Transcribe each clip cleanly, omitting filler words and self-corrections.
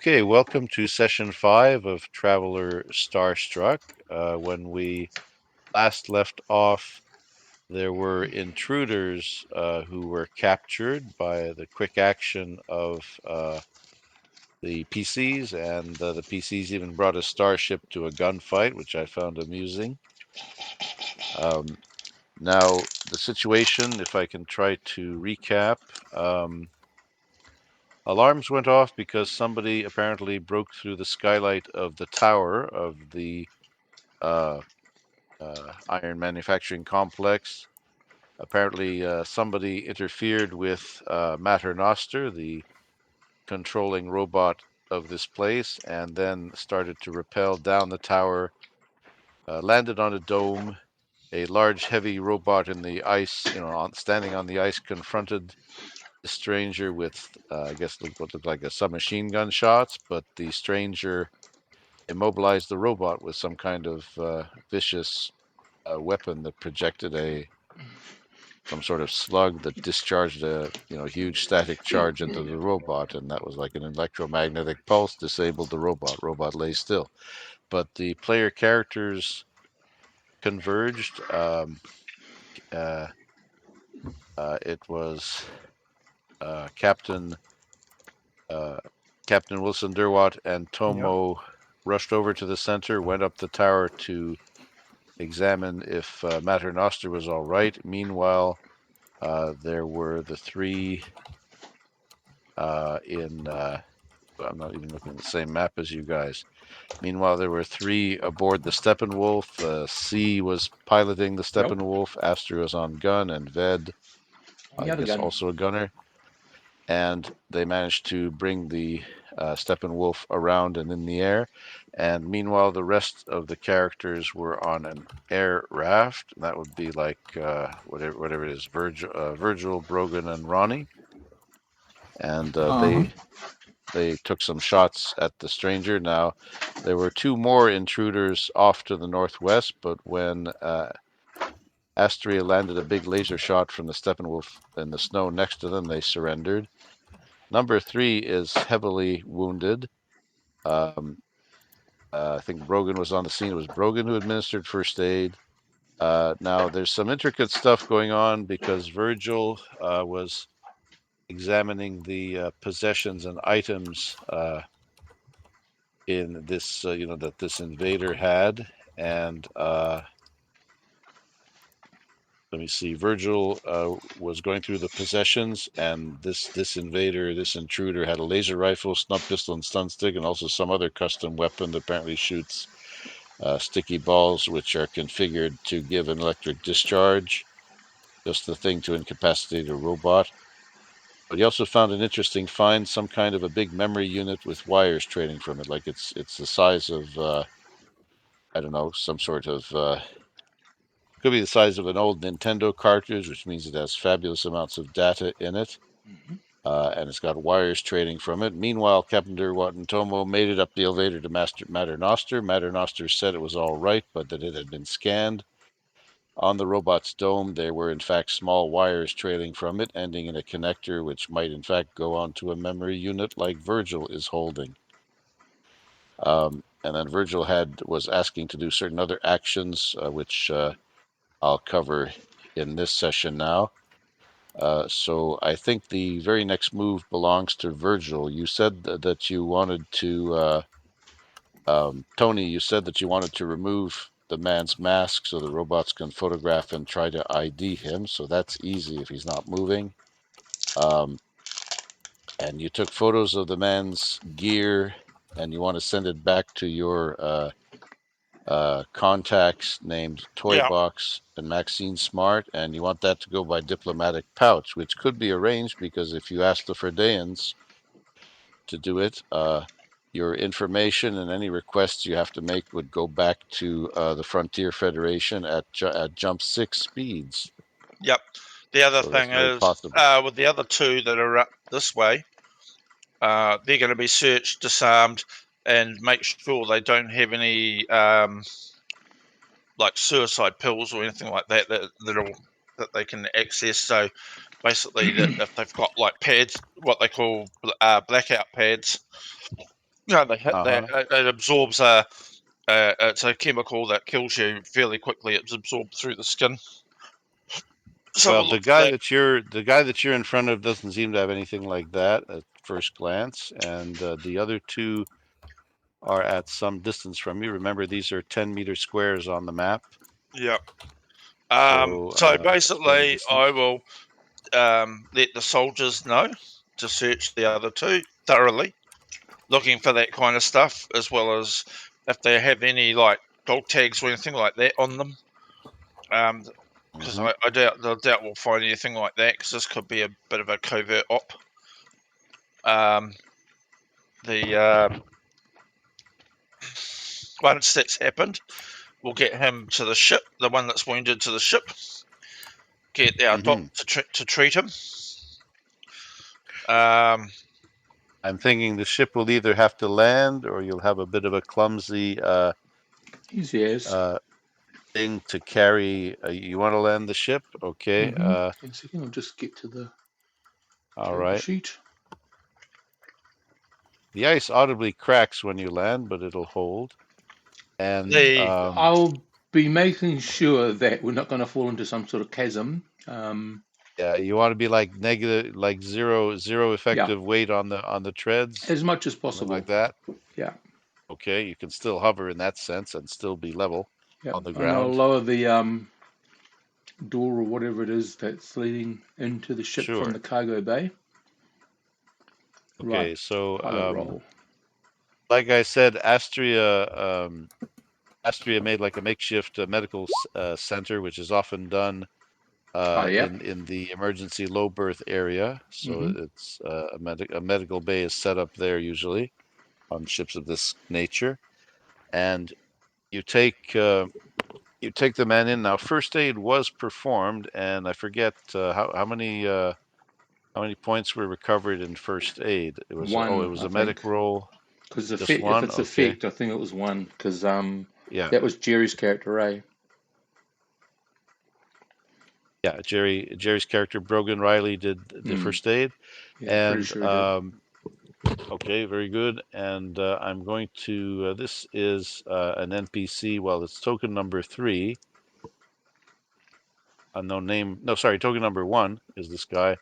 Okay, welcome to session 5 of Traveler Starstruck. When we last left off, there were intruders who were captured by the quick action of the PCs, and the PCs even brought a starship to a gunfight, which I found amusing. Now, the situation, if I can try to recap, alarms went off because somebody apparently broke through the skylight of the tower of the uh, iron manufacturing complex. Apparently, somebody interfered with Mater Noster, the controlling robot of this place, and then started to rappel down the tower, landed on a dome. A large, heavy robot in the ice, standing on the ice, confronted the stranger with, I guess, what looked like a submachine gun shots, but the stranger immobilized the robot with some kind of vicious weapon that projected some sort of slug that discharged a huge static charge into the robot, and that was like an electromagnetic pulse, disabled the robot. Robot lay still, but the player characters converged. Uh, it was Captain Captain Wilson Derwatt and Yep. Tomo rushed over to the center, went up the tower to examine if Mater Noster was all right. Meanwhile, there were the three in. I'm not even looking at the same map as you guys. Meanwhile, there were three aboard the Steppenwolf. C was piloting the Yep. Steppenwolf. Astor was on gun, and Ved, I You have a guess, gun. also a gunner. And they managed to bring the Steppenwolf around and in the air. And meanwhile, the rest of the characters were on an air raft. That would be like whatever it is, Virgil, Brogan, and Ronnie. And Uh-huh. they took some shots at the stranger. Now, there were two more intruders off to the northwest, but when Astria landed a big laser shot from the Steppenwolf in the snow next to them, they surrendered. Number 3 is heavily wounded. Um, I think Brogan was on the scene. It was Brogan who administered first aid. Now, there's some intricate stuff going on because Virgil was examining the possessions and items in this, that this invader had. And let me see, Virgil was going through the possessions, and this invader, this intruder, had a laser rifle, snub pistol, and stun stick, and also some other custom weapon that apparently shoots sticky balls, which are configured to give an electric discharge. Just the thing to incapacitate a robot. But he also found an interesting find, some kind of a big memory unit with wires trailing from it. Like it's the size of I don't know, some sort of could be the size of an old Nintendo cartridge, which means it has fabulous amounts of data in it. Mm-hmm. And it's got wires trailing from it. Meanwhile, Captain Derwatt and Tomo made it up the elevator to Mater Noster. Mater Noster said it was all right, but that it had been scanned. On the robot's dome, there were in fact small wires trailing from it, ending in a connector which might in fact go onto a memory unit like Virgil is holding. And then Virgil was asking to do certain other actions, which I'll cover in this session now. So I think the very next move belongs to Virgil. You said that you wanted to, Tony, you said that you wanted to remove the man's mask so the robots can photograph and try to ID him. So that's easy if he's not moving. And you took photos of the man's gear and you want to send it back to your contacts named Yeah. Toybox and Maxine Smart, and you want that to go by diplomatic pouch, which could be arranged because if you ask the Ferdeans to do it, your information and any requests you have to make would go back to the Frontier Federation at jump 6 speeds. Yep. The other So that's thing very is, possible. with the other two that are up this way, they're going to be searched, disarmed, and make sure they don't have any like suicide pills or anything like that they can access. So basically, that if they've got like pads, what they call blackout pads, No, they hit that. It absorbs it's a chemical that kills you fairly quickly. It's absorbed through the skin. So Well, we'll look for that. the guy that you're in front of doesn't seem to have anything like that at first glance, and the other two are at some distance from you. Remember, these are 10-meter squares on the map. Yeah. So, So that's quite a basically, I distance. will let the soldiers know to search the other two thoroughly, looking for that kind of stuff, as well as if they have any like dog tags or anything like that on them. Because I doubt we'll find anything like that, because this could be a bit of a covert op. The once that's happened, we'll get him to the ship, the one that's wounded to the ship. Get our doc to treat him. I'm thinking the ship will either have to land, or you'll have a bit of a clumsy Easy as. thing to carry. You want to land the ship? Okay. In a second, I'll just get to the All character right. sheet. The ice audibly cracks when you land, but it'll hold. And I'll be making sure that we're not going to fall into some sort of chasm. yeah, you want to be like negative, like zero effective weight on the treads, as much as something possible. like that. Yeah. Okay, you can still hover in that sense and still be level on the And I'll ground. lower the door or whatever it is that's leading into the ship from Sure. the cargo bay. Okay, Right. so Pilot roll. like I said, Astria made like a makeshift medical center, which is often done in the emergency low berth area. So it's a medical bay is set up there usually on ships of this nature, and you take the man in. Now, first aid was performed, and I forget how many points were recovered in first aid. It was one, it was I a medic think. roll. Because Just if one, it's okay. effect, I think it was one. Because Yeah, that was Jerry's character, eh? yeah. Jerry's character Brogan Riley did the first aid, Yeah, pretty and sure he did. okay, very good. And I'm going to. This is an NPC. Well, it's token number 3. Unknown name. No, sorry. Token number 1 is this guy.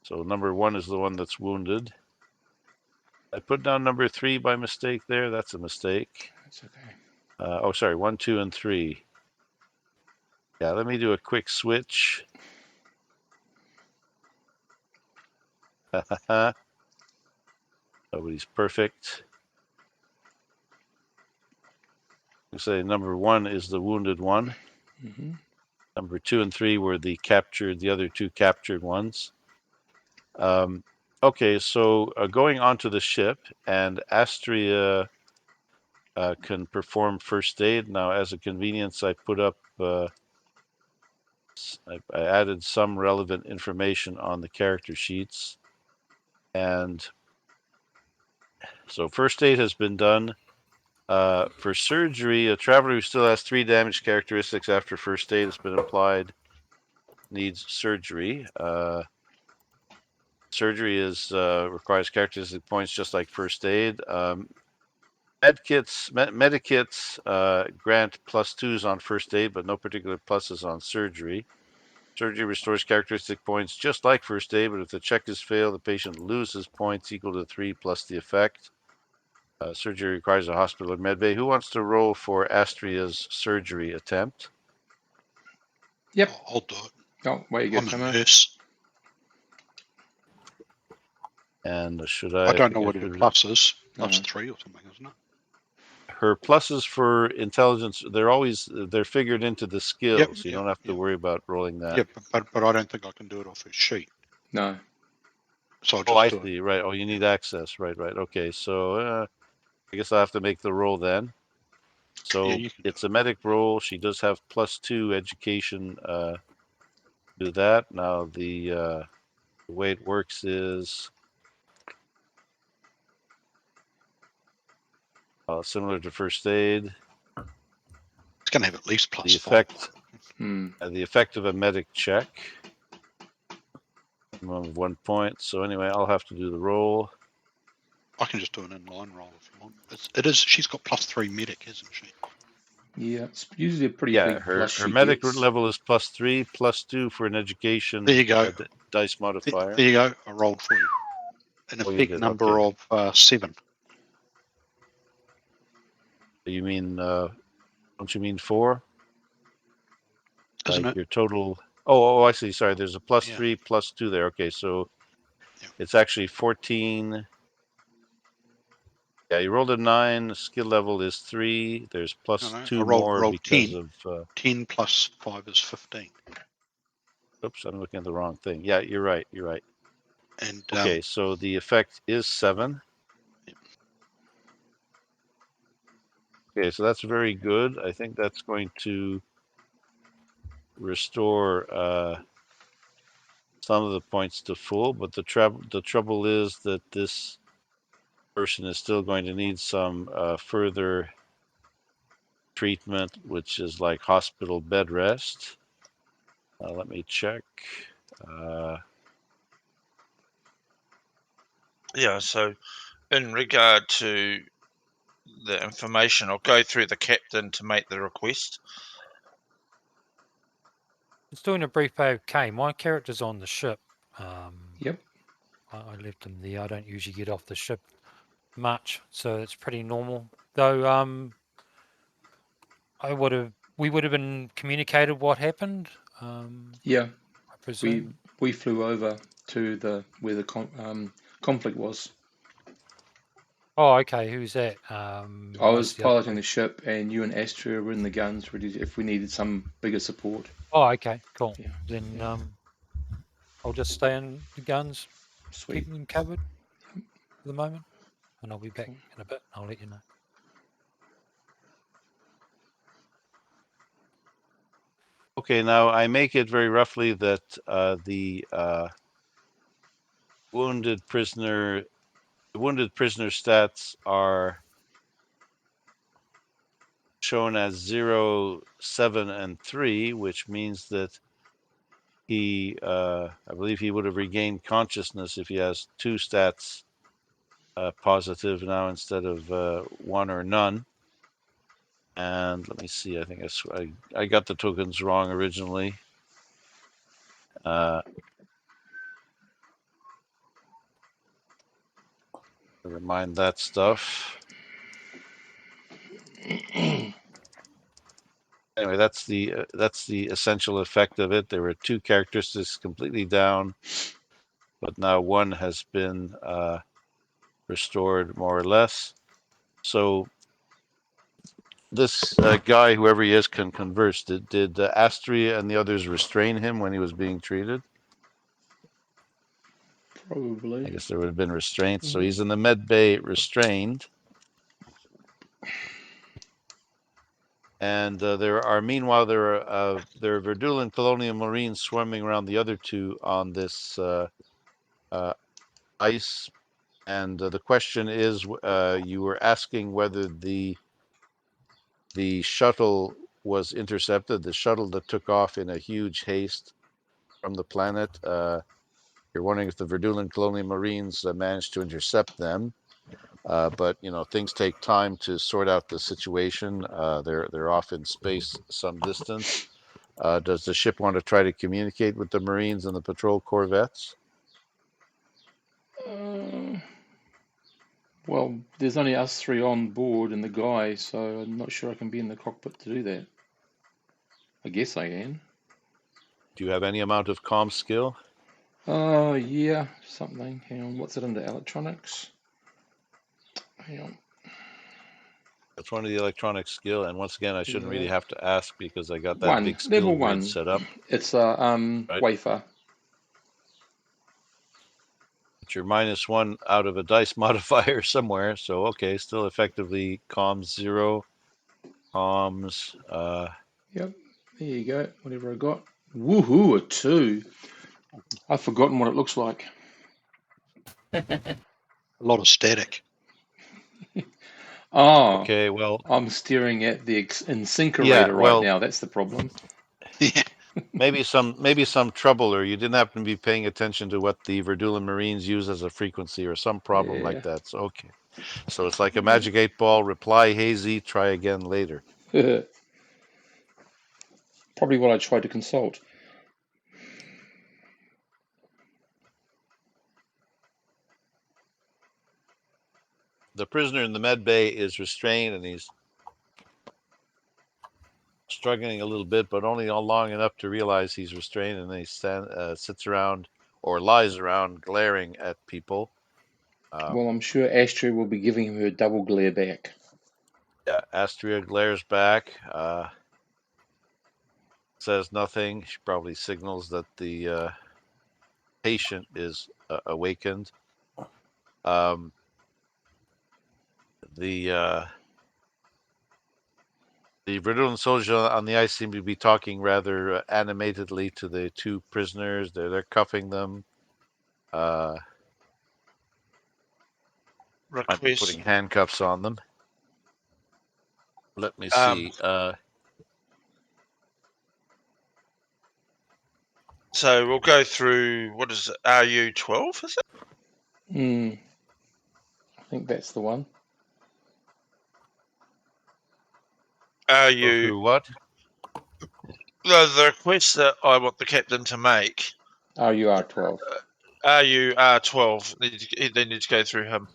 So number 1 is the one that's wounded. I put down number 3 by mistake there. That's a mistake. That's okay. Oh, sorry. 1, 2, and 3. Yeah, let me do a quick switch. Nobody's perfect. I say number 1 is the wounded one. Number 2 and 3 were the other 2 captured ones. Okay, so going onto the ship, and Astria can perform first aid. Now, as a convenience, I put up, I added some relevant information on the character sheets. And so first aid has been done. For surgery, a traveler who still has 3 damage characteristics after first aid has been applied needs surgery. Surgery requires characteristic points just like first aid. Medikits grant +2s on first aid, but no particular pluses on surgery. Surgery restores characteristic points just like first aid, but if the check is failed, the patient loses points equal to 3 plus the effect. Surgery requires a hospital or med bay. Who wants to roll for Astria's surgery attempt? Yep. I'll do it. Oh, wait, you I'm go, a Tomo. nurse. And I don't know what her plus is. Plus 3 or something, isn't it? Her pluses for intelligence, they're figured into the skills. You don't have to worry about rolling that. Yeah, but I don't think I can do it off her sheet. No. So I'll just do see. Right. Oh, you need access. Right. Okay. So I guess I'll have to make the roll then. So it's a medic roll. She does have +2 education to that. Now the way it works is similar to first aid. It's going to have at least plus The 5. The effect of a medic check. Minimum of 1 point. So anyway, I'll have to do the roll. I can just do an inline roll if you want. It is. She's got +3 medic, isn't she? Yeah, it's usually a pretty Yeah, big her plus she medic gets. level is +3, +2 for an education There you go. dice modifier. There you go. I rolled for you. An Oh, you effect did, number okay. of 7. You mean, don't you mean 4? Isn't Like it? your total. Oh, I see. Sorry, there's a +3, Yeah. +2 there. Okay, so Yeah. it's actually 14. Yeah, you rolled a 9. Skill level is 3. There's No, +2 I more rolled because 10. of. 10 plus 5 is 15. Oops, I'm looking at the wrong thing. Yeah, you're right. You're right. And Okay, so the effect is 7. Yep. Okay, so that's very good. I think that's going to restore some of the points to full, but the trouble is that this person is still going to need some further treatment, which is like hospital bed rest. Let me check. Yeah, so in regard to the information, I'll go through the captain to make the request. It's doing a brief okay. My character's on the ship. Yep. I left him there. I don't usually get off the ship much, so it's pretty normal. Though we would have been communicated what happened. Yeah, I presume. we flew over to where the conflict was. Oh, okay. Who's that? I Most was of the other piloting the ship, and you and Astria were in the guns, ready if we needed some bigger support. Oh, okay, cool. Yeah. Then Yeah. I'll just stay in the guns, Sweet. keeping them covered for the moment, and I'll be back in a bit. I'll let you know. Okay, now I make it very roughly that the wounded prisoner stats are shown as 0, 7, and 3, which means that he, I believe he would have regained consciousness if he has 2 stats positive now instead of 1 or none. And let me see, I think I got the tokens wrong originally. Never mind that stuff. Anyway, that's the essential effect of it. There were 2 characteristics completely down, but now 1 has been restored more or less. So this guy, whoever he is, can converse. Did Astria and the others restrain him when he was being treated? Probably. I guess there would have been restraints. So he's in the med bay restrained. And meanwhile, there are Verdulan colonial marines swarming around the other 2 on this ice. And the question is, you were asking whether the shuttle was intercepted, the shuttle that took off in a huge haste from the planet. You're wondering if the Verdulan colonial marines managed to intercept them. But things take time to sort out the situation. They're off in space some distance. Does the ship want to try to communicate with the Marines and the patrol corvettes? Well, there's only us 3 on board and the guy, so I'm not sure I can be in the cockpit to do that. I guess I can. Do you have any amount of comm skill? Oh, yeah, something. Hang on, what's it under electronics? Hang on. That's one of the electronic skill. And once again, I shouldn't really have to ask because I got that 1, big skill level grid 1. set up. It's a Right. wafer. But you're -1 out of a dice modifier somewhere. So, okay, still effectively comms 0. Comms. Yep, there you go. Whatever I got. Woohoo, a 2. I've forgotten what it looks like. a lot of static. Oh, Okay, well, I'm staring at the incinerator yeah, right well, now. That's the problem. Yeah. maybe some trouble, or you didn't happen to be paying attention to what the Verdulan Marines use as a frequency, or some problem like that. So okay, so it's like a magic 8-ball. Reply hazy. Try again later. Yeah. Probably what I tried to consult. The prisoner in the med bay is restrained, and he's struggling a little bit, but only long enough to realize he's restrained, and then he sits around or lies around glaring at people. Well, I'm sure Astria will be giving him her double glare back. Yeah, Astria glares back, says nothing. She probably signals that the patient is awakened. The Verdulan soldiers on the ice seem to be talking rather animatedly to the two prisoners. They're cuffing them. I'm Request. putting handcuffs on them. Let me see. So we'll go through, what is it, RU12, is it? I think that's the one. Go RU, through what? the request that I want the captain to make, RUR12. RU-R12, they need to go through him.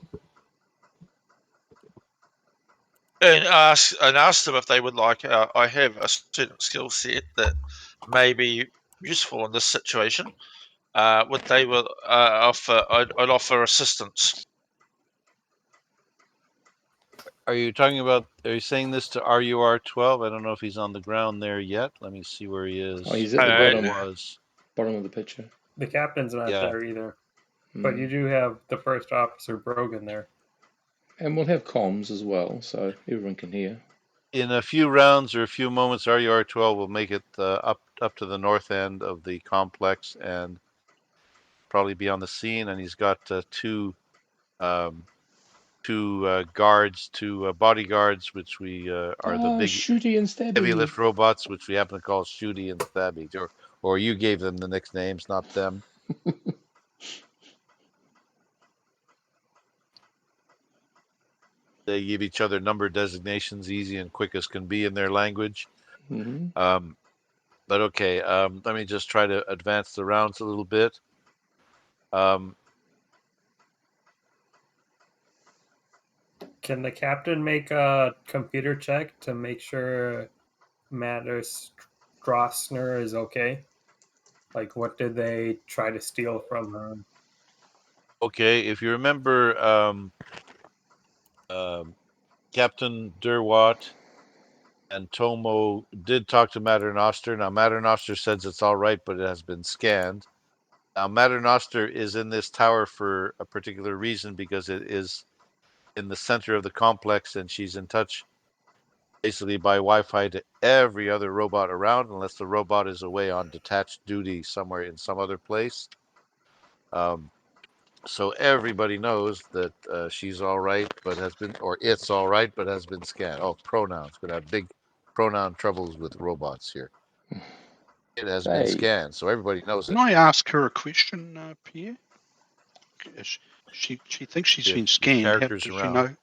And ask them if they would like, I have a certain skill set that may be useful in this situation. Would they offer? I'd offer assistance. Are you talking about? Are you saying this to RUR12? I don't know if he's on the ground there yet. Let me see where he is. Oh, he's at the bottom of the picture. The captain's not Yeah. there either. But you do have the first officer Brogan there. And we'll have comms as well, so everyone can hear. In a few rounds or a few moments, RUR12 will make it up to the north end of the complex and probably be on the scene. And he's got two guards, two bodyguards, which we are the big Shooty and Stabby. heavy lift robots, which we happen to call Shooty and Stabby, or you gave them the nicknames, not them. They give each other number designations, easy and quick as can be in their language. But okay, let me just try to advance the rounds a little bit. Can the captain make a computer check to make sure Matter Strossner is okay? Like, what did they try to steal from her? Okay, if you remember, Captain Derwatt and Tomo did talk to Maternoster. Now, Maternoster says it's all right, but it has been scanned. Now, Maternoster is in this tower for a particular reason because it is in the center of the complex, and she's in touch basically by Wi-Fi to every other robot around, unless the robot is away on detached duty somewhere in some other place. So everybody knows that she's all right, but has been, or it's all right, but has been scanned. Oh, pronouns. Gonna have big pronoun troubles with robots here. It has been scanned, so everybody knows it. Can I ask her a question, Pierre? She thinks she's been scanned. Characters Does around. she know?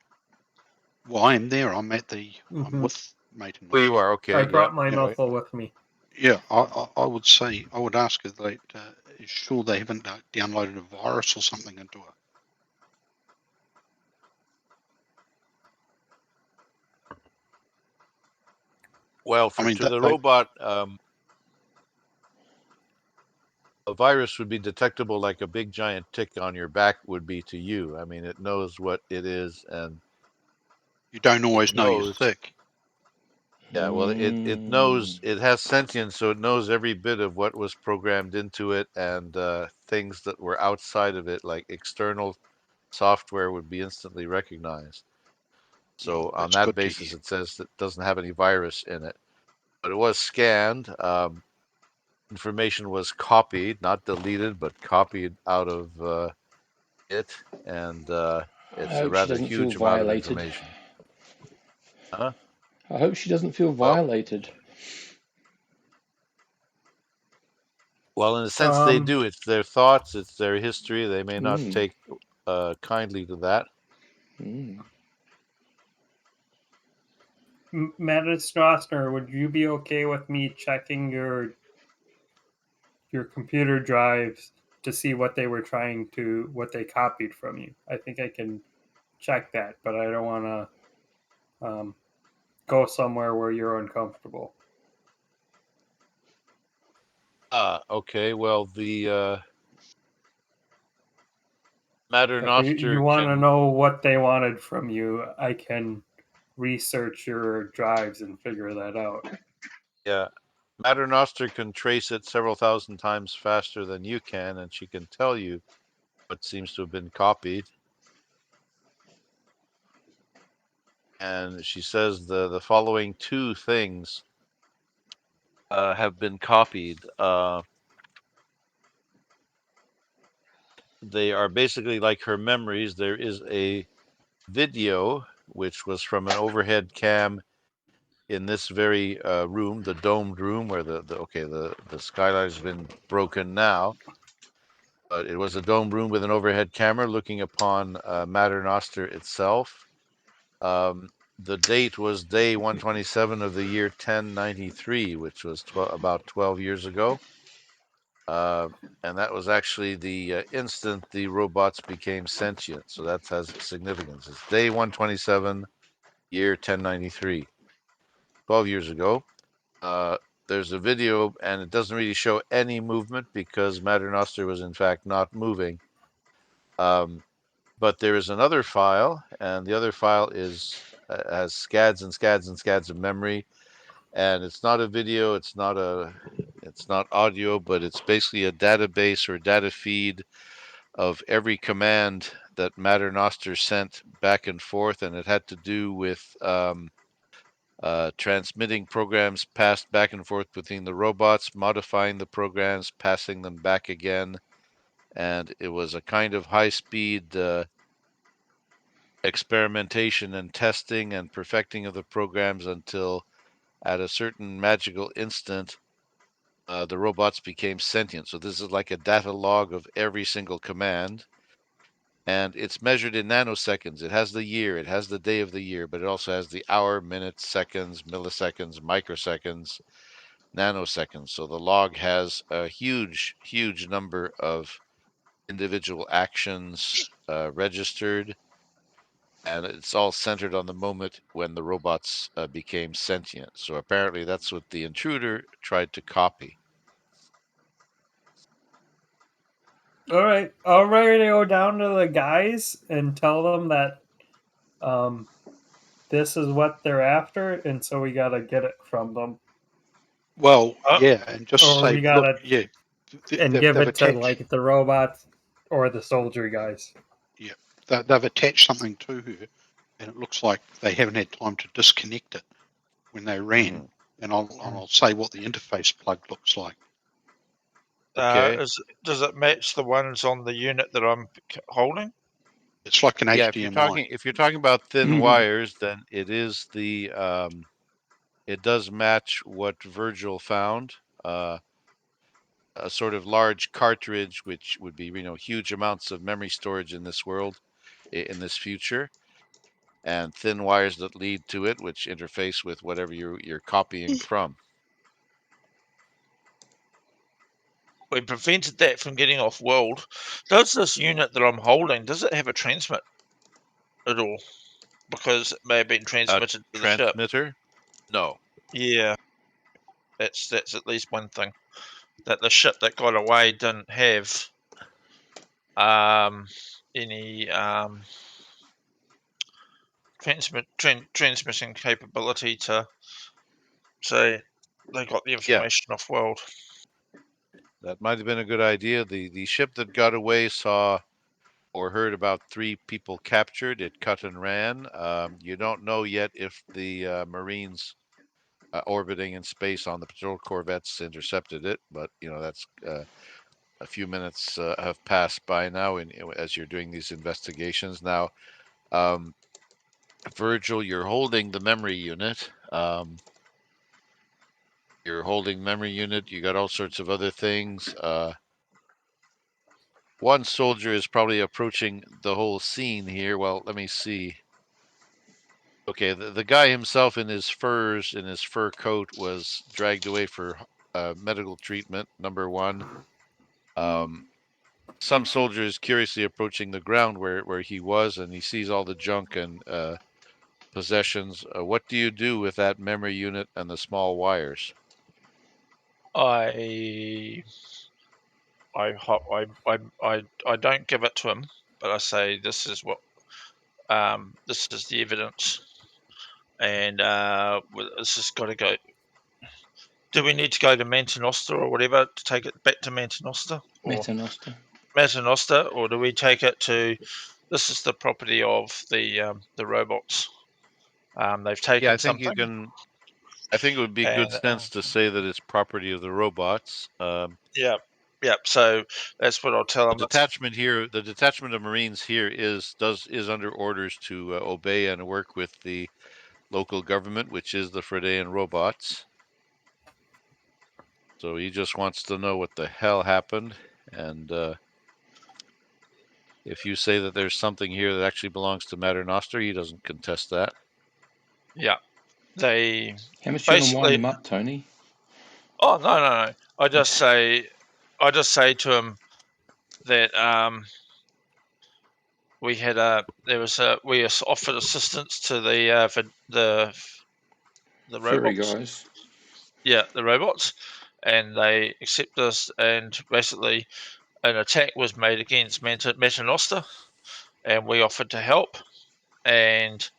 Well, I am there. I'm at the. I'm with Mate and. Oh, you are okay. I brought my muffle with me. Yeah, I would say I would ask her that. Is sure they haven't downloaded a virus or something into her. Well, to the robot, a virus would be detectable like a big giant tick on your back would be to you. I mean, it knows what it is, and you don't always know you're sick. Yeah, well, it knows, it has sentience, so it knows every bit of what was programmed into it, and things that were outside of it, like external software, would be instantly recognized. So on that basis, it says it doesn't have any virus in it, but it was scanned. Information was copied, not deleted, but copied out of it, and it's a rather huge amount of information. Huh? I hope she doesn't feel violated. Well, in a sense, they Um, do. It's their thoughts, it's their history. They may not Mm. take kindly to that. Mm. Madam Strossner, would you be okay with me checking your computer drives to see what they were what they copied from you? I think I can check that, but I don't want to go somewhere where you're uncomfortable. Okay. Well, the Matter If you Noster want to can, know what they wanted from you, I can research your drives and figure that out. yeah, Matter Noster can trace it several thousand times faster than you can, and she can tell you what seems to have been copied. And she says the following two things have been copied. They are basically like her memories. There is a video which was from an overhead cam in this very room, the domed room where the skylight has been broken now. But it was a domed room with an overhead camera looking upon Mater Noster itself. The date was day 127 of the year 1093, which was about 12 years ago. And that was actually the instant the robots became sentient. So that has significance. It's day 127, year 1093, 12 years ago. There's a video, and it doesn't really show any movement because Mater Noster was in fact not moving. But there is another file, and the other file has scads and scads and scads of memory, and it's not a video, it's not audio, but it's basically a database or data feed of every command that Mater Noster sent back and forth, and it had to do with transmitting programs passed back and forth between the robots, modifying the programs, passing them back again, and it was a kind of high-speed experimentation and testing and perfecting of the programs until at a certain magical instant the robots became sentient. So this is like a data log of every single command, and it's measured in nanoseconds. It has the year, it has the day of the year, but it also has the hour, minutes, seconds, milliseconds, microseconds, nanoseconds. So the log has a huge number of individual actions registered, and it's all centered on the moment when the robots became sentient. So apparently that's what the intruder tried to copy. All right, I'll radio down to the guys and tell them that um, this is what they're after, and so we gotta get it from them, Well, Oh, yeah, and just or say, we look, gotta yeah, and they've, give they've it to attached, like the robots or the soldier guys. yeah, they've attached something to her, and it looks like they haven't had time to disconnect it when they ran. Mhm. And I'll say what the interface plug looks like. Okay. does it match the ones on the unit that I'm holding? It's like an Yeah, HDMI. if you're talking about thin Mm. wires, then it is it does match what Virgil found. A sort of large cartridge, which would be huge amounts of memory storage in this world, in this future, and thin wires that lead to it, which interface with whatever you're copying from. We prevented that from getting off world. Does this unit that I'm holding, does it have a transmit at all? Because it may have been A transmitted to the ship. transmitter? No. Yeah, that's at least one thing that the ship that got away didn't have any transmitting capability to say they got the Yeah, information off world. that might have been a good idea. The ship that got away saw or heard about 3 people captured. It cut and ran. You don't know yet if the Marines orbiting in space on the patrol corvettes intercepted it, but that's a few minutes have passed by now, as you're doing these investigations. Now, um, Virgil, you're holding the memory unit. your holding memory unit. You got all sorts of other things. One soldier is probably approaching the whole scene here. Well, let me see. Okay, the guy himself in his furs, in his fur coat, was dragged away for medical treatment. Number one. Some soldier is curiously approaching the ground where he was, and he sees all the junk and possessions. What do you do with that memory unit and the small wires? I I don't give it to him, but I say this is what this is the evidence, and this has got to go. Do we need to go to Mantanosta or whatever to take it back to Mantanosta or Metanostor. or do we take it to? This is the property of the robots. They've Yeah, I taken think you something, can. I think it would be good and sense to say that it's property of the robots. yeah, yeah. So that's what I'll tell The them. It's, detachment here, the detachment of Marines here is under orders to obey and work with the local government, which is the Fredean robots. So he just wants to know what the hell happened, and if you say that there's something here that actually belongs to Mater Noster, he doesn't contest that. yeah, they How much you gonna wind basically. him up, Tony? Oh no! I just say to him that we had we offered assistance to the Furry robots. guys. Yeah, the robots, and they accepted us. And basically, an attack was made against Metanosta, and we offered to help, and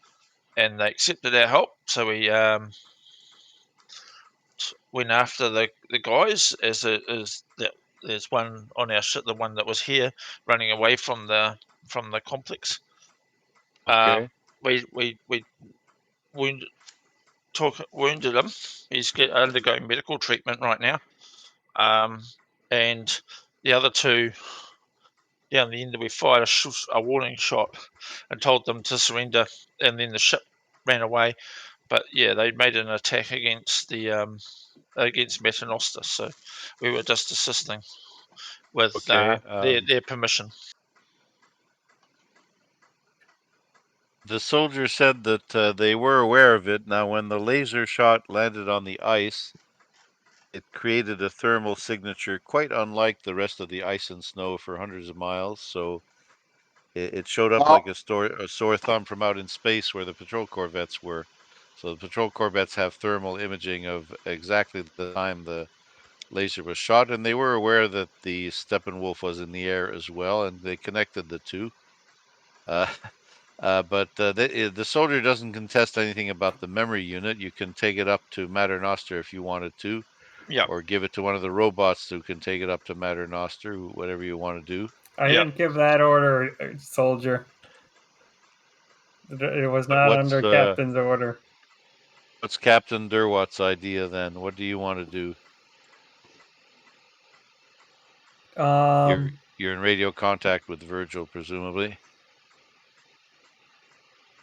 they accepted our help. So we went after the guys there's one on our ship, the one that was here running away from the complex. Okay. We wounded, wounded him. He's undergoing medical treatment right now. And the other two down the end, we fired a warning shot and told them to surrender, and then the ship ran away. But yeah, they made an attack against against Metanosta, so we were just assisting with Okay. their permission. The soldier said that they were aware of it. Now, when the laser shot landed on the ice, it created a thermal signature quite unlike the rest of the ice and snow for hundreds of miles. So it showed up like Oh, a sore thumb from out in space where the patrol corvettes were. So the patrol corvettes have thermal imaging of exactly the time the laser was shot, and they were aware that the Steppenwolf was in the air as well, and they connected the two. Uh, but the soldier doesn't contest anything about the memory unit. You can take it up to Mater Noster if you wanted to, Yeah, or give it to one of the robots who can take it up to Mater Noster, whatever you want to do. I yeah. didn't give that order, soldier. It was But not under captain's order. what's Captain Derwatt's idea then? What do you want to do? You're Um, you're in radio contact with Virgil, presumably.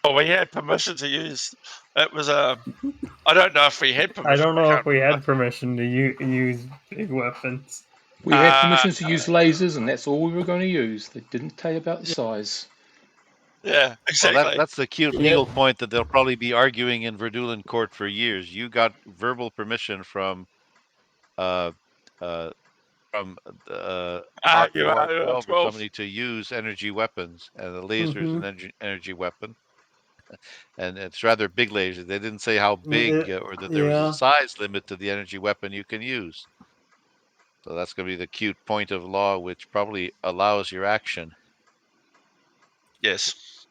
Well, we had permission to use. It was I don't know if we had I permission. don't I know if can't we remember. had permission to use big weapons. We had permission to use lasers, and that's all we were going to use. They didn't tell you about the size. Yeah, Well, exactly. that's the cute Yep. legal point that they'll probably be arguing in Verdulan court for years. You got verbal permission uh, uh, from Mark You Mark are 12 or 12. somebody to use energy weapons, and the laser is Mm-hmm. an energy weapon, and it's rather big laser. They didn't say how big or that there was a Yeah. size limit to the energy weapon you can use. So that's going to be the cute point of law, which probably allows your action. Yes,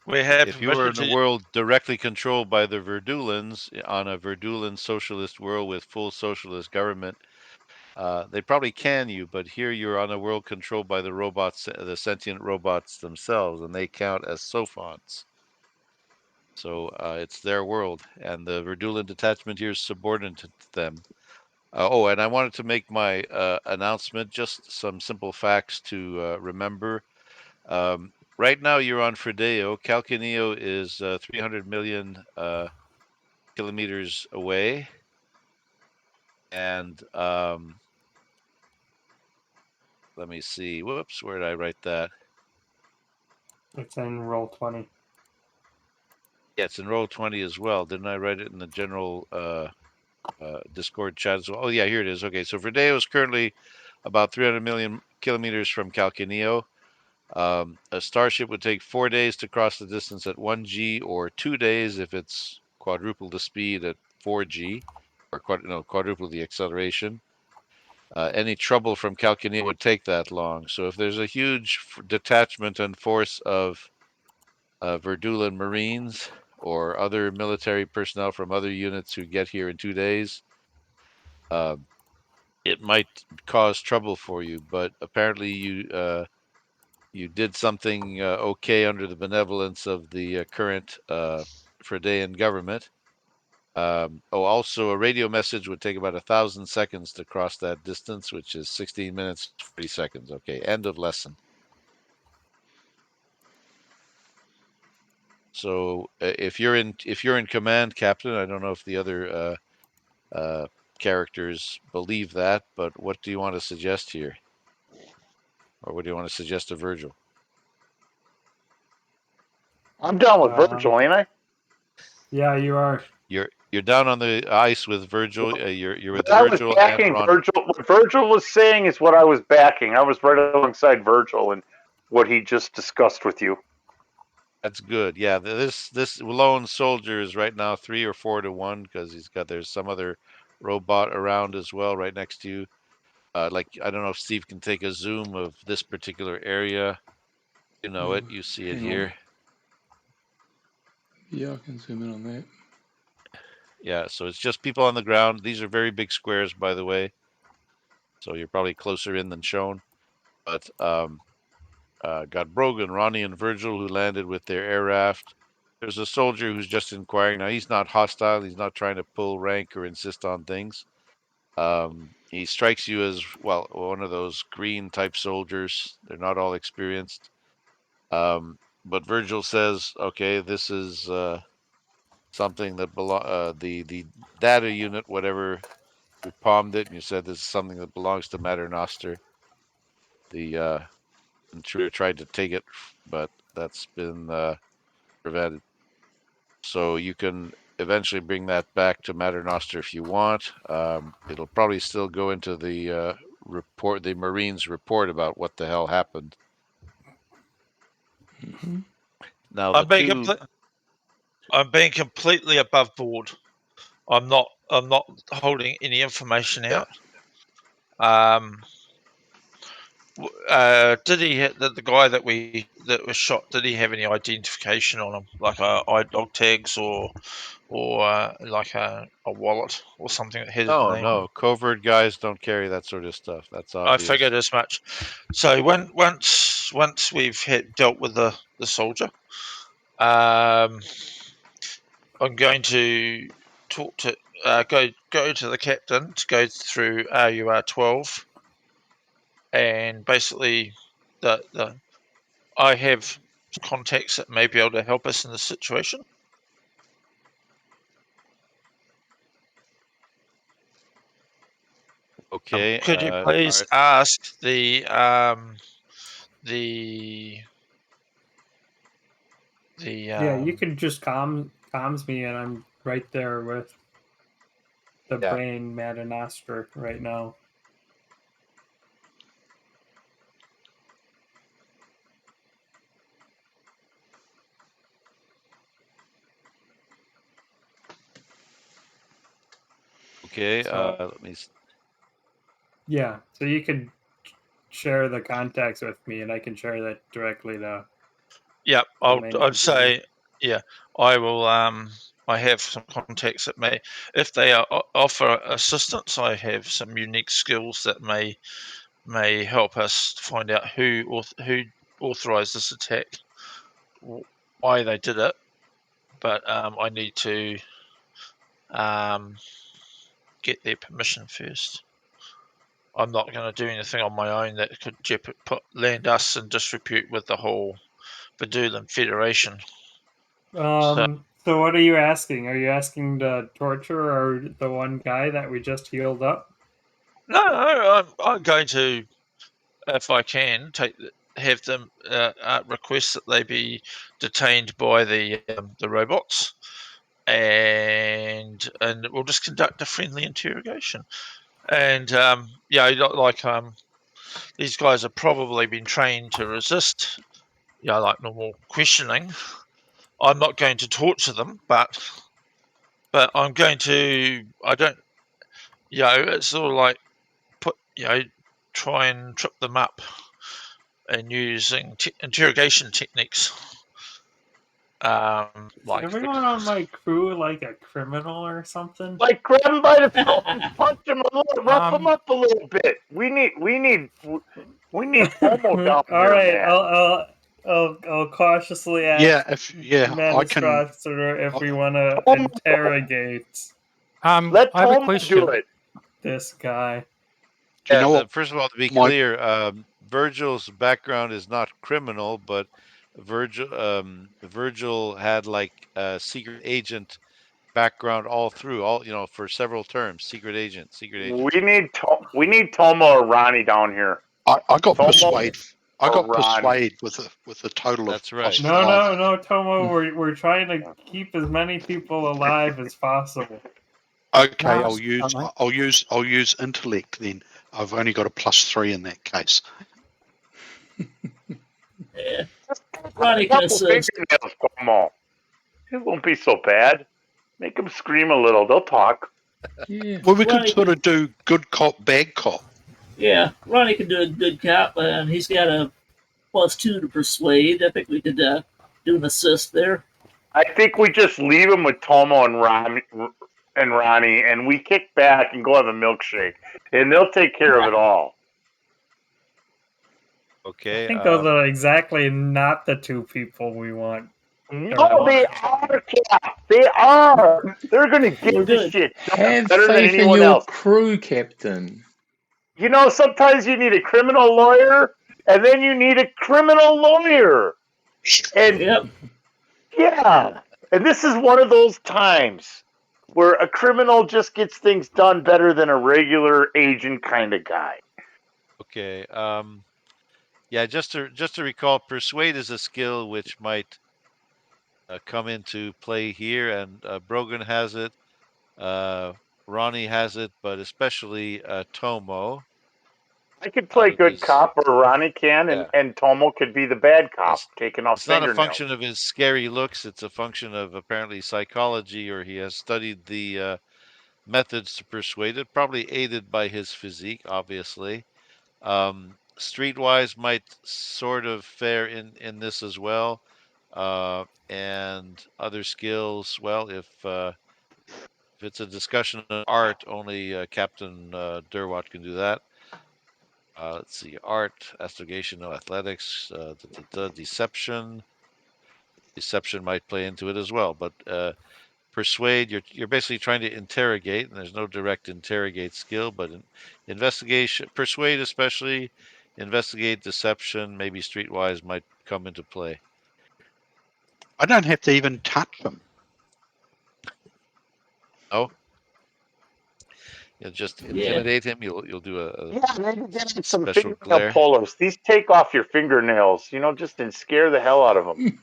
we had If you were permission in a to. world directly controlled by the Verdulans, on a Verdulan socialist world with full socialist government, they probably can you, but here you're on a world controlled by the robots, the sentient robots themselves, and they count as sophons. So it's their world, and the Verdulan detachment here is subordinate to them. Oh, and I wanted to make my announcement, just some simple facts to remember. Right now, you're on Fredeo. Calcaneo is 300 million kilometers away. And let me see. Whoops, where did I write that? It's in roll 20. Yeah, it's in roll 20 as well. Didn't I write it in the general Discord chat as well? Oh, yeah, here it is. Okay, so Verdeo is currently about 300 million kilometers from Calcaneo. A starship would take 4 days to cross the distance at 1G, or 2 days if it's quadruple the speed at 4G, or quadruple the acceleration. Any trouble from Calcaneo would take that long. So if there's a huge detachment and force of Verdulan Marines or other military personnel from other units who get here in 2 days, uh, it might cause trouble for you. But apparently, you did something okay under the benevolence of the current Fredean government. Also, a radio message would take about 1,000 seconds to cross that distance, which is 16 minutes 40 seconds. Okay, end of lesson. So if you're in command, Captain, I don't know if the other characters believe that, but what do you want to suggest here, or what do you want to suggest to Virgil? I'm down with Virgil, ain't I? Yeah, you are. You're down on the ice with Virgil. You're with But I was Virgil and backing Ronnie. Virgil. What Virgil was saying is what I was backing. I was right alongside Virgil and what he just discussed with you. That's good. Yeah, this lone soldier is right now 3 or 4 to 1 because there's some other robot around as well right next to you. Like I don't know if Steve can take a zoom of this particular area. You know it. You see it Hang on. here. Yeah, I can zoom in on that. Yeah, so it's just people on the ground. These are very big squares, by the way. So you're probably closer in than shown. But got Brogan, Ronnie, and Virgil who landed with their air raft. There's a soldier who's just inquiring. Now he's not hostile. He's not trying to pull rank or insist on things. He strikes you as well one of those green type soldiers. They're not all experienced. But Virgil says, "Okay, this is something that the data unit, whatever you palmed it, and you said this is something that belongs to Mater Noster. The intruder tried to take it, but that's been prevented. So you can eventually bring that back to Mater Noster if you want. It'll probably still go into the report, the Marines report about what the hell happened. Mm-hmm. Now the I'm being two, I'm being completely above board. I'm not holding any information out. Did the guy that was shot? Did he have any identification on him, like eye dog tags or like a wallet or something that had his oh name on? no, covert guys don't carry that sort of stuff. That's I obvious. figured as much. So once we've dealt with the soldier, I'm going to talk to go to the captain to go through RUR 12, and basically the I have contacts that may be able to help us in this situation. Okay. Could you All please right. ask the Yeah, you could just comms me, and I'm right there with the Yeah. brain Matter Noster right now. Okay. So Let me. yeah, so you could share the contacts with me, and I can share that directly to yeah, the I'd main computer. say yeah, I will I have some contacts that may, if they offer assistance, I have some unique skills that may help us find out who authorized this attack, why they did it, but I need to get their permission first. I'm not going to do anything on my own that could land us in disrepute with the whole Verdulan Federation. So So what are you asking? Are you asking to torture or the one guy that we just healed up? No, I'm going to, if I can, have them request that they be detained by the robots, and we'll just conduct a friendly interrogation. And these guys have probably been trained to resist, like normal questioning. I'm not going to torture them, but I'm going to. I don't. It's sort of like try and trip them up and using interrogation techniques. Is everyone on my crew like a criminal or something? Like grab him by the throat and punch him a little, rough him up a little bit. We need Tomo down All here, right, man. I'll cautiously ask. Yeah, I can. If we want to Tomo. interrogate Let I have a Tomo question. do it. this guy. Do you know what? First of all, to be My- clear, Virgil's background is not criminal, but Virgil had like a secret agent background all through, for several terms. Secret agent. We need Tomo or Ronnie down here. I got Tomo persuade. I or got Ronnie. persuade with a total That's of right. No, Tomo. We're trying to keep as many people alive as possible. Okay, No, I'll use intellect then. I've only got a +3 in that case. Yeah. Just Ronnie a can couple assist. fingernails, Tomo. It won't be so bad. Make them scream a little. They'll talk. Yeah. Well, we could Ronnie sort of do good cop, bad cop. Yeah, Ronnie can do a good cop, and he's got a +2 to persuade. I think we could do an assist there. I think we just leave him with Tomo and Ronnie, and we kick back and go have a milkshake, and they'll take care of it all. Okay. I think those are exactly not the two people we want. No, they are, Cap. They are. They're going to We're get this good. shit done Have better than faith in anyone your else. crew, Captain. You know, sometimes you need a criminal lawyer, and then you need a criminal lawyer. And Yep. yeah, and this is one of those times where a criminal just gets things done better than a regular agent kind of guy. Okay. Yeah. Just to recall, persuade is a skill which might come into play here, and Brogan has it. Ronnie has it, but especially Tomo. I could play good His, cop, or Ronnie can, yeah. and Tomo could be the bad cop, It's, taking off it's not a fingernails. function of his scary looks. It's a function of apparently psychology, or he has studied the methods to persuade it, probably aided by his physique, obviously. Streetwise might sort of fare in this as well, and other skills. Well, if it's a discussion of art, only Captain Derwat can do that. Let's see, art, astrogation, no athletics, deception. Deception might play into it as well, but persuade, you're basically trying to interrogate, and there's no direct interrogate skill, but investigation, persuade especially, investigate, deception, maybe streetwise might come into play. I don't have to even touch them. Oh, you'll just intimidate him. You'll do a Yeah, maybe get him some special fingernail glare. polos. These take off your fingernails, just to scare the hell out of them.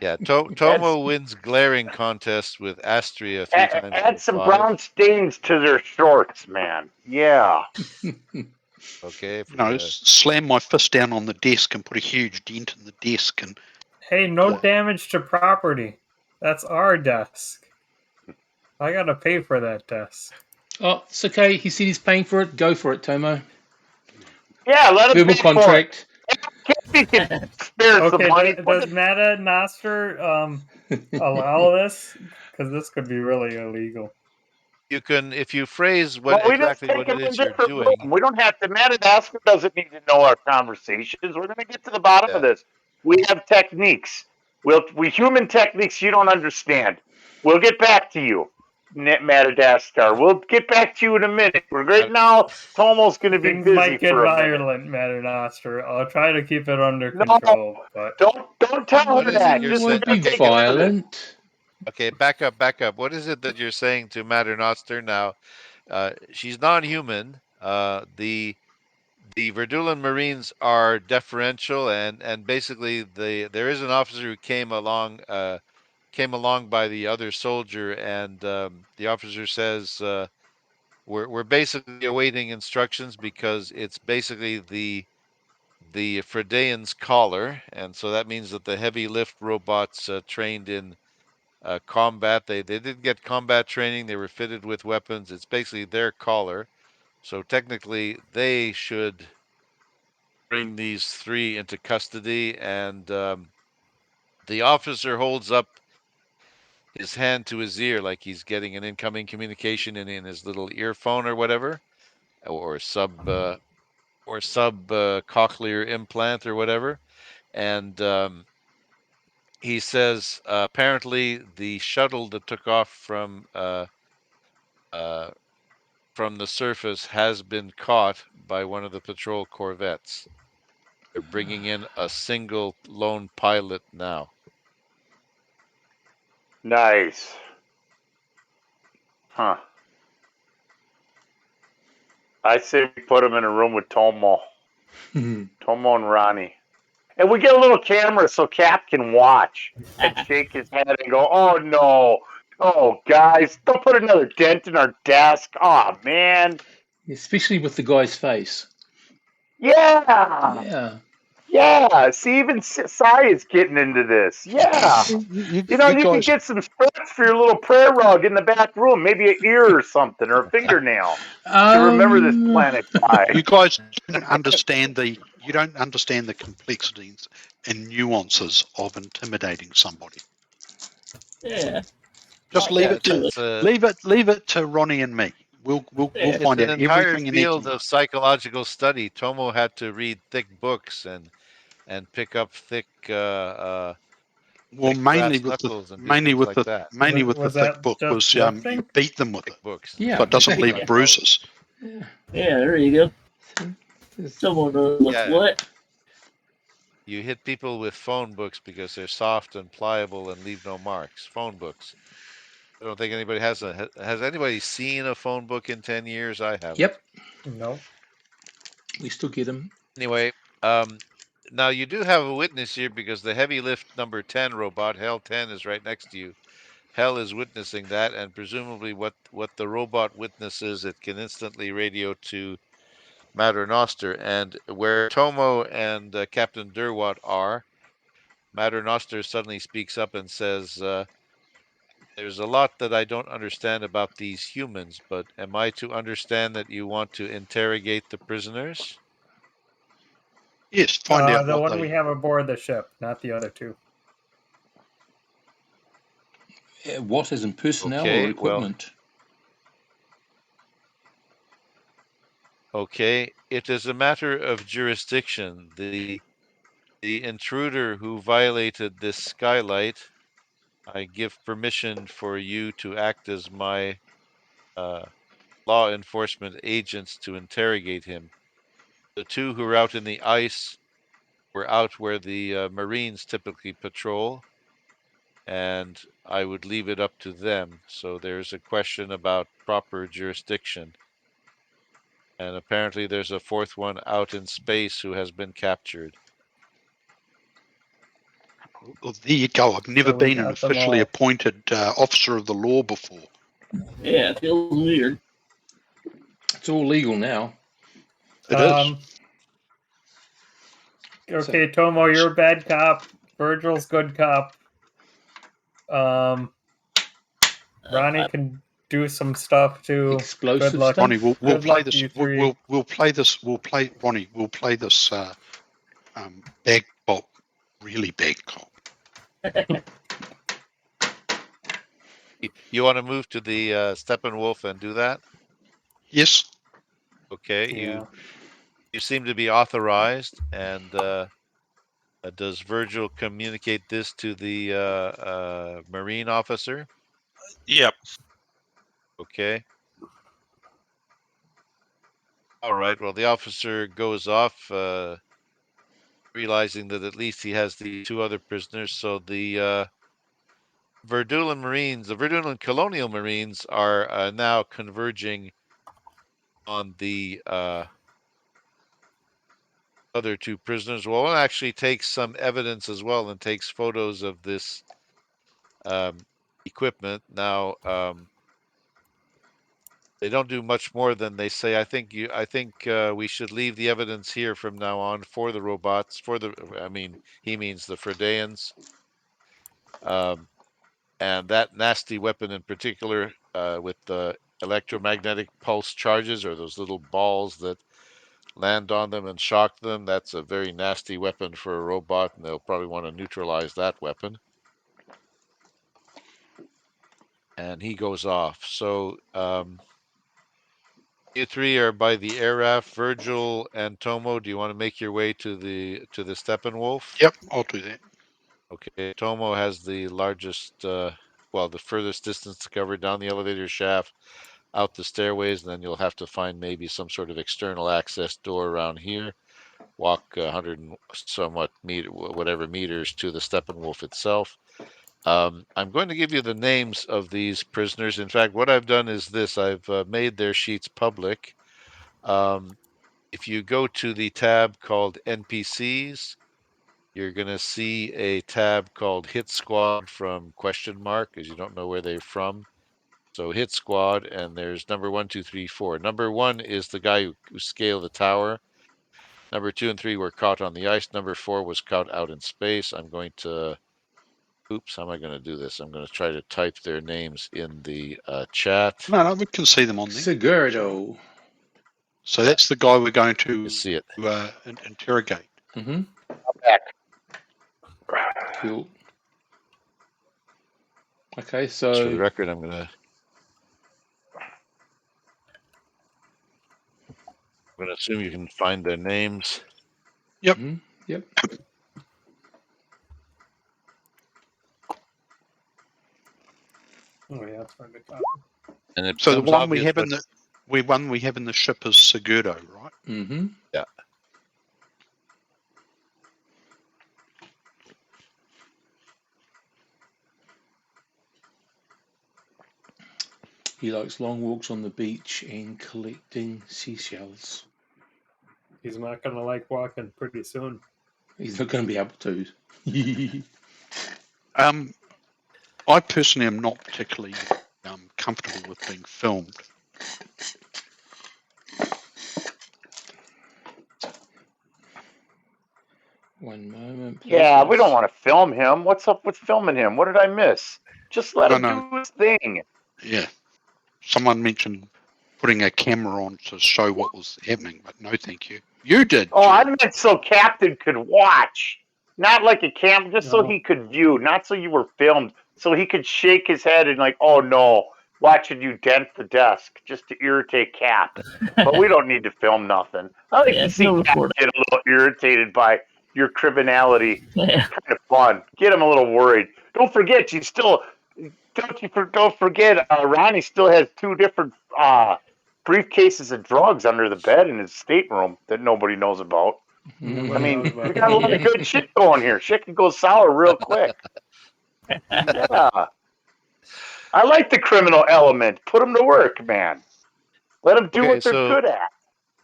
Yeah, Tomo wins glaring contests with Astria 3 times Add in some 5. brown stains to their shorts, man. Yeah. Okay. Slam my fist down on the desk and put a huge dent in the desk, and Hey, no damage to property. That's our desk. I gotta pay for that desk. Oh, it's okay. He said he's paying for it. Go for it, Tomo. Yeah, let him Verbal pay for it. contract. He can spare some money. Does Meta Noster allow this? Because this could be really illegal. You can, if you phrase Well, we exactly just what take it him in is you're different doing. room. We don't have to. Madagascar doesn't need to know our conversations. We're going to get to the bottom of this. We have techniques. We human techniques you don't understand. We'll get back to you, Madagascar. We'll get back to you in a minute. Right now, Tomo's going to be Things busy might get for a minute. violent, Meta Noster. I'll try to keep it under control. But don't tell her that. It won't be violent. Okay, back up, back up. What is it that you're saying to Maternoster now? She's non-human. The Verdulan Marines are deferential, and basically there is an officer who came along by the other soldier, and the officer says we're basically awaiting instructions because it's basically the Fredaean's collar, and so that means that the heavy lift robots trained in combat, they didn't get combat training. They were fitted with weapons. It's basically their collar. So technically, they should bring these three into custody, and the officer holds up his hand to his ear like he's getting an incoming communication in his little earphone or whatever, or sub cochlear implant or whatever, and he says apparently the shuttle that took off uh, from the surface has been caught by one of the patrol corvettes. They're bringing in a single lone pilot now. Nice. Huh. I say we put him in a room with Tomo and Ronnie. And we get a little camera so Cap can watch and shake his head and go, "Oh no. Oh guys, don't put another dent in our desk. Oh man." Especially with the guy's face. Yeah. Yeah. Yeah. See, even Sai is getting into this. Yeah. You know, You you could guys, get some strips for your little prayer rug in the back room, maybe an ear or something, or a fingernail. To remember this planet guy. you guys don't understand the complexities and nuances of intimidating somebody. Yeah. Just Not got to it. leave it to Ronnie and me. We'll Yeah. It's find an out entire everything you need to field know. of psychological study. Tomo had to read thick books and pick up Well, thick brass knuckles and do things like that. mainly with the Was thick that book just was you lifting? beat them with Thick it, books. Yeah, so it doesn't exactly. leave bruises. Yeah. Yeah, there you go. There's- Someone with Yeah, what? you hit people with phone books because they're soft and pliable and leave no marks. Phone books. I don't think anybody has anybody seen a phone book in 10 years? I haven't. Yep, No. we still get them. Anyway, um, now you do have a witness here because the heavy lift number 10 robot, Hell 10, is right next to you. Hell is witnessing that, and presumably what the robot witnesses, it can instantly radio to Mater Noster. And where Tomo and Captain Derwat are, Mater Noster suddenly speaks up and says, there's a lot that I don't understand about these humans, but am I to understand that you want to interrogate the prisoners? Yes, find out The what one we they. have aboard the ship, not the other two. What is in personnel or Okay, well, equipment? okay. It is a matter of jurisdiction. The intruder who violated this skylight, I give permission for you to act as my uh, law enforcement agents to interrogate him. The two who are out in the ice were out where the Marines typically patrol, and I would leave it up to them. So there's a question about proper jurisdiction. And apparently there's a fourth one out in space who has been captured. Well, there you go. I've never So we been an got them officially all. appointed officer of the law before. Yeah, it feels weird. It's all legal now. It is. Okay, Tomo, you're a bad cop. Virgil's good cop. Ronnie can do some stuff too. Explosive Good luck. stuff. Ronnie, we'll Good play luck, this. you three. We'll play this. Ronnie, we'll play this. Bad cop, really bad cop. You want to move to the Steppenwolf and do that? Yes. Okay, Yeah. you seem to be authorized, and does Virgil communicate this to the Marine officer? Yep. Okay. All right. Well, the officer goes off, realizing that at least he has the two other prisoners. So the Verdulan Marines, the Verdulan Colonial Marines, are now converging on the other two prisoners. Well, one actually takes some evidence as well and takes photos of this equipment. Now, they don't do much more than they say. I think we should leave the evidence here from now on for the robots. I mean, he means the Fredeans. And that nasty weapon in particular, with the electromagnetic pulse charges, or those little balls that land on them and shock them, that's a very nasty weapon for a robot, and they'll probably want to neutralize that weapon. And he goes off. So you three are by the air raft. Virgil and Tomo, do you want to make your way to the Steppenwolf? Yep, I'll do that. Okay. Tomo has the largest, the furthest distance to cover down the elevator shaft, out the stairways, and then you'll have to find maybe some sort of external access door around here. Walk 100 and somewhat whatever meters to the Steppenwolf itself. I'm going to give you the names of these prisoners. In fact, what I've done is this: I've made their sheets public. If you go to the tab called NPCs, you're going to see a tab called Hit Squad from question mark, because you don't know where they're from. So Hit Squad, and there's number 1, 2, 3, 4. Number 1 is the guy who scaled the tower. Number 2 and 3 were caught on the ice. Number 4 was caught out in space. I'm going to, oops, how am I going to do this? I'm going to try to type their names in the chat. No, we can see them on there. Segurdo. So that's the guy we're going to You see it. interrogate. Mm-hmm. Cool. Okay, Just for the so record, I'm going to assume you can find their names. Yep. Yep. Oh yeah, that's hard to copy. And it So the becomes one we obvious have what- in the one we have in the ship is Segurdo, right? Mm-hmm. Yeah. He likes long walks on the beach and collecting seashells. He's not gonna like walking pretty soon. He's not going to be able to. I personally am not particularly comfortable with being filmed. One moment, please. Yeah, we don't want to film him. What's up with filming him? What did I miss? Just let him No. do his thing. Yeah. Someone mentioned putting a camera on to show what was happening, but no thank you. You did. Oh, I Jim. meant so Captain could watch. Not like a camera, just so No. he could view, not so you were filmed, so he could shake his head and like, oh no, watching you dent the desk just to irritate Cap. But we don't need to film nothing. I like Yeah, to see no Cap recording. get a little irritated by your criminality. Yeah. Kind of fun. Get him a little worried. Don't forget, don't forget, Ronnie still has 2 different briefcases of drugs under the bed in his stateroom that nobody knows about. Nobody I mean, knows about we got a lot of good shit going here. Shit can go sour real quick. Yeah. I like the criminal element. Put them to work, man. Let them do Okay, what they're so good at.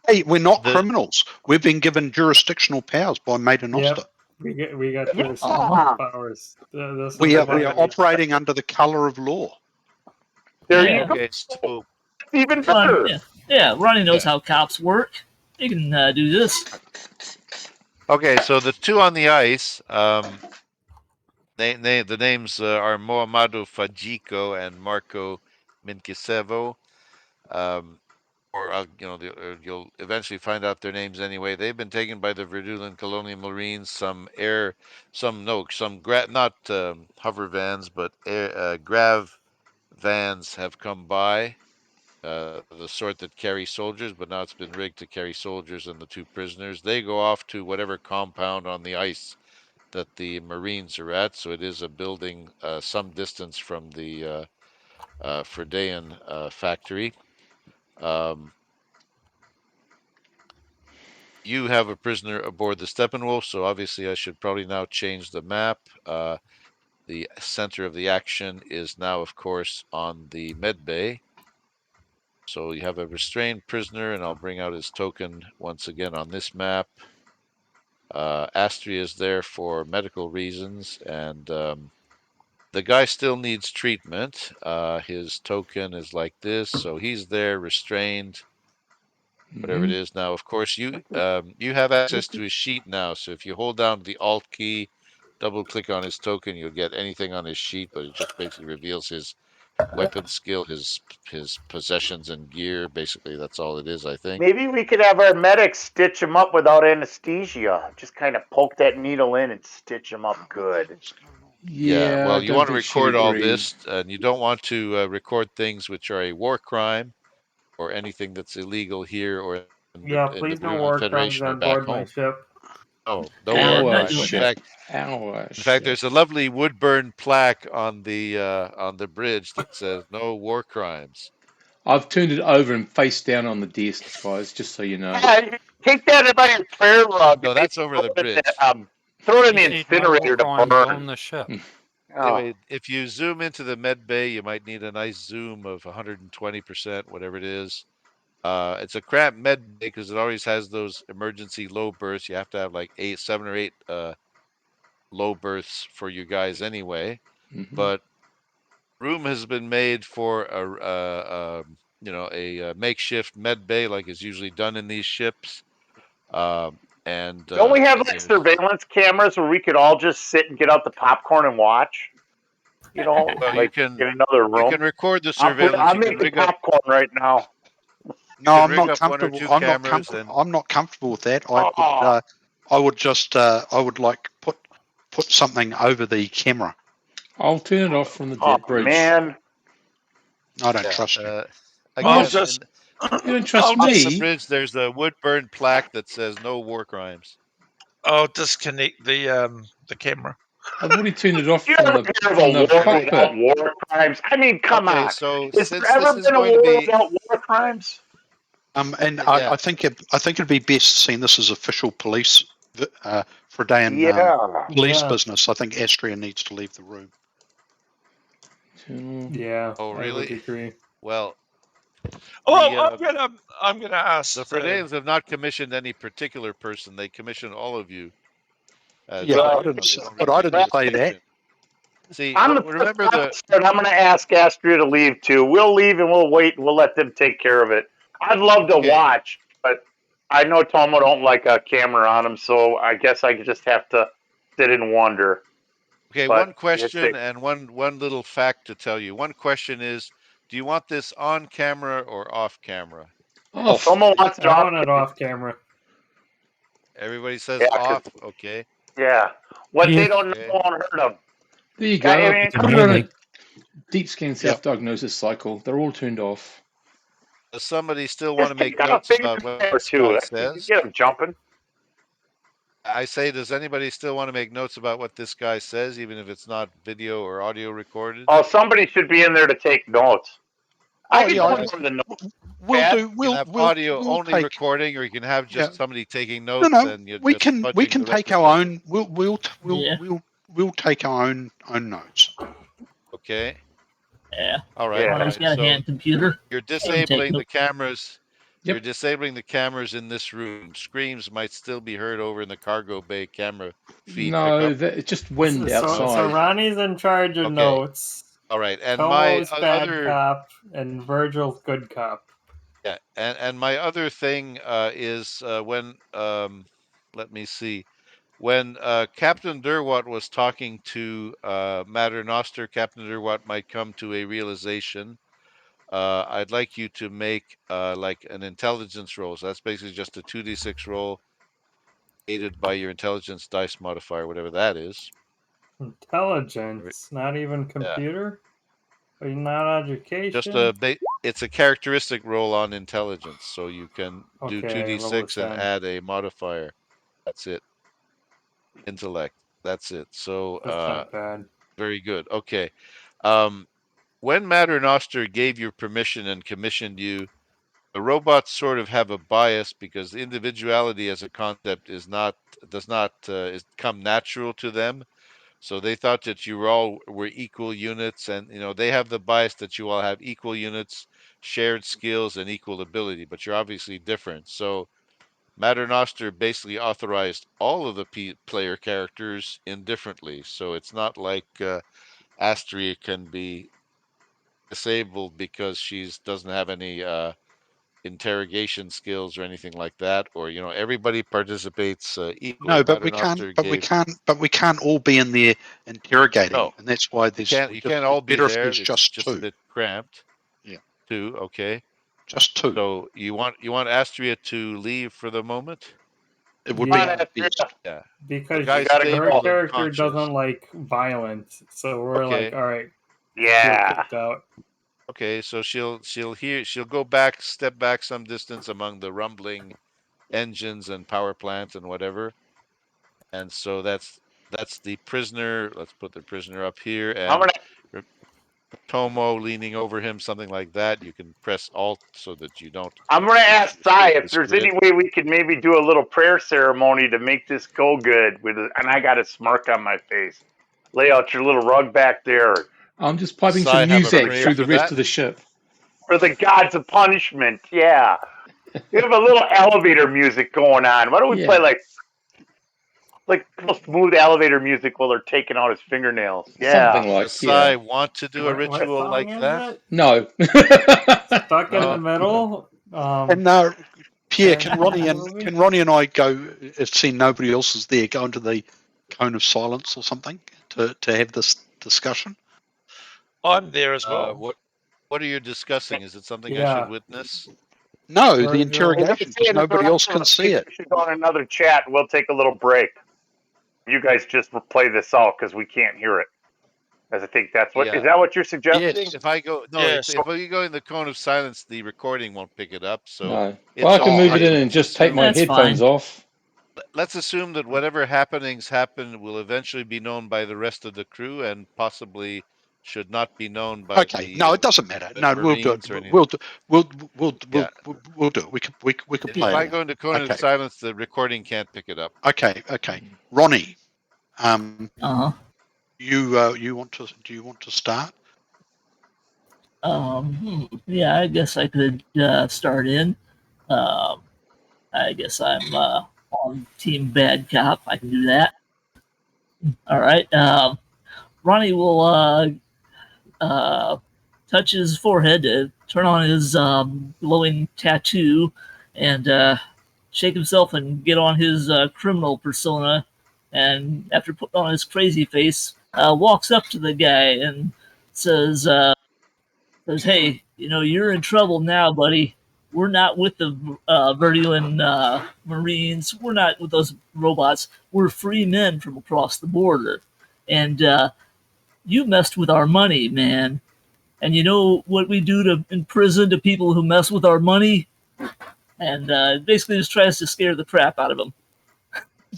Hey, we're not The- criminals. We've been given jurisdictional powers by Mater Nostra. Yep. We got Yeah. jurisdictional powers. This is We the are guy. operating under the colour of law. There Yeah. you go. Okay, so Even better. Yeah, Ronnie knows Yeah. how cops work. He can do this. so the 2 on the ice, the names are Mohamado Fajiko and Marco Minkisevo. You'll eventually find out their names anyway. They've been taken by the Verdulan Colonial Marines. Some not hover vans, but grav vans have come by, the sort that carry soldiers, but now it's been rigged to carry soldiers and the 2 prisoners. They go off to whatever compound on the ice that the Marines are at. So it is a building some distance from the Fredean factory. You have a prisoner aboard the Steppenwolf, so obviously I should probably now change the map. the center of the action is now, of course, on the med bay. So you have a restrained prisoner, and I'll bring out his token once again on this map. Astria is there for medical reasons, and the guy still needs treatment. His token is like this, so he's there, restrained, whatever it Mhm. is. Now, of course, you have access to his sheet now. So if you hold down the Alt key, double click on his token, you'll get anything on his sheet, but it just basically reveals his weapon skill, his possessions and gear. Basically, that's all it is, I think. Maybe we could have our medics stitch him up without anesthesia. Just kind of poke that needle in and stitch him up good. What's going on? Yeah, Yeah, I well, you don't want to think she'd record all agree. this, and you don't want to record things which are a war crime or anything that's illegal here or in Yeah, in the please no war crimes Federation or on back board my home. ship. Oh, no Yeah, war not Our crimes. doing In that. ship. fact, Our in fact, ship. there's a lovely wood-burn plaque on the bridge that says "No war crimes." I've turned it over and face down on the desk, guys, just so you know. Yeah, take that in my prayer rug and No, maybe that's over throw the it in bridge. throw it in He the said no war incinerator to crimes on burn. the ship. Oh, Anyway, if you zoom into the med bay, you might need a nice zoom of 120%, whatever it is. It's a crap med bay because it always has those emergency low berths. You have to have like 7 or 8 low berths for you guys anyway. Mhm. But room has been made for a makeshift med bay like is usually done in these ships. And don't we have like there's surveillance cameras where we could all just sit and get out the popcorn and watch? You know, well, like in another you room. can record the surveillance. I'm You can making rig up popcorn right now. you No, can I'm rig not up one or comfortable. two I'm not cameras comfortable. and I'm not comfortable with that. Oh, I would just, I would like put something over the camera. I'll turn it off from the oh bridge. man. I don't yeah. trust you. I'll Oh, Again, just You don't I'll trust on just the me? bridge, there's a wood burn plaque that says "No war crimes." I'll disconnect the camera. I've already turned it off you ever hear of from a the war cockpit. without war crimes? I mean, come Okay, on. so Has there since ever this is been a going to war be, without war crimes? And yeah, I think it'd be best seeing this as official police for a day in Yeah. police Yeah, business. I think Astria needs to leave the room. yeah, oh I would really? agree. Well, Oh, the I'm gonna ask. the Fredalians have not commissioned any particular person. They commissioned all of you as Yeah, but Well, I didn't. they don't But really I give you didn't well, say that. discretion. See, I'm the first remember the officer, and I'm going to ask Astria to leave too. We'll leave and we'll wait and we'll let them take care of it. I'd love to okay. watch, but I know Tomo don't like a camera on him, so I guess I just have to sit and wonder. Okay, But one it's a, question and one little fact to tell you. One question is, do you want this on camera or off camera? Off. Tomo wants it I off. want it off camera. Everybody says Yeah, off. 'cause Okay. yeah, what they If don't know Okay. won't hurt them. There you I go. mean, it's a Put it on medic, a deep scan Yep. self diagnosis cycle. They're all turned off. Does somebody still want to just make take out a notes finger about what or this two. guy You can says? get them jumping. I say, does anybody still want to make notes about what this guy says, even if it's not video or audio recorded? Oh, somebody should be in there to take notes. I Oh can yeah, go Uh, in for the notes, we'll Pat. do. you can have audio We'll only take. recording, or you can have Yeah. just somebody taking No, notes no. and you're We just can fudging the take our discussion. own. yeah, We'll take our own notes. Okay. yeah. All right. Yeah. All Ronnie's right. got a So hand computer. you're He can take disabling the notes. cameras. You're Yep. disabling the cameras in this room. Screams might still be heard over in the cargo bay camera feed No, pickup. it's just So, wind so outside. Ronnie's in charge of Okay. notes. All right. And my Tomo's bad other cop, and Virgil's good cop. yeah, and my other thing is when let me see. When Captain Derwat was talking to Matter Noster, Captain Derwat might come to a realization. I'd like you to make like an intelligence roll. So that's basically just a 2d6 roll aided by your intelligence dice modifier, whatever that is. Intelligence, not even Yeah, computer? Or not just education? it's a characteristic roll on intelligence. So you can do Okay, roll a 2d6 and 10. add a modifier. That's it. Intellect. That's it. So That's not bad. very good. Okay. Um, when Matter Noster gave you permission and commissioned you, the robots sort of have a bias because individuality as a concept is not does not is come natural to them. So they thought that you were equal units, and they have the bias that you all have equal units, shared skills, and equal ability, but you're obviously different. So Maternoster basically authorized all of the player characters indifferently. So it's not like Astria can be disabled because she doesn't have any interrogation skills or anything like that, or everybody participates equally. No, but we can't. Maternoster But we gave can't. But we can't all be in there interrogating, no. and that's why You can't. You can't it's all be better if there. there's It's just just a two. bit cramped. Yeah. Two, okay. Just two. So you want Astria to leave for the moment? It would Yeah. be the best. Yeah. Because Guys, gotta stable her go. and character conscious. doesn't like violence, so we're Okay. like, all right, you're Yeah. kicked out. Okay, so she'll go back, step back some distance among the rumbling engines and power plants and whatever. And so that's the prisoner. Let's put the prisoner up here, I'm and gonna Tomo leaning over him, something like that. You can press Alt so that you don't ask Sai escape if this there's grid. any way we could maybe do a little prayer ceremony to make this go good and I got a smirk on my face. Lay out your little rug back there I'm just piping Sai some have a music prayer through the for rest that? of the ship. for the gods of punishment. Yeah. We have a little elevator music going on. Why don't we play Yeah. like real smooth elevator music while they're taking out his fingernails? Something Yeah. like, Does Sai yeah. want to do a What ritual song like is that? it? No. Stuck in the No. middle. And Pierre, can Ronnie movie? and I go? If seeing nobody else is there, go into the cone of silence or something to have this discussion. I'm there as well. What are you discussing? Is it something I should Yeah. witness? No, Where the is it? Hey, interrogation, because nobody else can see it. We should go on another chat. We'll take a little break. You guys just play this out because we can't hear it. As I think that's what Yeah. is that what you're suggesting? Yes. If I go, no, Yes. if we go in the cone of silence, the recording won't pick it up. So No. it's Well, I can all move it right. in and just take my That's headphones fine. off. Let's assume that whatever happenings happen will eventually be known by the rest of the crew, and possibly should not be known by Okay. No, it doesn't matter. No, we'll do Marines it. or anything. We'll do. Yeah. We'll do it. We could If play I it. go into cone of Okay. silence, the recording can't pick it up. Okay. Ronnie, Uh you want to? Do you want to start? Yeah, I guess I could start in. I guess I'm on Team Bad Cop. I can do that. All right. Ronnie will touch his forehead to turn on his glowing tattoo and shake himself and get on his criminal persona. And after putting on his crazy face, walks up to the guy and says, "Hey, you're in trouble now, buddy. We're not with the Verduin Marines. We're not with those robots. We're free men from across the border, and you messed with our money, man. And you know what we do in prison to people who mess with our money?" And basically just tries to scare the crap out of him.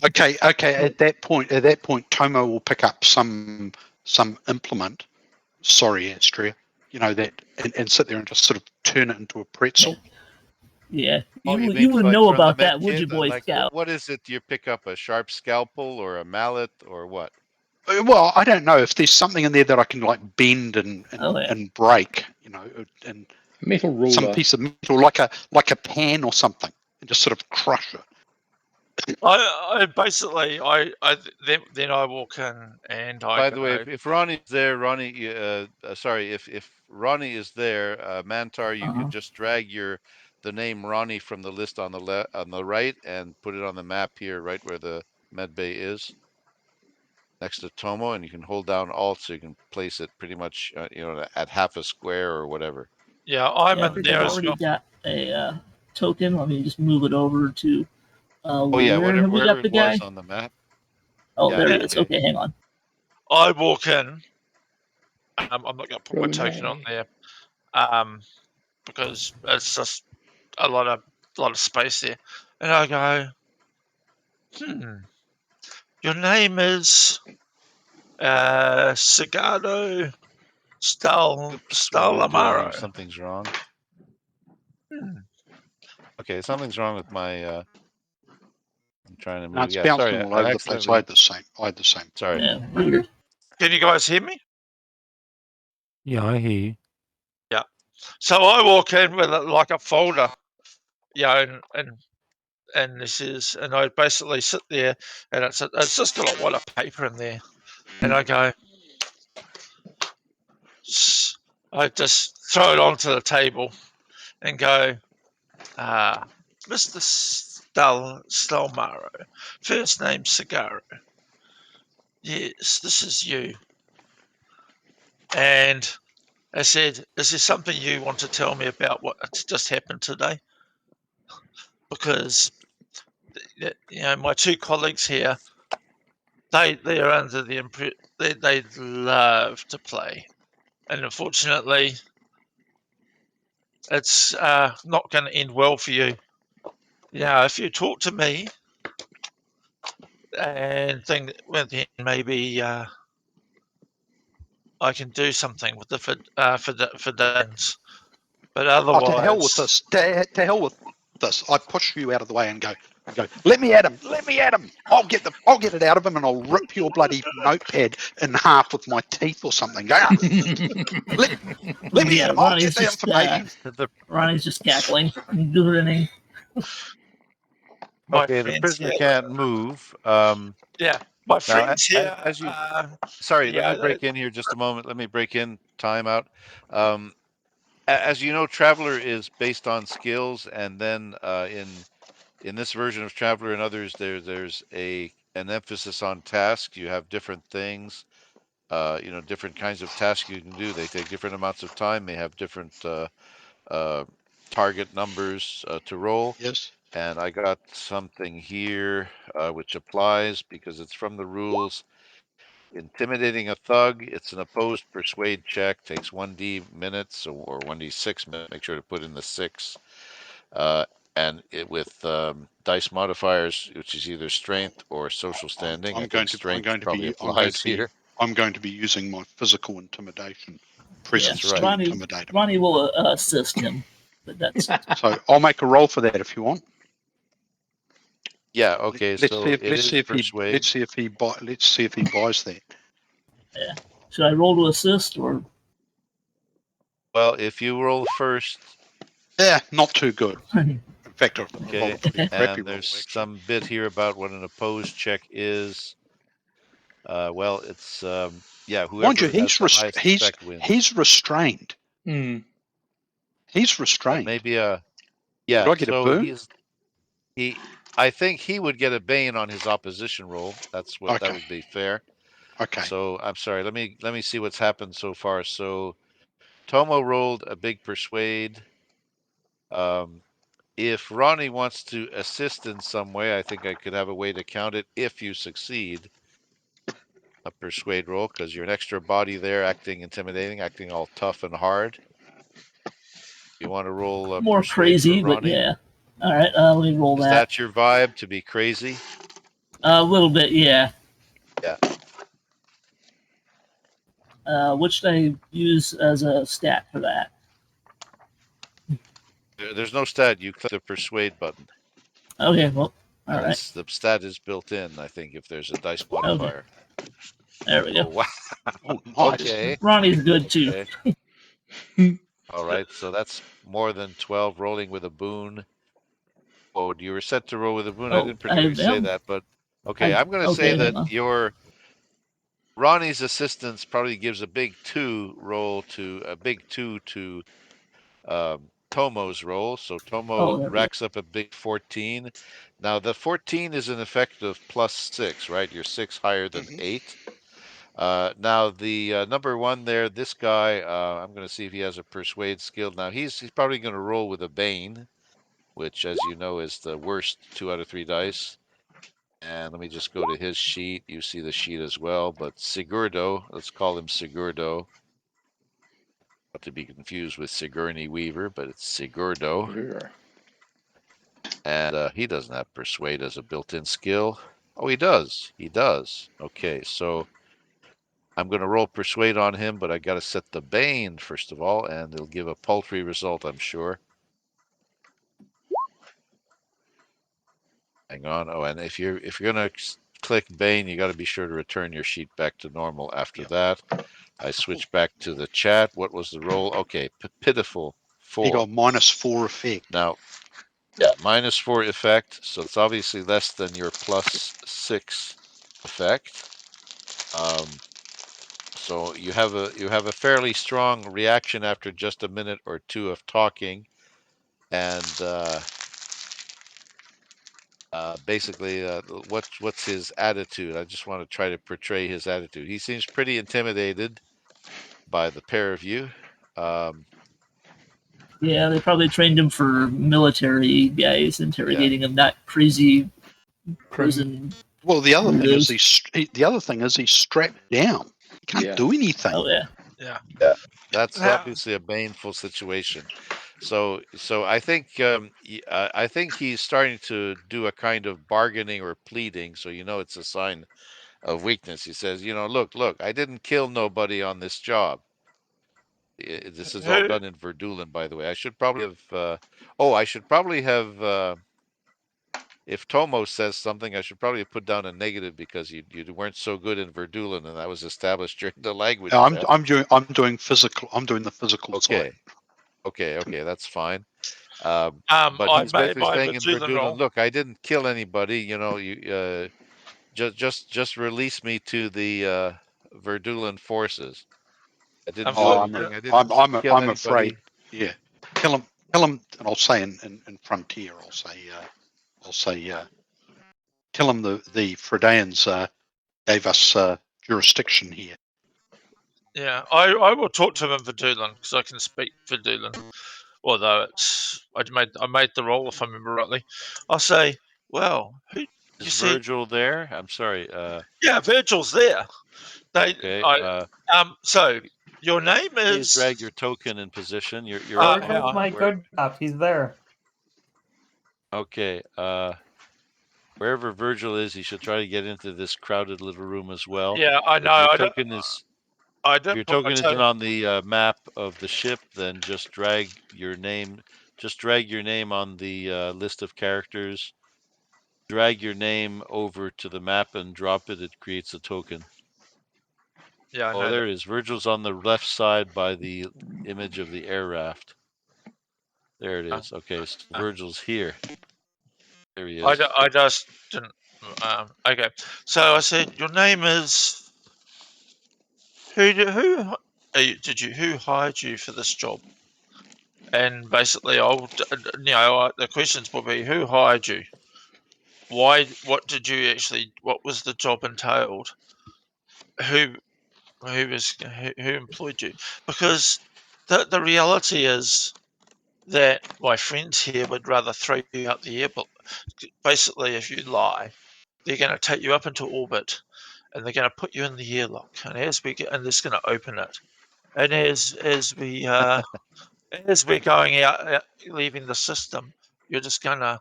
Okay. At that point, Tomo will pick up some implement. Sorry, Astria. That and sit there and just sort of turn it into a pretzel. Yeah, Oh, you you mean wouldn't like know from the about med that, would kit? you, Boy Like Scout? what is it? You pick up a sharp scalpel or a mallet or what? Well, I don't know if there's something in there that I can like bend and Oh, yeah. and break, and Metal ruler. some piece of metal like a pan or something, and just sort of crush it. I basically then I walk in and I By go, the way, if Ronnie's there, sorry, if Ronnie is there, Mantar, you could just drag the name Ronnie from the list on the right and put it on the map here, right where the med bay is, next to Tomo, and you can hold down Alt so you can place it pretty much, at half a square or whatever. yeah, I'm Yeah, I in think there I've as already well. got a token. Let me just move it over to Oh yeah, where have we wherever got the it was guy? on the map. Oh, Yeah, there he Yeah. is. Okay, hang on. I walk in. I'm not going to put my Go token on away. there, because it's just a lot of space there, and I go, your name is Sagado Doing Stalamaro. something's wrong. Okay, something's wrong with my. I'm trying to No, move. it's Yeah, sorry, bouncing all I over the place. I accidentally. had the same. Sorry. Yeah, weird. Can you guys hear me? Yeah, I hear you. So I walk in with like a folder, and this is, and I basically sit there, and it's just got a wad of paper in there, and I go, I just throw it onto the table, and go, Mr. Stelmaro, first name Cigaro. Yes, this is you. And I said, is there something you want to tell me about what just happened today? Because my two colleagues here, they're under the impression they love to play, and unfortunately, it's not going to end well for you. If you talk to me and think well, then maybe I can do something with the for Danes, but Oh, to hell with otherwise, this. To hell with this. I push you out of the way and go, let me at him. Let me at him. I'll get it out of him, and I'll rip your bloody notepad in half with my teeth or something. Go, let me at him. I'll get the information. Ronnie's just cackling and grinning. my Okay, the friends prisoner here, can't move. my friends here, As you, sorry, let me yeah, break in here just a moment. Let me break in. Time out. As you know, Traveler is based on skills, and then in this version of Traveler and others, there's an emphasis on tasks. You have different things, different kinds of tasks you can do. They take different amounts of time. They have different target numbers to roll. Yes. And I got something here which applies because it's from the rules. Intimidating a thug, it's an opposed persuade check, takes 1d minutes or 1d6 minutes. Make sure to put in the 6. And with dice modifiers, which is either strength or social standing. I think strength probably applies here. I'm going to be using my physical intimidation presence Yeah, to intimidate him. Ronnie will assist him, but that's So I'll make a roll for that if you want. Yeah. Okay. Let's So see if he buys that. yeah. Should I roll to assist or? Well, if you roll first, Yeah, not too good. In fact, I rolled okay, a pretty crappy and roll, there's actually. some bit here about what an opposed check is. Well, it's Mind whoever you, has the highest effect wins. he's restrained. Hmm. He's That restrained. may be Would yeah. I get a So burn? I think he would get a bane on his opposition roll. That Okay. would be fair. Okay. So I'm sorry. Let me see what's happened so far. So Tomo rolled a big persuade. If Ronnie wants to assist in some way, I think I could have a way to count it if you succeed a persuade roll, because you're an extra body there, acting intimidating, acting all tough and hard. You want to roll a more persuade for crazy, but Ronnie? yeah. All right, let me roll Is that your vibe, to be crazy? A little bit, yeah. Yeah. Which they use as a stat for that. There's no stat. You click the persuade button. Okay, well, all And right. the stat is built in, I think, if there's a dice Okay, modifier. there we Oh, go. wow. Oh, nice. Okay. Ronnie's good too. Okay. All right. So that's more than 12 rolling with a boon. Oh, you were set to roll with a boon. I Oh, didn't particularly say am. that, but okay. I'm going to say Okay, that hang on. your Ronnie's assistance probably gives a big 2 roll to a big 2 to Tomo's roll. So Tomo There we go. racks up a big 14. Now the 14 is an effect of +6, right? You're 6 higher than 8. Now the number 1 there, this guy, I'm going to see if he has a persuade skill. Now he's probably going to roll with a bane, which, as you know, is the worst 2 out of 3 dice. And let me just go to his sheet. You see the sheet as well. But Sigurdo, let's call him Sigurdo. Not to be confused with Sigourney Weaver, but it's Sigurdo. Yeah. And he doesn't have Persuade as a built-in skill. Oh, he does. He does. Okay, so I'm going to roll Persuade on him, but I got to set the Bane first of all, and it'll give a paltry result, I'm sure. Hang on. Oh, and if you're going to click Bane, you got to be sure to return your sheet back to normal after that. I switch back to the chat. What was the roll? Okay, pitiful He 4. got -4 effect. Now, yeah, -4 effect, so it's obviously less than your +6 effect. So you have a fairly strong reaction after just a minute or two of talking, and basically, what's his attitude? I just want to try to portray his attitude. He seems pretty intimidated by the pair of you. Yeah, they probably trained him for military guys interrogating him, not crazy prison. Well, the other thing is weirdos. he's strapped down. He can't Yeah. do anything. Oh yeah. Yeah. That's Yeah. obviously a baneful situation. So I think I think he's starting to do a kind of bargaining or pleading. So it's a sign of weakness. He says, look, I didn't kill nobody on this job. This is all Who? done in Verdulin, by the way. I should probably have. I should probably have. If Tomo says something, I should probably put down a negative because you weren't so good in Verdulin, and that was established during the language test. I'm doing physical. I'm doing the physical side. Okay, that's fine. But I he's made basically my saying in Verdulin Verdulin, roll. look, I didn't kill anybody. You just release me to the Verdulin forces. I didn't do anything. I didn't kill I'm afraid. anybody. Yeah, kill him, and I'll say in Frontier, I'll say, tell him the Fredaeans gave us jurisdiction here. Yeah, I will talk to him in Verdulin because I can speak Verdulin. Although I made the roll if I remember rightly. I'll say, well, who you Is see? Virgil there? I'm sorry. Yeah, Virgil's there. Okay. So your name Please drag is your token in position. You're Virgil's my where, good cop. He's there. okay. Wherever Virgil is, he should try to get into this crowded little room as well. yeah. I know. If your I don't. token is I If didn't your put my token isn't token. on the map of the ship, then just drag your name. Just drag your name on the list of characters. Drag your name over to the map and drop it. It creates a token. Yeah, I Oh, know there that. it is. Virgil's on the left side by the image of the air raft. There it is. Okay, so Virgil's here. There he is. I just didn't. Okay, so I said your name is who hired you for this job? And basically, the questions will be who hired you, why, what did you actually, what was the job entailed, who who employed you? Because the reality is that my friends here would rather throw you out the airport. Basically, if you lie, they're going to take you up into orbit, and they're going to put you in the airlock, and and it's going to open it, and as we're going out, leaving the system, you're just going to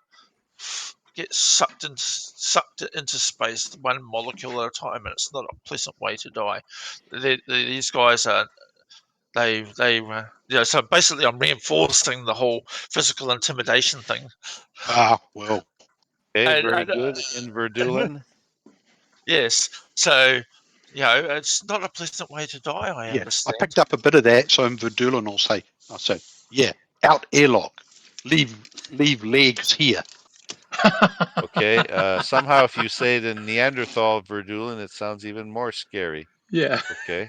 get sucked into space, one molecule at a time, and it's not a pleasant way to die. These guys are so basically I'm reinforcing the whole physical intimidation thing. Well. Okay, And, very good. In Verdulin. yes, so it's not a pleasant way to die. I Yeah, I understand. picked up a bit of that. So in Verdulin, I'll say, yeah, out airlock, leave legs here. Okay. Somehow, if you say it in Neanderthal Verdulin, it sounds even more scary. Yeah. Okay.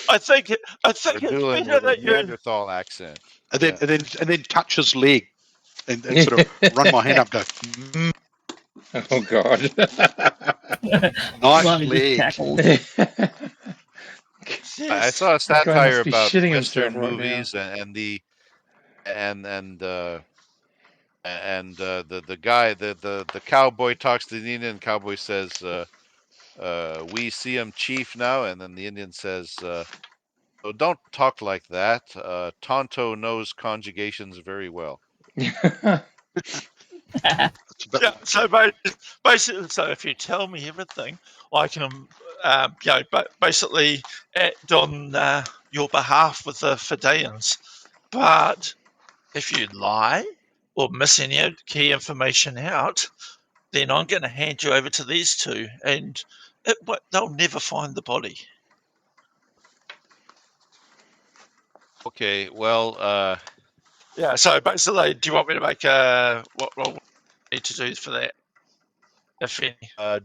I think it's Verdulin better with a that you. Neanderthal accent. And Yeah. then touch his leg and sort of run my hand up, go, Oh God. nice Ronnie just leg. cackled. I Yes. saw a This guy satire must be about shitting himself Western right now. movies and the the guy the cowboy talks to the Indian. Cowboy says, "We see him, chief, now," and then the Indian says, "Oh, don't talk like that. Tonto knows conjugations very well." It's a bit Yeah. like So basically, so if you tell me everything, I can, basically act on your behalf with the Fideans. But if you lie or miss any key information out, then I'm going to hand you over to these two, and they'll never find the body. Okay, well, Yeah. So basically, do you want me to make what I need to do for that, if any?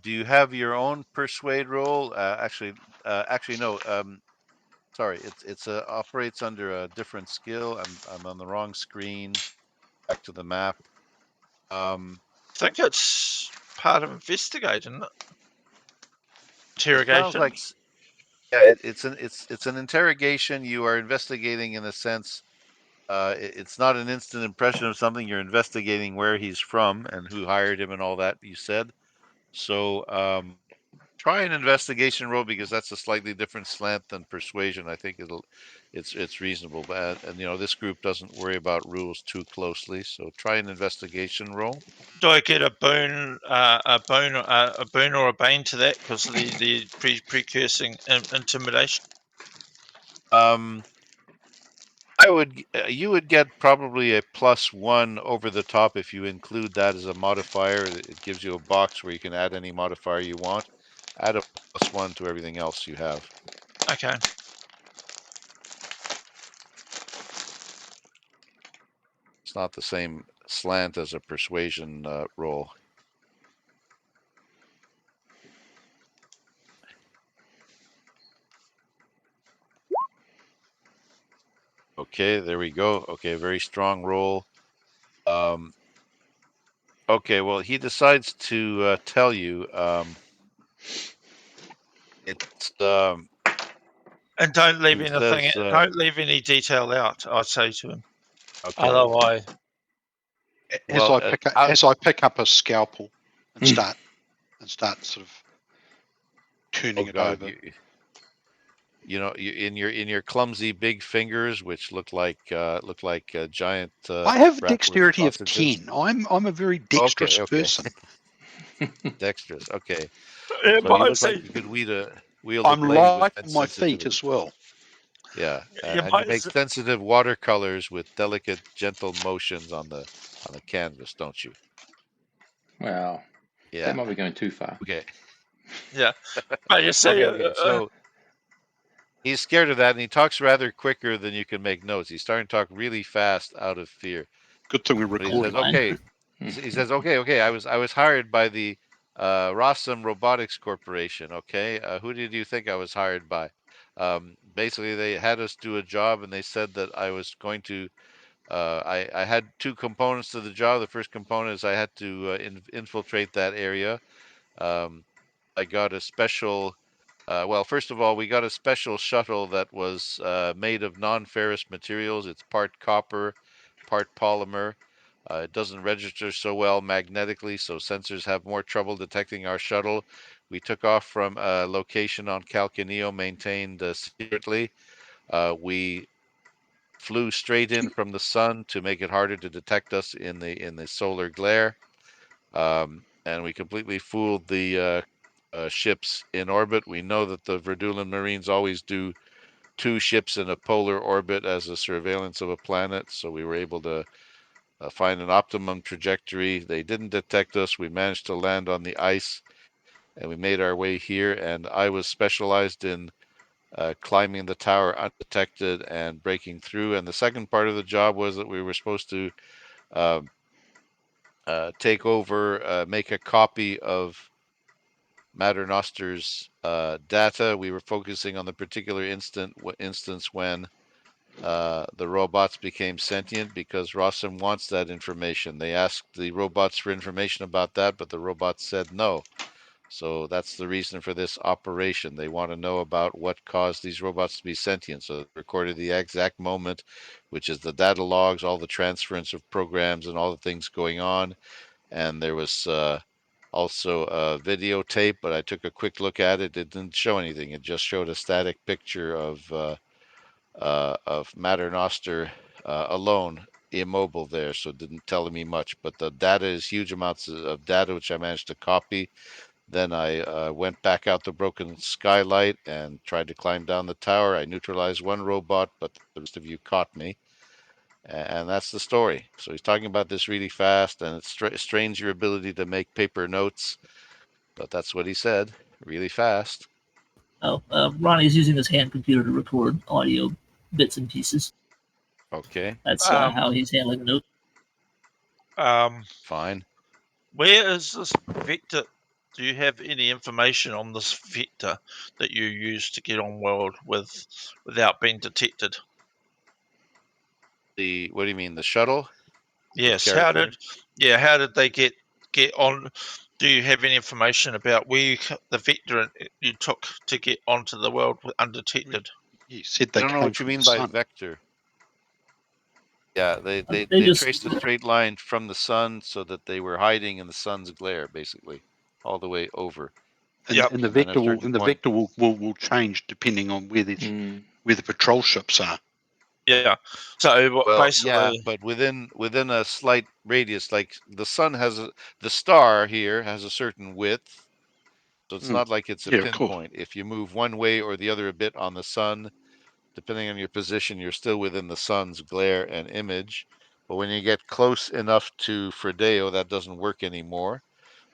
do you have your own persuade roll? Actually, no. Sorry, it's operates under a different skill. I'm on the wrong screen. Back to the map. I think it's part of investigate, isn't it? It sounds Interrogation. like yeah, it's an interrogation. You are investigating in a sense. It's not an instant impression of something. You're investigating where he's from and who hired him and all that. You said so. Try an investigation roll because that's a slightly different slant than persuasion. I think it's reasonable. But and you know this group doesn't worry about rules too closely. So try an investigation roll. Do I get a boon, a boon or a bane to that because of the precursing intimidation? You would get probably a +1 over the top if you include that as a modifier. It gives you a box where you can add any modifier you want. Add a +1 to everything else you have. Okay. It's not the same slant as a persuasion roll. Okay, there we go. Okay, very strong roll. Okay, well, he decides to tell you. It's And don't leave he anything. says. Don't leave any detail out. I say to him. Okay. Otherwise, As Well, I pick up a scalpel and start sort of turning oh it God, over. in your clumsy big fingers, which look like giant I have a Bratwurst dexterity of sausages. 10. I'm a very dexterous Okay, person. dexterous. Okay, it so you might look like see. you could wield a I'm blade with light on my feet sensitivity. as well. Yeah, You and you might. make sensitive watercolors with delicate, gentle motions on the canvas, don't you? Well, that Yeah. might be going too far. Okay. Yeah. But you see, Okay. So he's scared of that, and he talks rather quicker than you can make notes. He's starting to talk really fast out of fear. Good thing we're But he That's says, recording. fine. "Okay." He says, "Okay, okay. I was hired by the Rossum Robotics Corporation. Okay, who did you think I was hired by? Basically, they had us do a job, and they said that I was going to. I had two components to the job. The first component is I had to infiltrate that area. Um, I got a special. Well, first of all, we got a special shuttle that was made of non-ferrous materials. It's part copper, part polymer. It doesn't register so well magnetically, so sensors have more trouble detecting our shuttle. We took off from a location on Calcaneo, maintained secretly. We flew straight in from the sun to make it harder to detect us in the solar glare. And we completely fooled the ships in orbit. We know that the Verdulan Marines always do two ships in a polar orbit as a surveillance of a planet, so we were able to find an optimum trajectory. They didn't detect us. We managed to land on the ice, and we made our way here. And I was specialized in climbing the tower undetected and breaking through. And the second part of the job was that we were supposed to uh, take over, make a copy of Matter Noster's data. We were focusing on the particular instance when the robots became sentient because Rossum wants that information. They asked the robots for information about that, but the robots said no. So that's the reason for this operation. They want to know about what caused these robots to be sentient. So they recorded the exact moment, which is the data logs, all the transference of programs, and all the things going on. And there was also a videotape, but I took a quick look at it. It didn't show anything. It just showed a static picture of Matter Noster alone, immobile there, so it didn't tell me much. But the data is huge amounts of data, which I managed to copy. Then I went back out the broken skylight and tried to climb down the tower. I neutralized one robot, but the rest of you caught me. And that's the story. So he's talking about this really fast, and it strains your ability to make paper notes. But that's what he said, really fast. Oh, Ronnie's using his hand computer to record audio bits and pieces. Okay, That's how he's handling the note. fine. Where is this vector? Do you have any information on this vector that you use to get on world without being detected? What do you mean, the shuttle? Yes. Carry How forward? did they get on? Do you have any information about where the vector you took to get onto the world undetected? You said I they don't know came what you from the mean by sun. vector. Yeah, They they just traced a straight line from the sun so that they were hiding in the sun's glare, basically, all the way over. Yep. And the And then at vector a certain point, will change depending on where the patrol ships are. Yeah. So well, yeah, basically, but within a slight radius, like the sun the star here has a certain width, so it's not like it's a Yeah, of course. pinpoint. If you move one way or the other a bit on the sun, depending on your position, you're still within the sun's glare and image. But when you get close enough to Fredeo, that doesn't work anymore.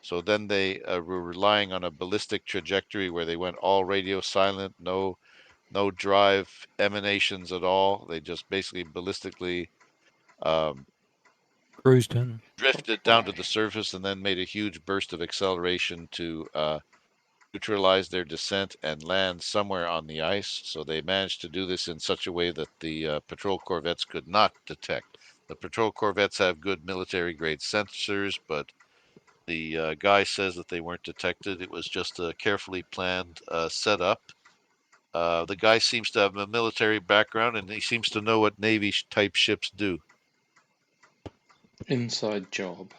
So then they were relying on a ballistic trajectory where they went all radio silent, no drive emanations at all. They just basically ballistically um, Cruised in. drifted down to the surface and then made a huge burst of acceleration to neutralize their descent and land somewhere on the ice. So they managed to do this in such a way that the patrol corvettes could not detect. The patrol corvettes have good military grade sensors, but the guy says that they weren't detected. It was just a carefully planned setup. The guy seems to have a military background, and he seems to know what Navy type ships do. Inside job.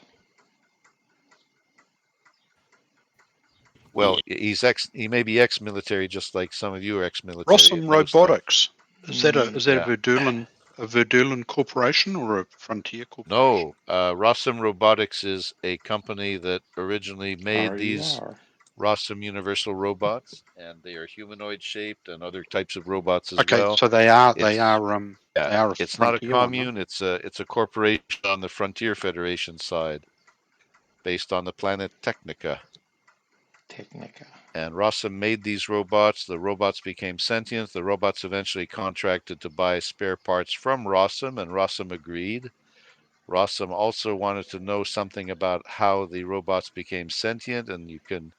Well, he may be ex-military, just like some of you are ex-military Rossum and know stuff. Robotics. Is that a Yeah. Verdulan corporation or a Frontier corporation? No, Rossum Robotics is a company that originally made these RER. Rossum Universal robots, and they are humanoid shaped and other types of robots as Okay, well. so It's they are a it's not a Frontier one. Huh? commune. It's a corporation on the Frontier Federation side, based on the planet Technica. Technica. And Rossum made these robots. The robots became sentient. The robots eventually contracted to buy spare parts from Rossum, and Rossum agreed. Rossum also wanted to know something about how the robots became sentient, and you can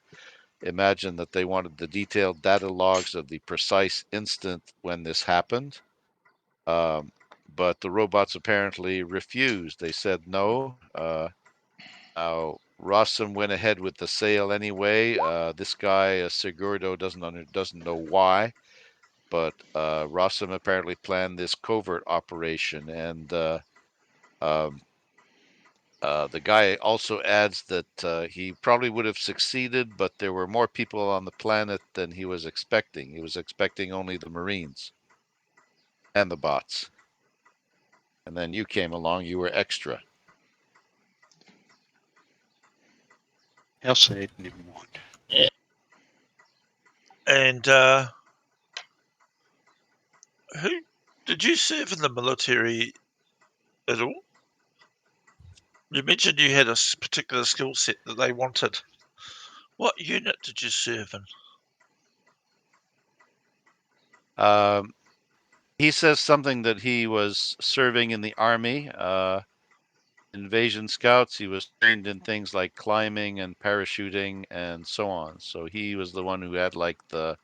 imagine that they wanted the detailed data logs of the precise instant when this happened. But the robots apparently refused. They said no. Now Rossum went ahead with the sale anyway. This guy Sigurdo doesn't know why, but Rossum apparently planned this covert operation, and um, the guy also adds that he probably would have succeeded, but there were more people on the planet than he was expecting. He was expecting only the Marines and the bots. And then you came along, you were extra. How sad, never mind. and who did you serve in the military at all? You mentioned you had a particular skill set that they wanted. What unit did you serve in? Um, he says something that he was serving in the army, invasion scouts. He was trained in things like climbing and parachuting and so on. So he was the one who had like the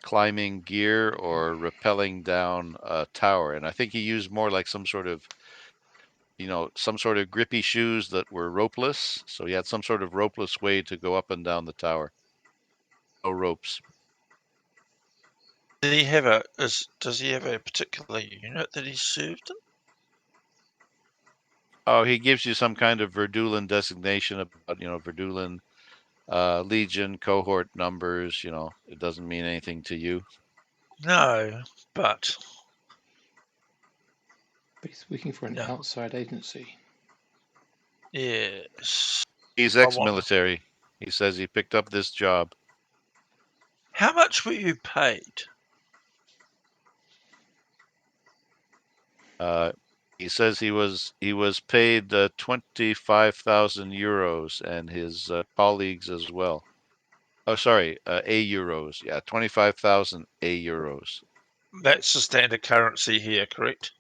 climbing gear or rappelling down a tower. And I think he used more like some sort of grippy shoes that were ropeless. So he had some sort of ropeless way to go up and down the tower. No ropes. Does he have a particular unit that he served in? Oh, he gives you some kind of Verdulan designation about, Verdulan Legion cohort numbers. It doesn't mean anything to you. No, but He's working for an no. outside agency. Yes. He's I want. ex-military. He says he picked up this job. How much were you paid? He says he was paid 25,000 euros, and his colleagues as well. Oh, sorry, A euros. Yeah, 25,000 A euros. That's the standard currency here, correct?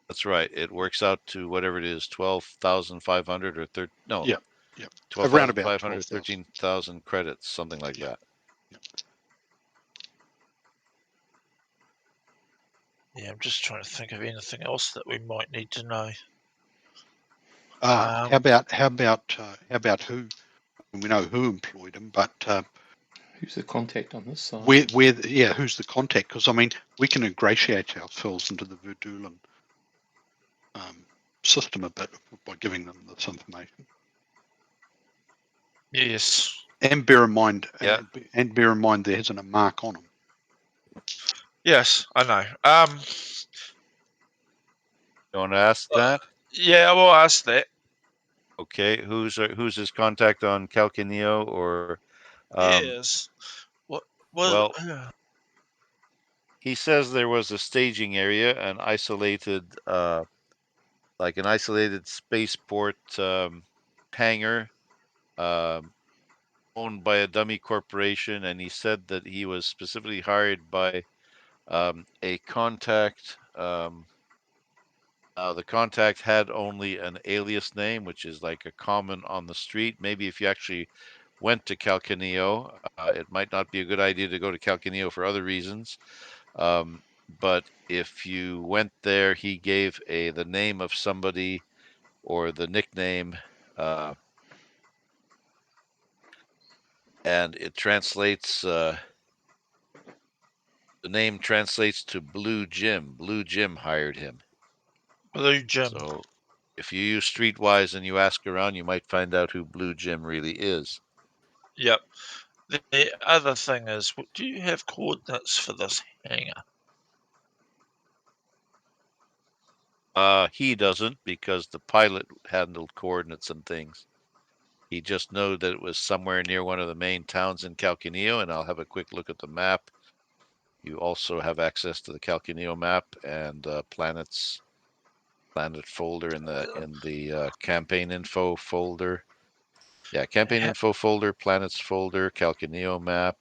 That's right. It works out to whatever it is, 12,500 or no, Yeah, yeah. Around about 12,500, 12,000. 13,000 credits, something like Yeah. that. Yeah, I'm just trying to think of anything else that we might need to know. How about who? We know who employed him, but Who's the contact on this side? who's the contact? Because I mean, we can ingratiate ourselves into the Verdulan system a bit by giving them this information. Yes. And bear in mind, Yeah. there isn't a mark on him. Yes, I know. You want to ask that? Yeah, I will ask that. Okay. Who's his contact on Calcaneo or? Yes. What was? Well, he says there was a staging area, an isolated, like an isolated spaceport hangar, owned by a dummy corporation, and he said that he was specifically hired by a contact. The contact had only an alias name, which is like a common on the street. Maybe if you actually went to Calcaneo, it might not be a good idea to go to Calcaneo for other reasons. But if you went there, he gave the name of somebody or the nickname, and it translates. The name translates to Blue Jim. Blue Jim hired him. Blue Jim. So if you use Streetwise and you ask around, you might find out who Blue Jim really is. Yep. The other thing is, do you have coordinates for this hangar? He doesn't, because the pilot handled coordinates and things. He just knew that it was somewhere near one of the main towns in Calcaneo, and I'll have a quick look at the map. You also have access to the Calcaneo map and planet folder in the campaign info folder. Yeah, campaign info folder, planets folder, Calcaneo map.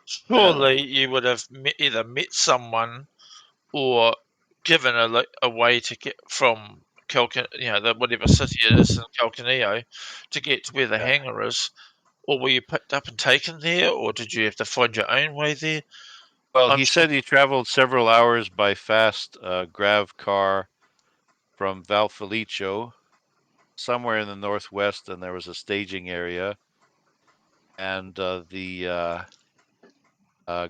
Surely you would have either met someone or given a way to get from whatever city it is in Calcaneo to get to where the hangar is, or were you picked up and taken there, or did you have to find your own way there? Well, he said he traveled several hours by fast grav car from Valfelicio, somewhere in the northwest, and there was a staging area. And the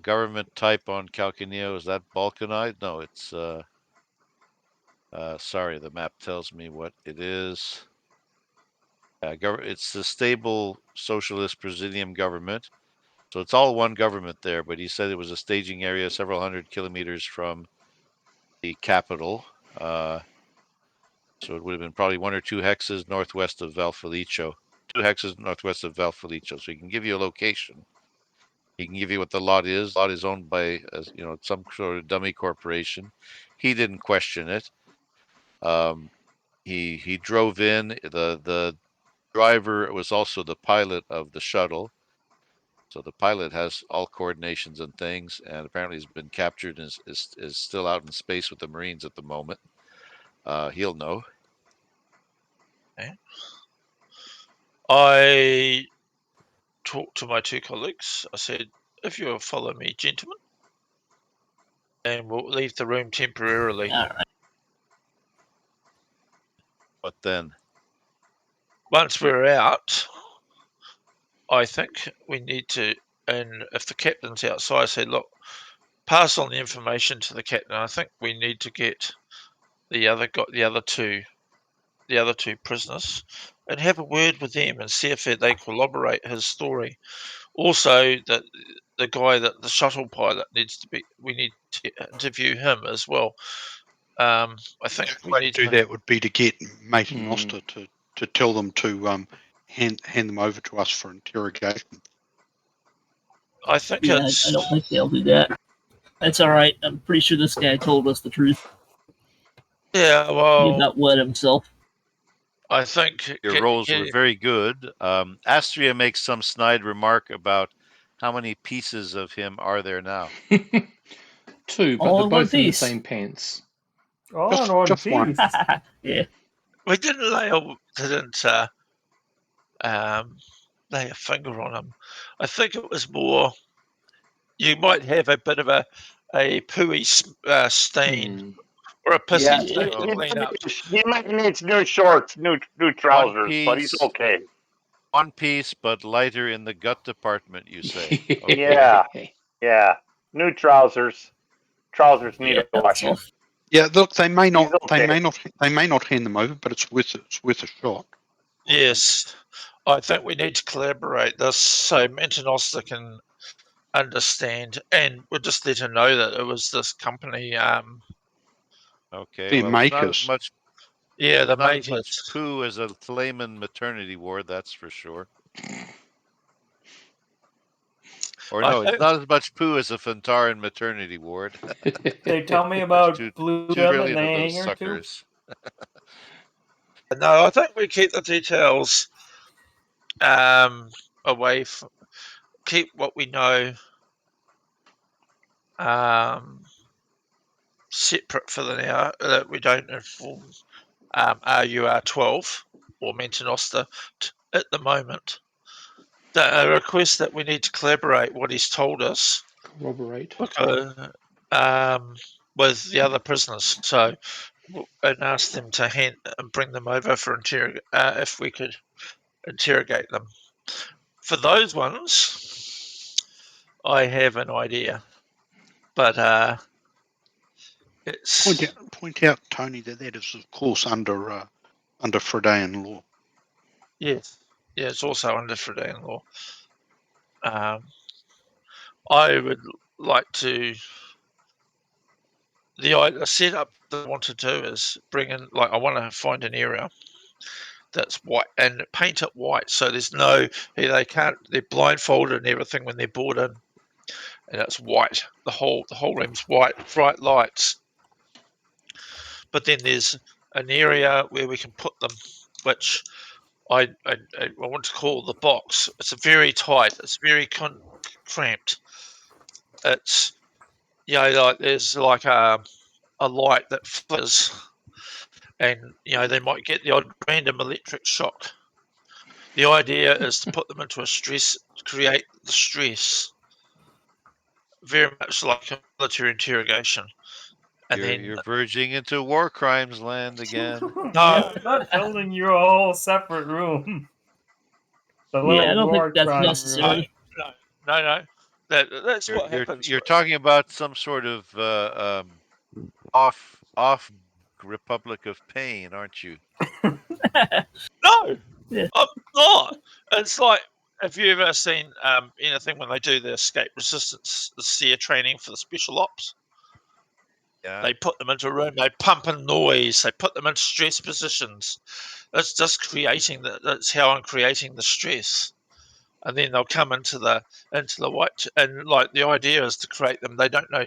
government type on Calcaneo, is that Balkanite? No, it's sorry, the map tells me what it is. It's the stable socialist presidium government. So it's all one government there, but he said it was a staging area several hundred kilometers from the capital. So it would have been probably 1 or 2 hexes northwest of Valfelicio. 2 hexes northwest of Valfelicio. So he can give you a location. He can give you what the lot is. The lot is owned by, some sort of dummy corporation. He didn't question it. He drove in. The driver was also the pilot of the shuttle. So the pilot has all coordinations and things, and apparently has been captured and is still out in space with the Marines at the moment. He'll know. Okay. I talked to my 2 colleagues. I said, if you'll follow me, gentlemen, and we'll leave the room temporarily. All right. But then? Once we're out, I think we need to, and if the captain's outside, say, look, pass on the information to the captain. I think we need to get the other two prisoners and have a word with them and see if they corroborate his story. Also, that the guy the shuttle pilot we need to interview him as well. I think The way to do that would be to get Mate and Noster to tell them to hand them over to us for interrogation. I think I don't think they'll do that. That's all right. I'm pretty sure this guy told us the truth. Yeah, He well, about wet himself. I think Your rolls were very good. Astria makes some snide remark about how many pieces of him are there now. 2, but All they're in one both in the piece. same pants. All in one Just one. piece. Yeah. we didn't lay a finger on him. I think it was more you might have a bit of a pooey stain or a pissy Yeah, stain Oh. to clean up. he might need new shorts, new trousers, but he's piece. okay. One piece, but lighter in the gut department, you say. Okay. Yeah, yeah, new trousers. Trousers need Yeah, a that's all. washing. Yeah, look, they may He's not, okay. they may not hand them over, but it's worth it. It's worth a shot. Yes, I think we need to collaborate this so Mentanosta can understand, and we'll just let her know that it was this company. Okay. They're Well, it's not as makers. much. Yeah, the Not as much makers. poo as a Thleman maternity ward, that's for sure. Or I no, it's think not as much poo as a Fentaran maternity ward. They tell me There's about Blue two Gem and trillion the of those Hangar too. suckers. no. I think we keep the details away. Keep what we know separate for the now. That we don't inform RUR12 or Mentanosta at the moment. A request that we need to collaborate what he's told us Corroborate. with the other prisoners. So, and ask them to bring them over for if we could interrogate them. For those ones, I have an idea, but it's Point out, Tony, that is of course under Fridayan law. yes, yeah, it's also under Freudian law. I would like to. The setup that I want to do is bring in, like, I want to find an area that's white and paint it white, so there's no they're blindfolded and everything when they're brought in, and it's white. The whole room's white, bright lights. But then there's an area where we can put them, which I want to call the box. It's very tight. It's very cramped. It's like there's like a light that flickers, and they might get the odd random electric shock. The idea is to put them into create the stress, very much like a military interrogation, and then You're verging into war crimes land again. Yeah, no, I'm not building you a whole separate room. The Yeah, I little don't think war that's crime no, room. necessary. no. That's You're what you're happens. you're talking about some sort of off Republic of Pain, aren't you? No, Yeah. I'm not. It's like, have you ever seen anything when they do the escape resistance, the SEER training for the special ops? Yeah. They put them into a room, they pump in noise, they put them in stress positions. That's just that's how I'm creating the stress. And then they'll come into the white, and like the idea is to create them. They don't know,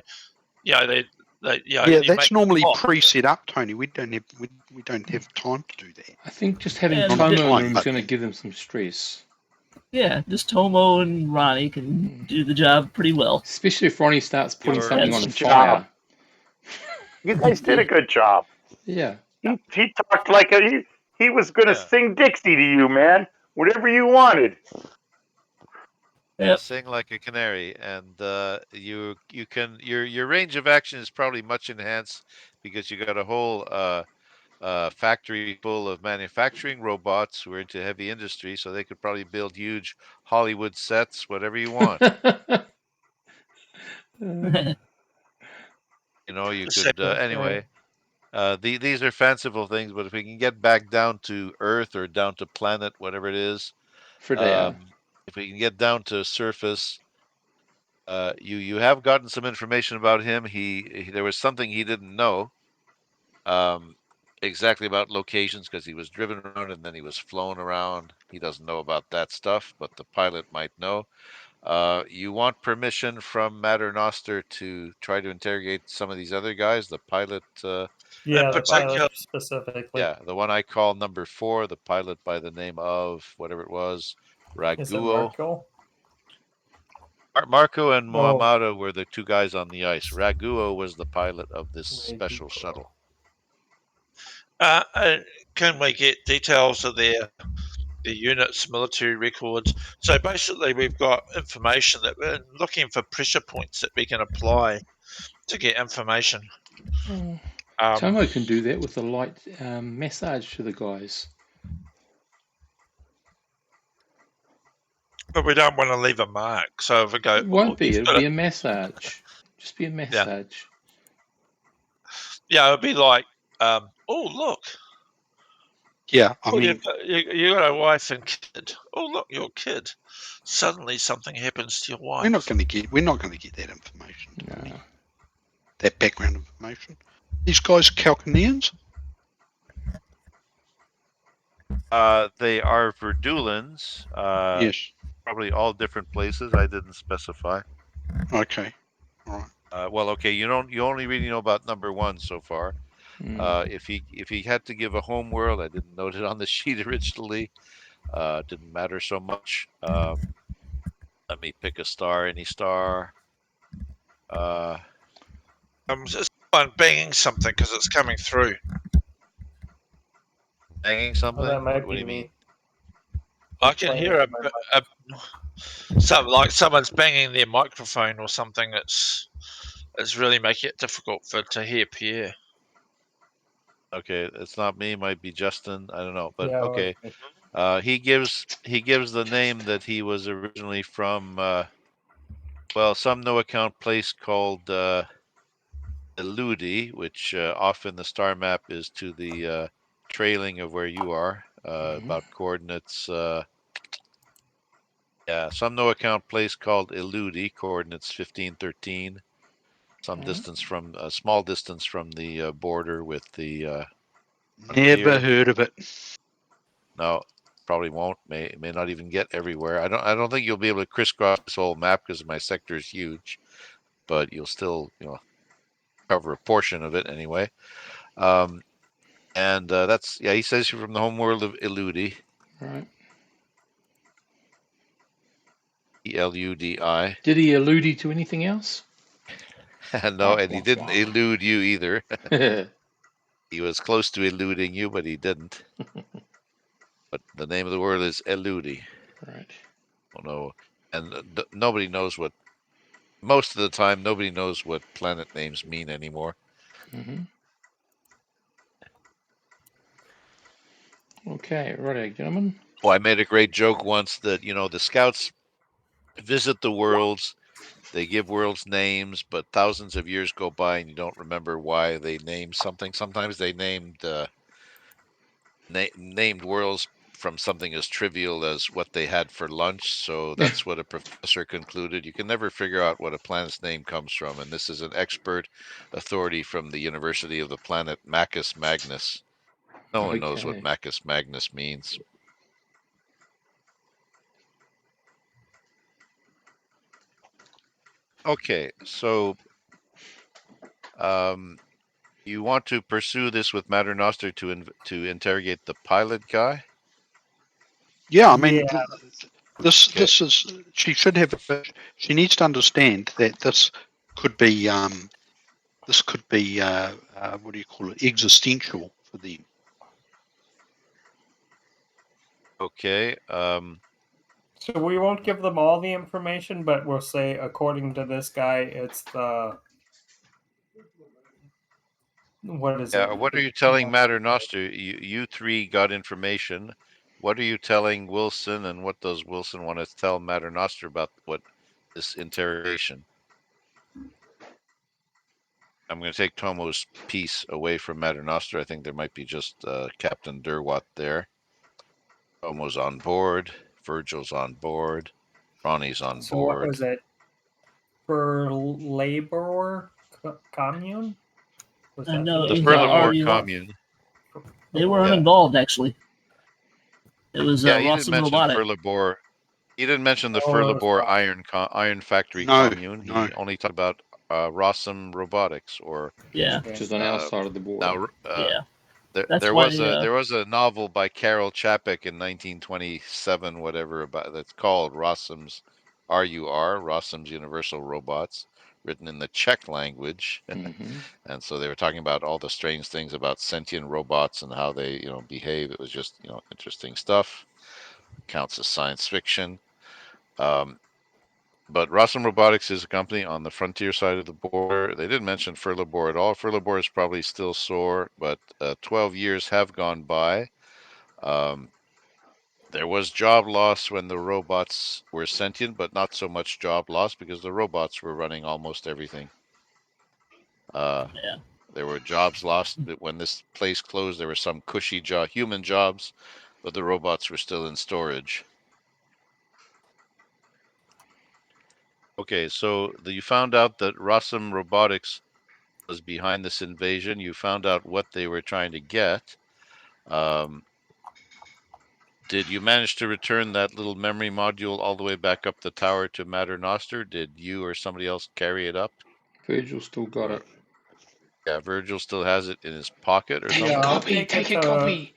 Yeah, you that's make them normally hot. pre-set up, Tony. We don't have time to do that. I think just having And Not Tomo in the time, room is but going to give them some stress. yeah, just Tomo and Ronnie can do the job pretty well. Especially if Ronnie starts putting You're something Yes. on Good fire. job. You guys did a good job. Yeah. He talked like he was going to yeah. sing Dixie to you, man. Whatever you wanted. Yep. Sing like a canary, and you can your range of action is probably much enhanced because you got a whole factory full of manufacturing robots who are into heavy industry, so they could probably build huge Hollywood sets, whatever you want. You could Okay. anyway. These are fanciful things, but if we can get back down to Earth or down to planet, whatever it is, Fredea. um, if we can get down to surface, you have gotten some information about him. There was something he didn't know um, exactly about locations because he was driven around and then he was flown around. He doesn't know about that stuff, but the pilot might know. You want permission from Mater Noster to try to interrogate some of these other guys. The pilot Yeah, the particular- pilot specifically. Yeah, the one I call number 4, the pilot by the name of whatever it was, Is it Raguo. Marco? Marco and Oh. Muhammadu were the 2 guys on the ice. Raguo was the pilot of this special Raguo. shuttle. Can we get details of the unit's military records? So basically, we've got information that we're looking for pressure points that we can apply to get information. Tomo can do that with a light massage to the guys. But we don't want to leave a mark. So if we go, It won't be. he's It'll got be a massage. Just be a massage. yeah, it'd be like, oh look, Yeah, I oh, mean, you got a wife and kid. Oh look, your kid. Suddenly something happens to your wife. we're not going to get that information. No. That background information. These guys are Calcanians? They are Verdulans. Yes. Probably all different places. I didn't specify. Okay. All right. Well, okay. You only really know about number 1 so far. Mm. If he had to give a home world, I didn't note it on the sheet originally. Didn't matter so much. Let me pick a star. Any star. Just someone banging something because it's coming through. Banging something. Oh, that might What do be you mean? me. I can hear like someone's banging their microphone or something. It's really making it difficult to hear Pierre. Okay, it's not me. Might be Justin. I don't know, but Yeah, okay. it was me. He gives the name that he was originally from. Well, some no account place called Eludi, which off in the star map is to the trailing of where you are. About coordinates. Yeah, some no account place called Eludi, coordinates 1513. Some distance from a small distance from the border with the. Never Frontier. heard of it. No, probably won't. May not even get everywhere. I don't think you'll be able to crisscross this whole map because my sector is huge, but you'll still cover a portion of it anyway. And that's He says you're from the home world of Eludi. Right. Eludi. Did he allude you to anything else? No, and he didn't elude you either. Right. He was close to eluding you, but he didn't. But the name of the word is Eludi. Oh no, and nobody knows what. Most of the time, nobody knows what planet names mean anymore. Okay, righto, gentlemen. Oh, I made a great joke once that the scouts visit the worlds. They give worlds names, but thousands of years go by and you don't remember why they named something. Sometimes they named named worlds from something as trivial as what they had for lunch. So that's what a professor concluded. You can never figure out what a planet's name comes from, and this is an expert authority from the University of the planet Macus Magnus. No one knows what Okay. Macus Magnus means. Okay, so you want to pursue this with Maternoster to interrogate the pilot guy? Yeah, I mean, Yeah. this is. She should have. She needs to understand that this could be. This could be. What do you call it? Existential for them. Okay. So we won't give them all the information, but we'll say, according to this guy, it's the. What is it? What are you telling Maternoster? You 3 got information. What are you telling Wilson, and what does Wilson want to tell Maternoster about what this interrogation? I'm going to take Tomo's piece away from Maternoster. I think there might be just Captain Derwatt there. Tomo's on board. Virgil's on board. Ronnie's on So board. what was it? For labor commune? Was that No, The it was Furthermore RUF. commune. They were Yeah. uninvolved, actually. It was Yeah, he didn't Rawson mention Robotic. Furlabor. He didn't mention the Oh, it was Furlabor iron factory No, commune. no. He only talked about Rossum Robotics, or Yeah, Which is on our side of the border. now yeah. there That's there why. was a novel by Carol Chapek in 1927, whatever, about that's called Rossum's Rossum's Universal Robots, written in the Czech language. Mm-hmm. And so they were talking about all the strange things about sentient robots and how they, behave. It was just, interesting stuff. Counts as science fiction. Um, but Rossum Robotics is a company on the frontier side of the border. They didn't mention Furlabor at all. Furlabor is probably still sore, but 12 years have gone by. Um, there was job loss when the robots were sentient, but not so much job loss because the robots were running almost everything. Yeah. There were jobs lost when this place closed. There were some cushy human jobs, but the robots were still in storage. Okay, so you found out that Rossum Robotics was behind this invasion. You found out what they were trying to get. Um, did you manage to return that little memory module all the way back up the tower to Mater Noster? Did you or somebody else carry it up? Virgil still got it. Yeah, Virgil still has it in his pocket or Take Yeah, a something. I'll copy. take Take it a to. copy.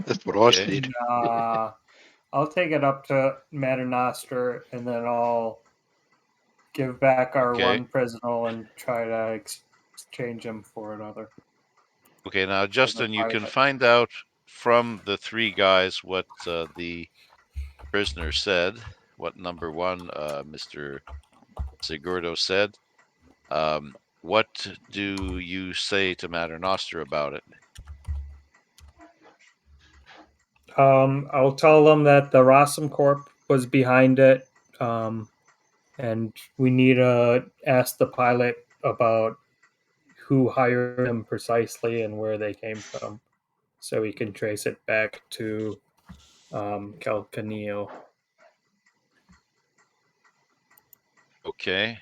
That's what I Okay. said. I'll take it up to Maternoster, and then I'll give back our Okay. one prisoner and try to exchange him for another. Okay, now Justin, you can find out from the three guys what the prisoner said, what number one, Mr. Sigurdo said. What do you say to Mater Noster about it? I'll tell them that the Rossum Corp was behind it, and we need to ask the pilot about who hired them precisely and where they came from, so we can trace it back to Calcaneo. Okay.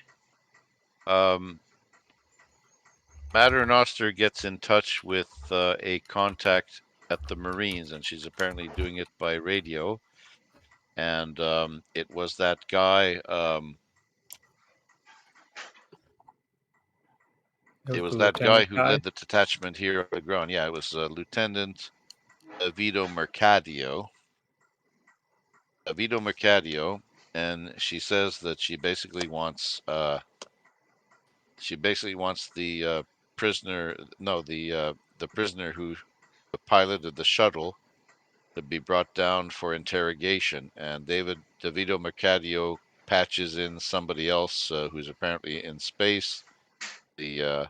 Mater Noster gets in touch with a contact at the Marines, and she's apparently doing it by radio. And it was that guy. It was that guy who led the detachment here on the ground. Yeah, it was Lieutenant Vito Mercadio. Vito Mercadio, and she says that she basically wants the prisoner, no, the prisoner who piloted the shuttle to be brought down for interrogation. And DeVito Mercadio patches in somebody else who's apparently in space, the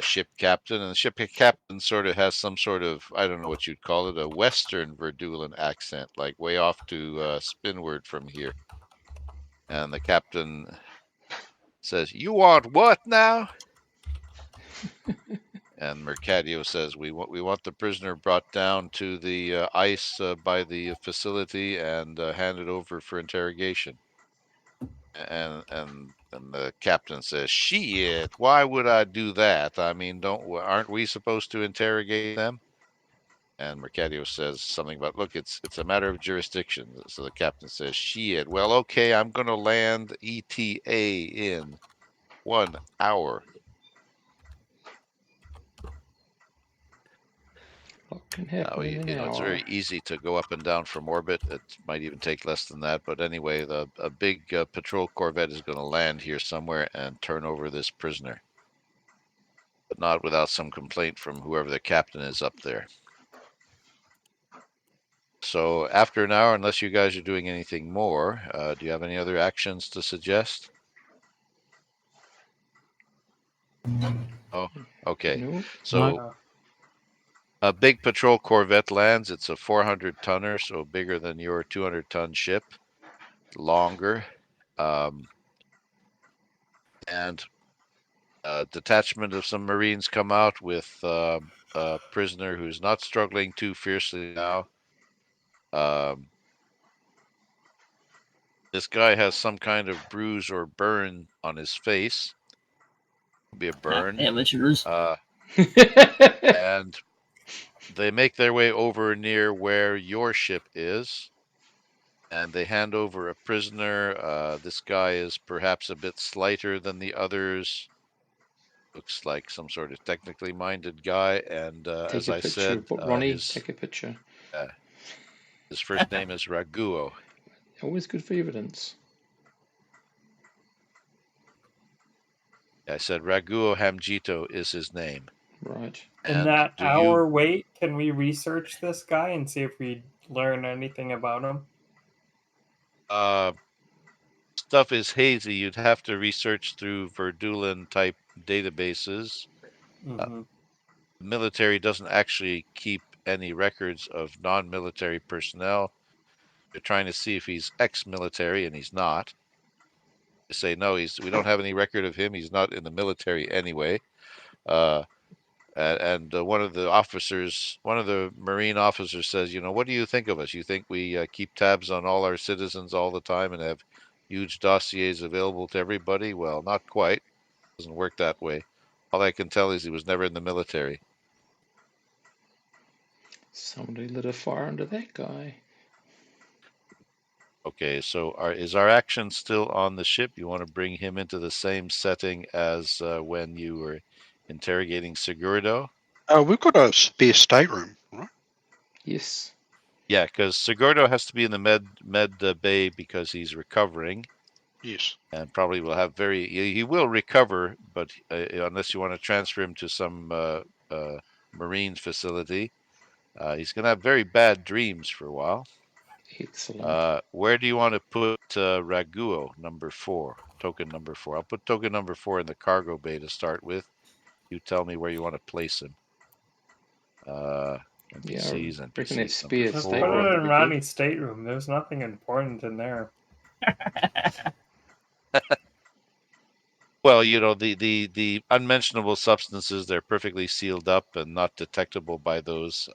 ship captain, and the ship captain sort of has some sort of, I don't know what you'd call it, a Western Verdulan accent, like way off to Spinward from here. And the captain says, "You want what now?" And Mercadio says, "We want the prisoner brought down to the ice by the facility and handed over for interrogation." And the captain says, "Shit, why would I do that? I mean, aren't we supposed to interrogate them?" And Mercadio says something about, "Look, it's a matter of jurisdiction." So the captain says, "Shit, well, okay, I'm going to land ETA in 1 hour." What can happen in an It's hour? very easy to go up and down from orbit. It might even take less than that. But anyway, a big patrol corvette is going to land here somewhere and turn over this prisoner, but not without some complaint from whoever the captain is up there. So after an hour, unless you guys are doing anything more, do you have any other actions to suggest? Oh, okay. No. So a big patrol corvette lands. It's a 400-tonner, so bigger than your 200-ton ship, longer. And a detachment of some Marines come out with a prisoner who's not struggling too fiercely now. This guy has some kind of bruise or burn on his face. Could be a burn. Amateurs. And they make their way over near where your ship is. and they hand over a prisoner. This guy is perhaps a bit slighter than the others. Looks like some sort of technically minded guy, and Take as a I picture. said, But Ronnie, take a picture. his first name is Raguo. Always good for evidence. I said Raguo Hamjito is his name. Right. In And that do hour you wait, can we research this guy and see if we learn anything about him? stuff is hazy? You'd have to research through Verdulan type databases. Mm-hmm. The military doesn't actually keep any records of non-military personnel. They're trying to see if he's ex-military, and he's not. They say no, we don't have any record of him. He's not in the military anyway. Uh, and one of the Marine officers says, what do you think of us? You think we keep tabs on all our citizens all the time and have huge dossiers available to everybody? Well, not quite. Doesn't work that way. All I can tell is he was never in the military. Somebody lit a fire under that guy. Okay, so is our action still on the ship? You want to bring him into the same setting as when you were interrogating Sigurdo? We've got a spare stateroom, right? Yes. Yeah, because Sigurdo has to be in the med bay because he's recovering, Yes. and probably will have he will recover, but unless you want to transfer him to some Marines facility, he's going to have very bad dreams for a while. Excellent. Where do you want to put Raguo number 4, token number 4? I'll put token number 4 in the cargo bay to start with. You tell me where you want to place him. NPCs, Yeah, I reckon that NPCs number spare Just 4. put stateroom it would in be good. Ronnie's stateroom. There's nothing important in there. Well, the unmentionable substances, they're perfectly sealed up and not detectable by those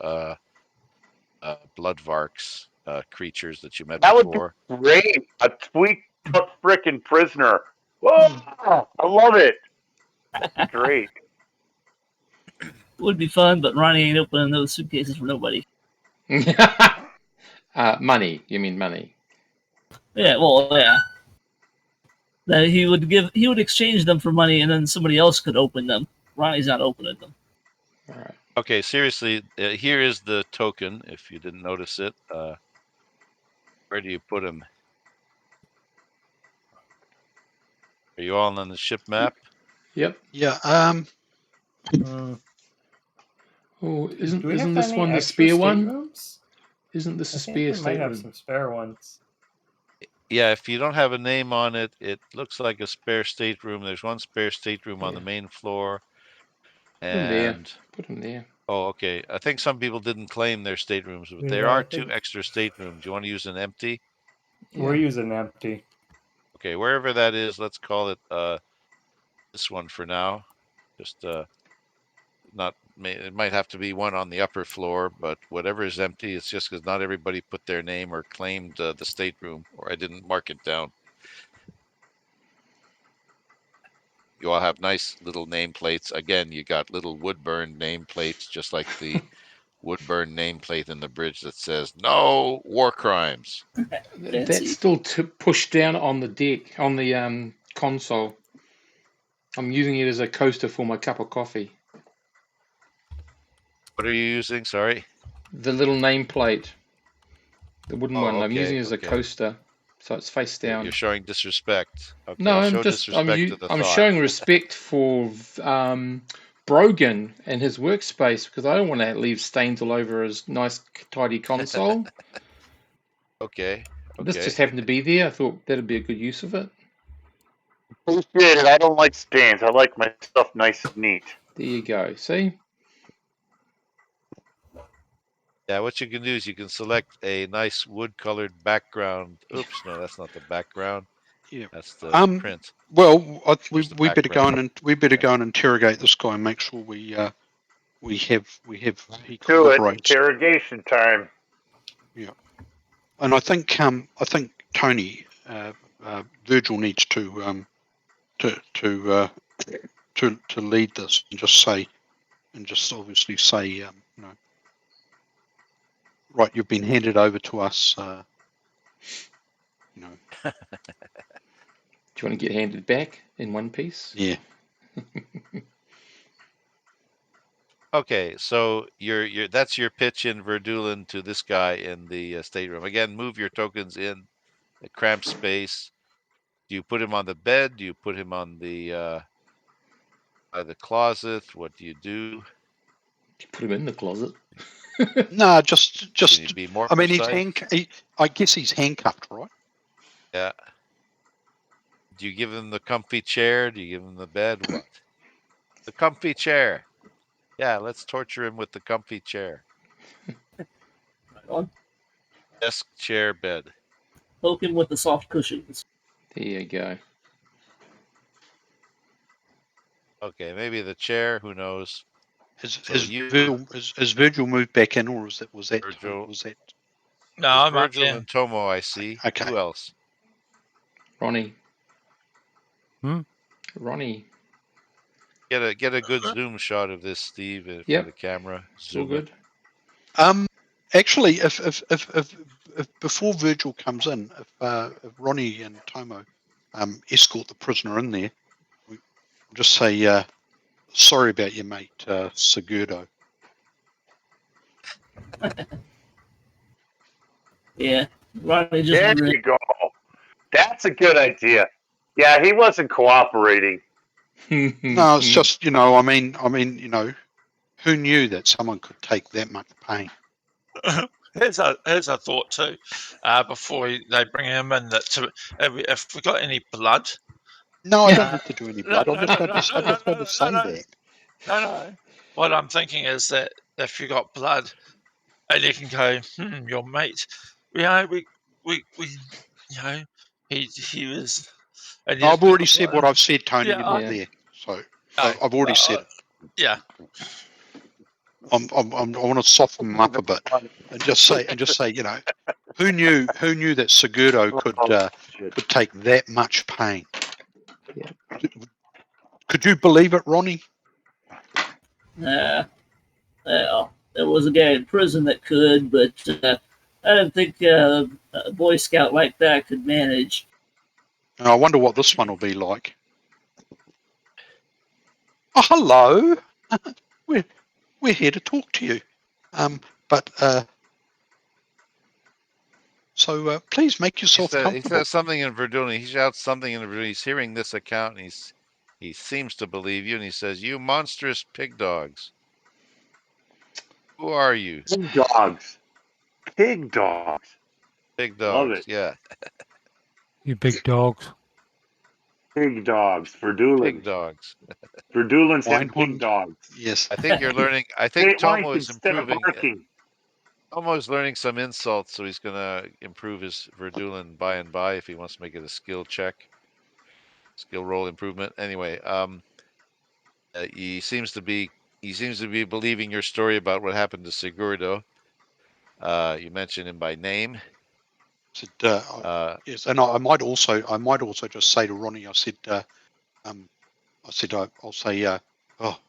bloodvarks creatures that you met That would be before. great. A tweaked up frickin' prisoner. Whoa! I love it. That'd be great. Would be fun, but Ronnie ain't opening those suitcases for nobody. Money. You mean money? Yeah, well, yeah. That he would exchange them for money, and then somebody else could open them. Ronnie's not opening them. All right. Okay, seriously, here is the token, if you didn't notice it. Where do you put him? Are you all on the ship map? Yep. Yeah. Mm. Oh, Do we isn't have this any one the extra spare one? staterooms? Isn't this I a think spare we might have stateroom? some spare ones. Yeah, if you don't have a name on it, it looks like a spare stateroom. There's one spare stateroom on the Yeah. main floor. Put them there. And Put them there. oh, okay. I think some people didn't claim their staterooms, but there Yeah, I are 2 think extra staterooms. Do you want to use an empty? we're Yeah. using empty. Okay, wherever that is, let's call it this one for now. Just it might have to be one on the upper floor, but whatever is empty, it's just because not everybody put their name or claimed the stateroom, or I didn't mark it down. You all have nice little nameplates. Again, you got little Woodburn nameplates, just like the Woodburn nameplate in the bridge that says "No war crimes." That's still pushed down on the deck, on the console. I'm using it as a coaster for my cup of coffee. What are you using? Sorry. The little nameplate, the wooden one. Oh, I'm using okay, it as a okay. coaster, so it's face You're down. showing disrespect. Okay, No, I'll I'm show just disrespect to the I'm thought. showing respect for Brogan and his workspace because I don't want to leave stains all over his nice tidy console. Okay, This just okay. happened to be there. I thought that'd be a good use of it. Appreciate it. I don't like stains. I like my stuff nice and neat. There you go. See? Yeah, what you can do is you can select a nice wood-colored background. Oops, no, that's not the background. Yeah. That's the print. Well, Here's the we better go background. in and we better Yeah. go and interrogate this guy and make sure we have he Do it. cooperates. Interrogation time. Yeah. And I think Tony Virgil needs to lead this and just obviously say right, you've been handed over to us. You know, Do you want to get handed back in one piece? yeah. Okay, so you're that's your pitch in Verdulin to this guy in the stateroom. Again, move your tokens in a cramped space. Do you put him on the bed? Do you put him on the by the closet? What do you do? You put him in the closet. No, Can you be more I mean, precise? I guess he's handcuffed, right? Yeah. Do you give him the comfy chair? Do you give him the bed? What? The comfy chair. Yeah, let's torture him with the comfy chair. Right on. Desk, chair, bed. Poke him with the soft cushions. There you go. Okay, maybe the chair. Who knows? Has So you, Has Virgil moved back in, or Virgil. was that No, There's I'm up Virgil there. and Tomo. I see. okay? Who else? Ronnie. Hmm? Ronnie. Get a good zoom shot of this, Steve, for Yep. the camera. All Zoom it. good. Actually, if before Virgil comes in, if Ronnie and Tomo escort the prisoner in there, we just say sorry about your mate Segurdo. Yeah, Ronnie just There you go. That's a good idea. Yeah, he wasn't cooperating. No, it's just I mean, who knew that someone could take that much pain? Here's a thought too. Before they bring him in, that if we got any blood, No, I don't uh, need to do any no, blood. I no, just no, had no, to, I no, no, just had to no, no, say no, that. no. What I'm thinking is that if you got blood, and you can go, your mate, we, he was, and you I've just pick already up said what blood. I've said, Tony. Yeah, You're not Yeah. there, so no, I've already said it. yeah. I want to soften them up a bit and just say, who knew that Segurdo could take that much pain? Yeah. Could you believe it, Ronnie? well, there was a guy in prison that could, but I don't think a Boy Scout like that could manage. And I wonder what this one will be like. Oh, hello. we're here to talk to you. But so please make yourself He comfortable. says something in Verdun. He shouts something in Verdun. He's hearing this account, and he seems to believe you, and he says, "You monstrous pig dogs! Who are you, Pig dogs. Pig dogs. pig Love dogs? it. Yeah, You big dogs. Pig dogs. pig Verdulins. dogs." Verdulins have pig Einhorn, dogs. yes. I think you're learning. I They think like Tomo is instead of improving. barking. Tomo's learning some insults, so he's gonna improve his Verdulin by and by if he wants to make it a skill check, skill roll improvement. Anyway, he seems to be believing your story about what happened to Sigurdo. You mentioned him by name. Said, Yes, yes, and I might also just say to Ronnie, I said, I'll say, oh,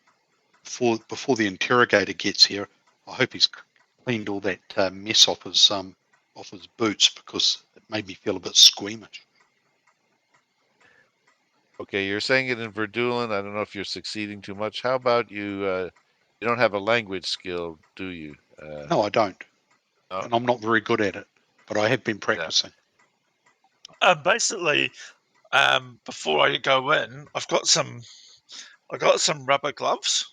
before the interrogator gets here, I hope he's cleaned all that mess off his boots, because it made me feel a bit squeamish. okay, you're saying it in Verdulin. I don't know if you're succeeding too much. How about you? You don't have a language skill, do you? No, I don't, No. and I'm not very good at it, but I have been Yeah. practicing. Basically, before I go in, I got some rubber gloves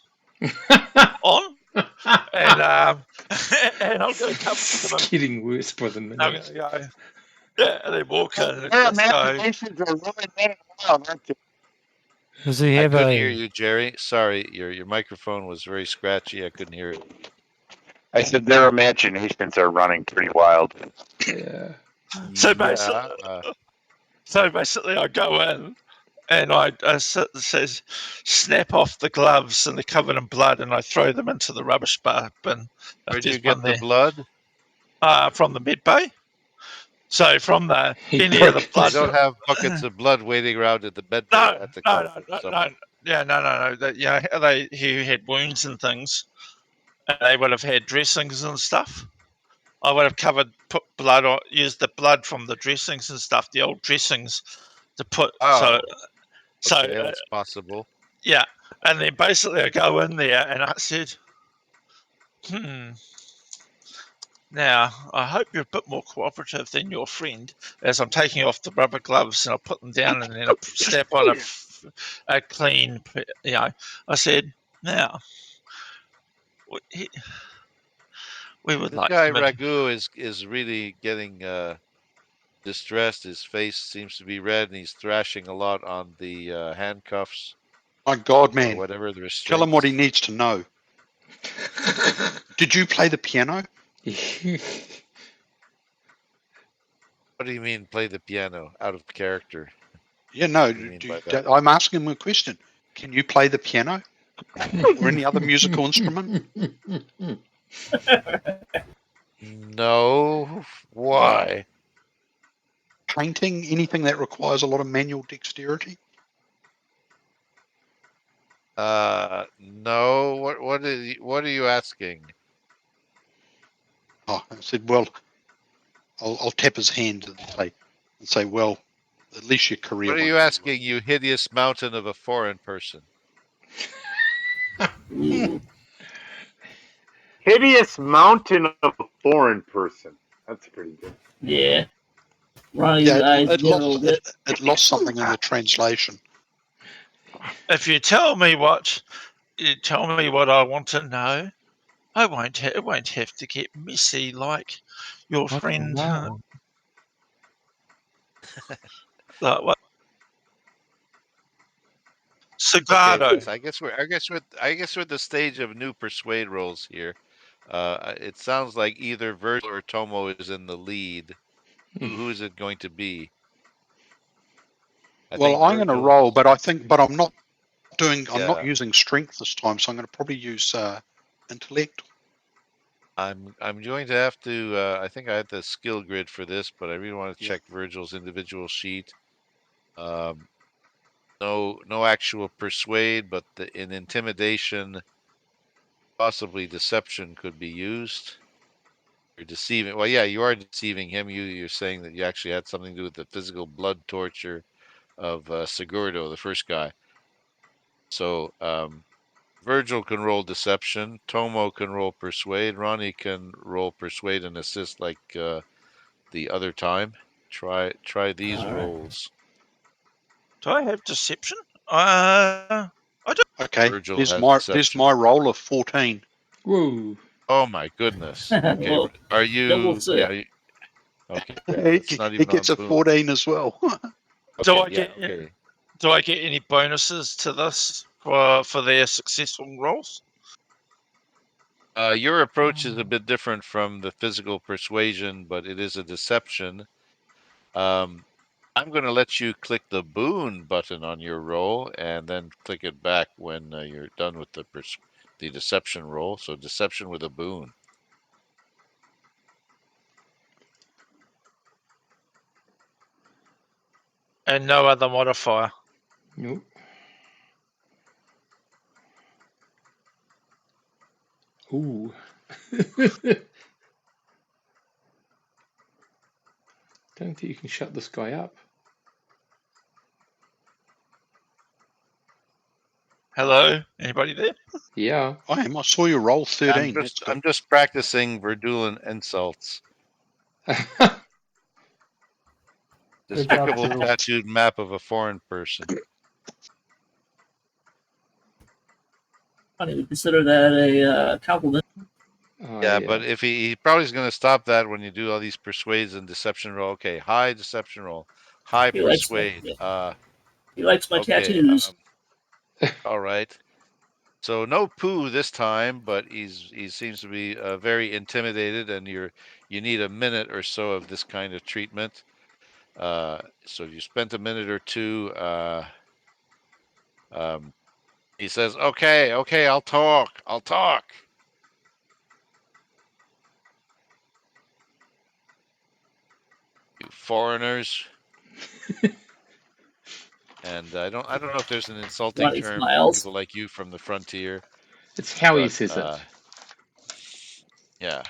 on, and and I'm going to come to them. It's getting worse by the I'm minute. going to go, yeah, and they walk in and Their just go, imaginations are really running wild, aren't they? Does he I have couldn't hear a? you, Jerry. Sorry, your microphone was very scratchy. I couldn't hear it. I said their imaginations are running pretty wild. Yeah. so Yeah. basically I go in and it says snap off the gloves and they're covered in blood, and I throw them into the rubbish bin if Where'd you there's one get the there. blood? From the med bay. So from He any of the broke They blood. this. don't have buckets of blood waiting around at the bed bay No, at the no, closet or no, something. no, no. Yeah, no. He had wounds and things, and they would have had dressings and stuff. I would have put blood on, used the blood from the dressings and stuff, the old dressings, to put. Oh, So okay, that's possible. yeah, and then basically I go in there and I said, now I hope you're a bit more cooperative than your friend. As I'm taking off the rubber gloves and I put them down and then I step on a clean, I said, now we would This like guy to meet. Ragu is really getting distressed. His face seems to be red, and he's thrashing a lot on the handcuffs My God, or man. whatever the Tell him what he restraints. needs to know. Did you play the piano? What do you mean, play the piano out of character? Yeah, no. What do you mean by that? I'm asking him a question. Can you play the piano or any other musical instrument? No. Why? Painting, anything that requires a lot of manual dexterity? No. What are you asking? Oh, I said, well, I'll tap his hand and say, well, at least your career What are won't you be asking, ruined. you hideous mountain of a foreign person? Ooh, Hideous mountain of a foreign person. That's pretty good. yeah. Ronnie's Yeah, eyes get a little bit. it lost something in the translation. If you tell me what I want to know, I won't. It won't have to get messy like your friend. Like what? Okay, Sagado. so I guess we're at the stage of new persuade rolls here. It sounds like either Virgil or Tomo is in the lead. Who is it going to be? I think Well, I'm going to Virgil. roll, but I'm not I'm not Yeah, using strength this time, so I'm going to probably use intellect. I'm going to have to. I think I had the skill grid for this, but I really want to Yeah. check Virgil's individual sheet. Um, no actual persuade, but in intimidation, possibly deception could be used. You're deceiving. Well, yeah, you are deceiving him. You're saying that you actually had something to do with the physical blood torture of Sigurdo, the first guy. So Virgil can roll deception. Tomo can roll persuade. Ronnie can roll persuade and assist like the other time. Try these All right. rolls. Do I have deception? I don't. Okay, Virgil there's has my deception. roll of 14. Whoa. Oh my goodness. Okay, Well, are double you? six. Yeah. Okay, yeah. That's not He even on gets a boon. 14 as well. Do Okay, I yeah. get? Okay. Do I get any bonuses to this for their successful rolls? Your approach is a bit different from the physical persuasion, but it is a deception. Um, I'm going to let you click the boon button on your roll and then click it back when you're done with the deception roll. So deception with a boon. And no other modifier. Nope. Ooh. Don't think you can shut this guy up. Hello, anybody there? Yeah. I saw you roll 13. That's good. I'm just practicing Verdulan insults. Good job, Despicable Drew. tattooed map of a foreign person. Ronnie would consider that a compliment. Yeah, but if he probably is going to stop that when you do all these persuades and deception roll. Okay, high deception roll, high He likes my persuade. he likes my Okay, tattoos. all right. So no poo this time, but he seems to be very intimidated, and you need a minute or so of this kind of treatment. So you spent a minute or two. Um, he says, "Okay, okay, I'll talk. I'll talk." You foreigners, and I don't know if there's an insulting Ronnie term for smiles. people like you from the frontier, it's how he but says it. yeah.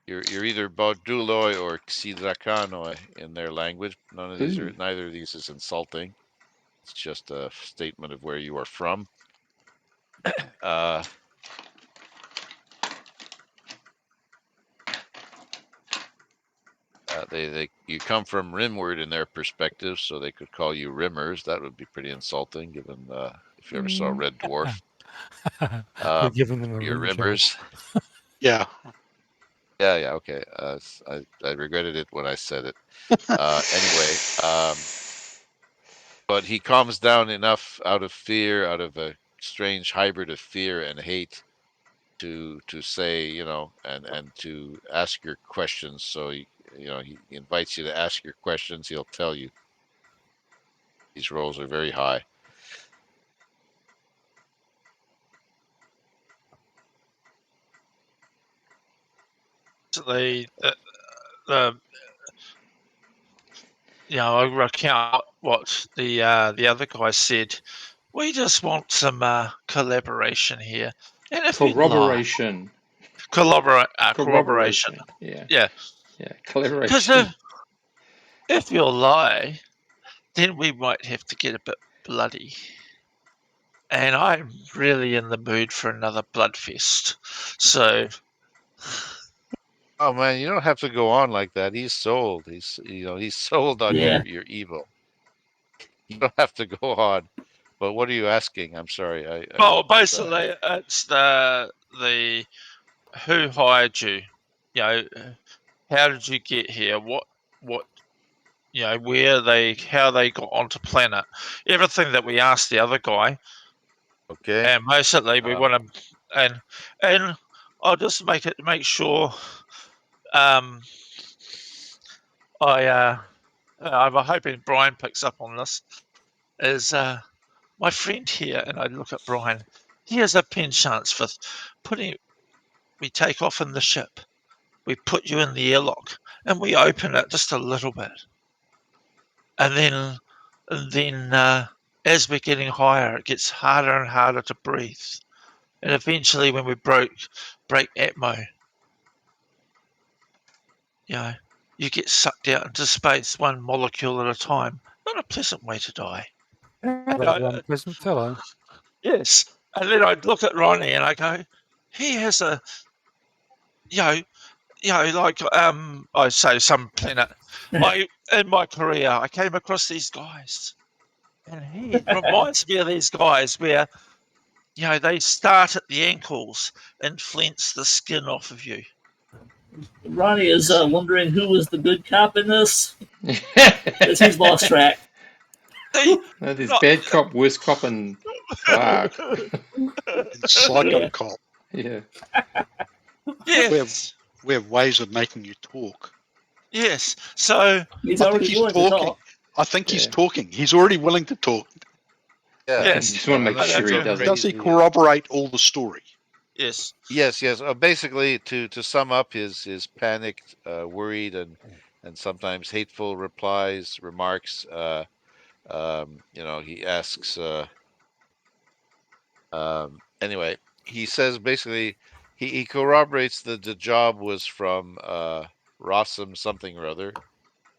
You're either Bauduloi or Xidrakanoi in their language. Ooh. Neither of these is insulting. It's just a statement of where you are from. You come from Rimward in their perspective, so they could call you Rimmers. That would be pretty insulting, given if you ever saw Red Dwarf. You're giving them a You're rim job. Rimmers. Yeah. Yeah, okay. I regretted it when I said it. Anyway, but he calms down enough out of fear, out of a strange hybrid of fear and hate, to say, and to ask your questions. So he invites you to ask your questions. He'll tell you. These rolls are very high. The I recount what the other guy said. We just want some collaboration here, and if you'd lie, Corroboration. corroboration. Yeah. Yeah, Yeah. because Collaboration. if you lie, then we might have to get a bit bloody. And I'm really in the mood for another bloodfest. So, Oh man, you don't have to go on like that. He's sold. He's sold on Yeah. your evil. You don't have to go on. But what are you asking? I'm sorry. basically, it's the who hired you. How did you get here? What how they got onto planet. Everything that we asked the other guy, Okay. and basically we want to, and I'll just make sure. I'm hoping Brian picks up on this. Is my friend here, and I look at Brian. He has a penchant for putting. We take off in the ship. We put you in the airlock, and we open it just a little bit, and then as we're getting higher, it gets harder and harder to breathe, and eventually, when we break atmo, you get sucked out into space, one molecule at a time. Not a pleasant way to die. Rather unpleasant fellow. Yes, and then I look at Ronnie and I go, he has a, like I say some planet. In my career, I came across these guys, and he reminds me of these guys where they start at the ankles and flinch the skin off of you. Ronnie is wondering who was the good cop in this, because he's lost track. That is bad cop, worst cop, and fuck. And psycho Yeah. cop. Yeah. Yes, We have ways of making you talk. yes. So He's I think already he's willing to talking. talk. I think he's Yeah. talking. He's already willing to talk. Yeah. You yes, just want to make Unless sure you he go does Does it. he crazy. corroborate all the story? yes. Yes. Basically, to sum up his panicked, worried, and sometimes hateful remarks. He asks. Anyway, he says basically he corroborates that the job was from Rossum something or other.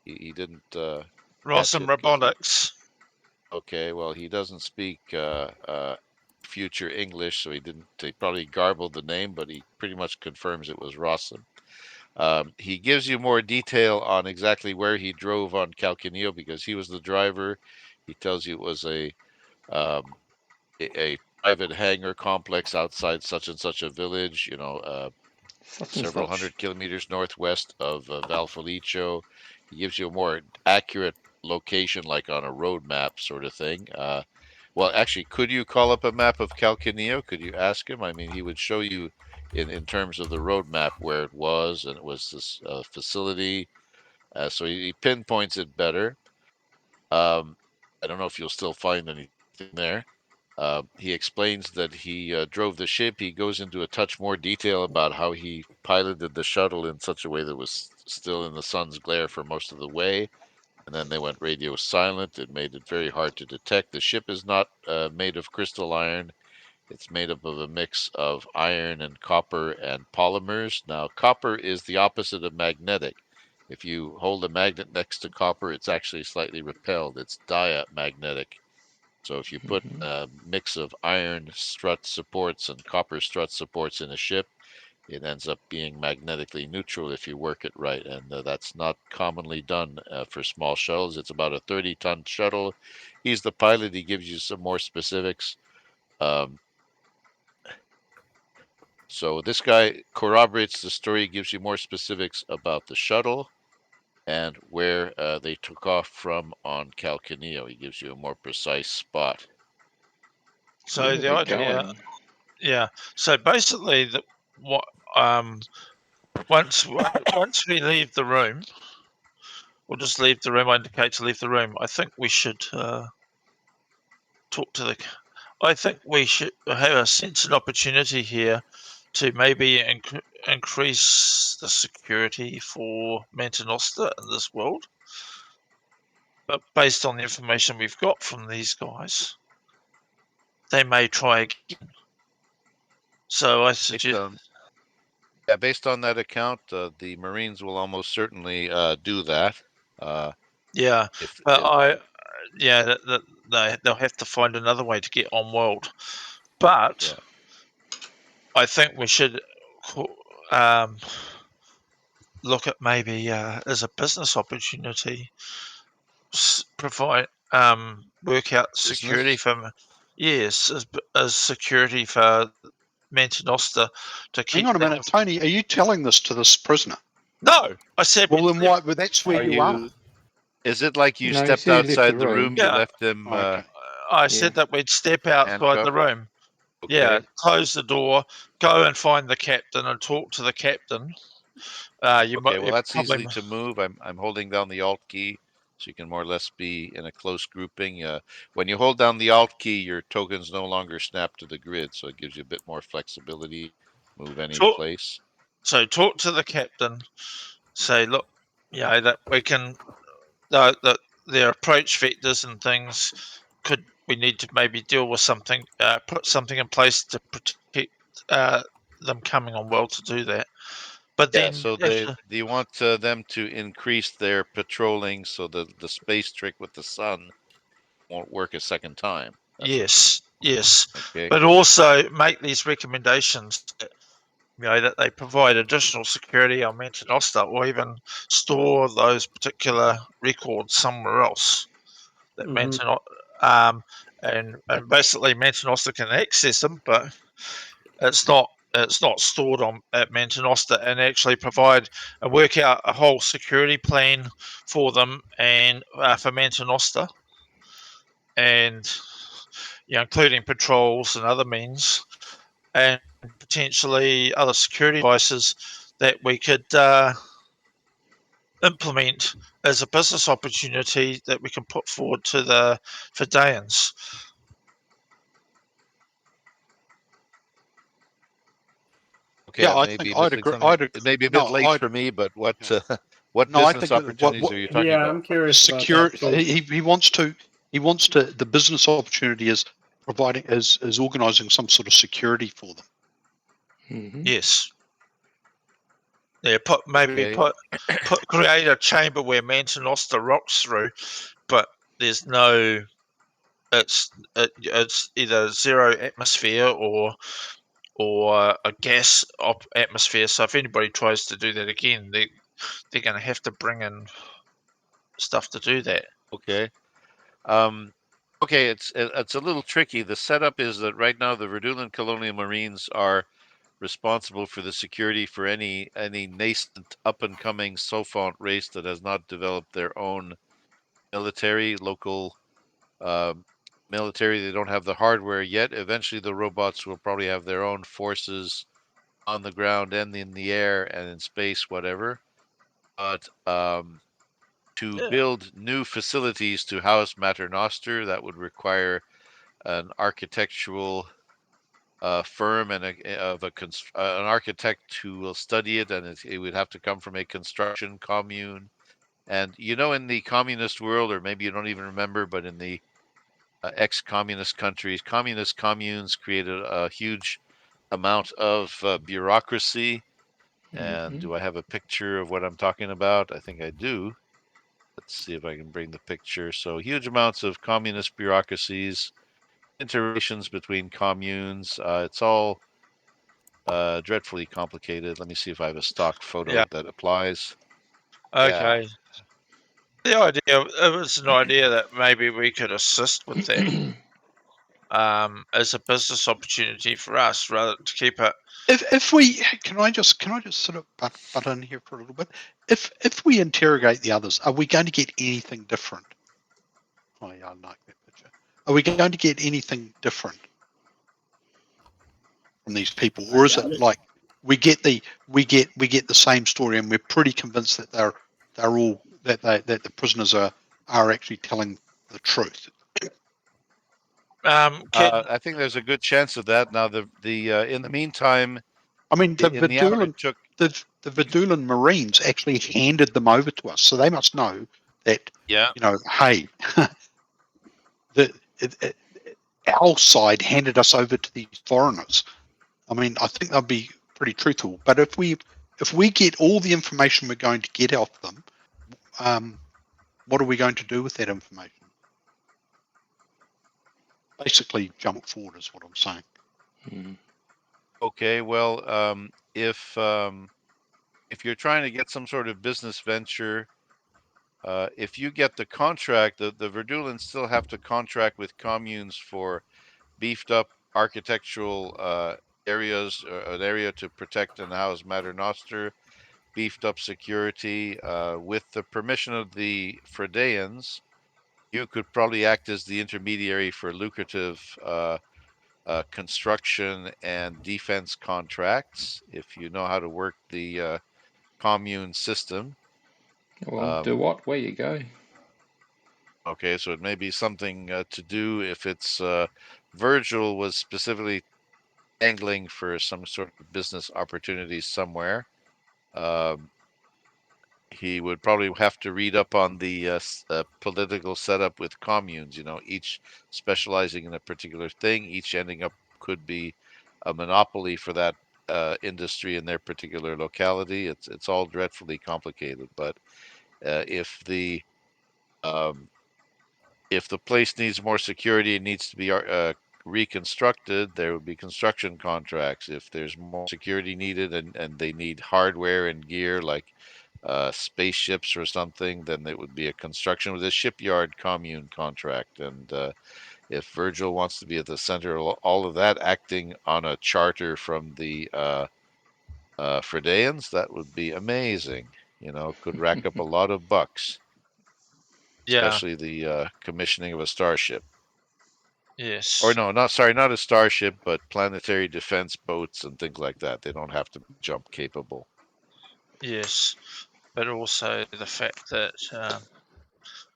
He didn't catch Rossum it because Robotics. okay, well he doesn't speak future English, so he probably garbled the name, but he pretty much confirms it was Rossum. He gives you more detail on exactly where he drove on Calcaneo because he was the driver. He tells you it was um, a private hangar complex outside such and such a village, Such and several such. hundred kilometers northwest of Valfelicio. He gives you a more accurate location, like on a road map sort of thing. Well, actually, could you call up a map of Calcaneo? Could you ask him? I mean, he would show you in terms of the road map where it was, and it was this facility. So he pinpoints it better. I don't know if you'll still find anything there. He explains that he drove the ship. He goes into a touch more detail about how he piloted the shuttle in such a way that was still in the sun's glare for most of the way. And then they went radio silent. It made it very hard to detect. The ship is not made of crystal iron. It's made up of a mix of iron and copper and polymers. Now, copper is the opposite of magnetic. If you hold a magnet next to copper, it's actually slightly repelled. It's diamagnetic. So if you put a mix of iron strut supports and copper strut supports in a ship, it ends up being magnetically neutral if you work it right. And that's not commonly done for small shuttles. It's about a 30-ton shuttle. He's the pilot. He gives you some more specifics. So this guy corroborates the story, gives you more specifics about the shuttle and where they took off from on Calcaneo. He gives you a more precise spot. So Where are the they idea, going? yeah. So basically, what once we leave the room, we'll just leave the room. I indicate to leave the room. I think we should talk to the. I think we should have a sense and opportunity here to maybe increase the security for Mantanosta in this world. But based on the information we've got from these guys, they may try again. So I suggest. Based on that account, the Marines will almost certainly do that. Yeah, If, but they'll have to find another way to get on world. But yeah. I think we should look at maybe as a business opportunity, provide work out security Business? for as security for Mantanosta to Hang keep on a that. minute, Tony. Are you telling this to this prisoner? No, I said. Well, then why? Well, that's where Are you are. you? Is it like you No, he stepped said he left the outside the room. room, you Yeah, left them Oh, okay. I Yeah. said that we'd step outside the handcuffed? room. Yeah, Okay. close the door, go and find the captain and talk to the captain. You Okay, might well, that's probably easily to move. I'm holding down the Alt key, so you can more or less be in a close grouping. When you hold down the Alt key, your tokens no longer snap to the grid, so it gives you a bit more flexibility, move any talk. place. So talk to the captain. Say, look, that we can that their approach vectors and things we need to maybe deal with something, put something in place to protect them coming on well to do that. But Yeah, then, so do you want them to increase their patrolling so the space trick with the sun won't work a second time? That's what you mean. yes, Okay. but also make these recommendations that they provide additional security on Mantanosta, or even store those particular records somewhere else. That and basically Mantanosta can access them, but it's not stored on at Mantanosta, and actually provide and work out a whole security plan for them and for Mantanosta, and including patrols and other means, and potentially other security devices that we could implement as a business opportunity that we can put forward to the Fideans. Okay, Yeah, I I may think be I'd missing agree. something. It may be a bit No, late I'd. for me, but what Yeah. what No, I business think opportunities are you talking Yeah, about? I'm curious about secure. that too. He wants to. He wants to. The business opportunity is providing is organising some sort of security for them. Yes. Yeah, Okay. create a chamber where Mantanosta rocks through, but there's no. It's either zero atmosphere or a gas atmosphere. So if anybody tries to do that again, they're going to have to bring in stuff to do that. Okay. Okay, it's a little tricky. The setup is that right now the Verdulan Colonial Marines are responsible for the security for any nascent up and coming Sophont race that has not developed their own local military. They don't have the hardware yet. Eventually the robots will probably have their own forces on the ground and in the air and in space, whatever. But to build new facilities to house Mater Noster, that would require an architectural firm and an architect who will study it, and it would have to come from a construction commune. And in the communist world, or maybe you don't even remember, but in the ex-communist countries. Communist communes created a huge amount of bureaucracy. And do I have a picture of what I'm talking about? I think I do. Let's see if I can bring the picture. So huge amounts of communist bureaucracies, interrelations between communes. It's all dreadfully complicated. Let me see if I have a stock photo Yeah. that applies. Okay. Yeah. The idea, it was an idea that maybe we could assist with that as a business opportunity for us, rather to keep it. If we can I just sort of butt in here for a little bit. If we interrogate the others, are we going to get anything different? Oh yeah, I like that picture. Are we going to get anything different from these people, I or is doubt it it. like we get the same story and we're pretty convinced that they're all that the prisoners are actually telling the truth? I think there's a good chance of that. Now, in the meantime, I mean, the in the hour it Vidulan took. the Vidulan Marines actually handed them over to us, so they must know that. Yeah. Hey, the our side handed us over to these foreigners. I mean, I think they'll be pretty truthful. But if we get all the information we're going to get off them, what are we going to do with that information? Basically, jump forward is what I'm saying. Okay, well, if you're trying to get some sort of business venture, if you get the contract, the Verdulans still have to contract with communes for beefed up architectural areas, an area to protect and house Mater Noster, beefed up security. With the permission of the Fredeans, you could probably act as the intermediary for lucrative construction and defense contracts if you know how to work the commune system. Well, do what? Where you go? Okay, so it may be something to do if it's Virgil was specifically angling for some sort of business opportunity somewhere. Um, he would probably have to read up on the political setup with communes, each specializing in a particular thing, each ending up could be a monopoly for that industry in their particular locality. It's all dreadfully complicated, but if the um, place needs more security, it needs to be reconstructed, there would be construction contracts. If there's more security needed and they need hardware and gear like spaceships or something, then it would be a construction with a shipyard commune contract. And if Virgil wants to be at the center of all of that, acting on a charter from the Fredeans, that would be amazing. Could rack up a lot of bucks, Yeah. especially the commissioning of a starship. Or Yes. no, not a starship, but planetary defense boats and things like that. They don't have to be jump capable. Yes. But also the fact that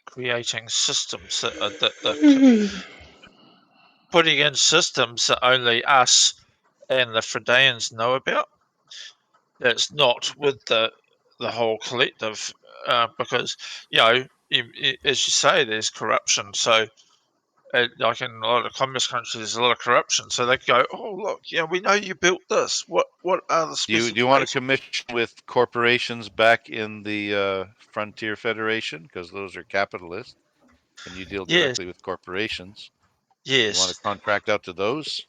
creating systems that putting in systems that only us and the Fredeans know about. That's not with the whole collective, because as you say, there's corruption. So, like in a lot of communist countries, there's a lot of corruption. So they go, "Oh, look, we know you built this. What are the Do you want to specifications?" commission with corporations back in the Frontier Federation because those are capitalists and you deal Yes, directly with corporations? You want to yes. contract out to those?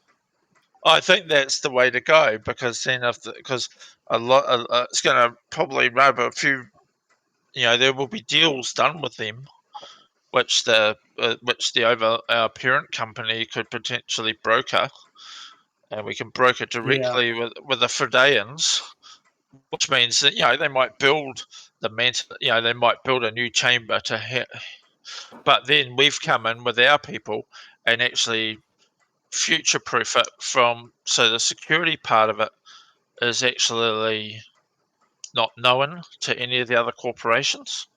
I think that's the way to go because then, because a lot, it's going to probably rub a few. There will be deals done with them which the over our parent company could potentially broker, and we can broker Yeah. directly with the Fredeans, which means that they might build they might build a new chamber but then we've come in with our people and actually future proof it so the security part of it is actually not known to any of the other corporations,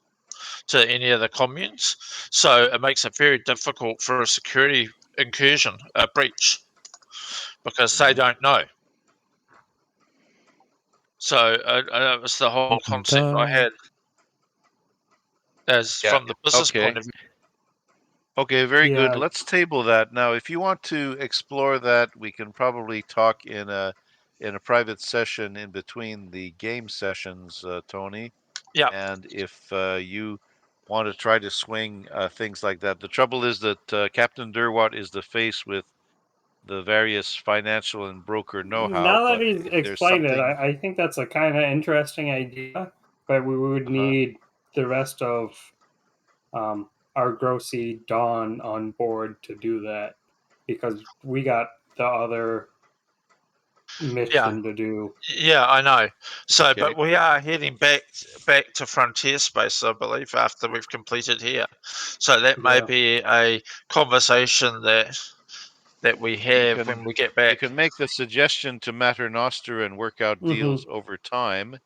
to any of the communes. So it makes it very difficult for a security incursion, a breach, because they don't know. So that was the whole And concept I had as Yeah. from the business point Okay. of view. Okay, very good. Yeah. Let's table that. Now, if you want to explore that, we can probably talk in a private session in between the game sessions, Tony. Yeah. And if you want to try to swing things like that, the trouble is that Captain Derwatt is the face with the various financial and broker know-how. Now that But he's if there's explained it, something, I think that's a kind of interesting idea, but we would need the rest of our Grossi Dawn on board to do that because we got the other mission to do. Yeah, I know. So, okay, but we are heading back to frontier space, I believe, after we've completed here. So that may Yeah. be a conversation that we have when we get you back. can make the suggestion to Mater Noster and work out deals Mm-hmm. over time.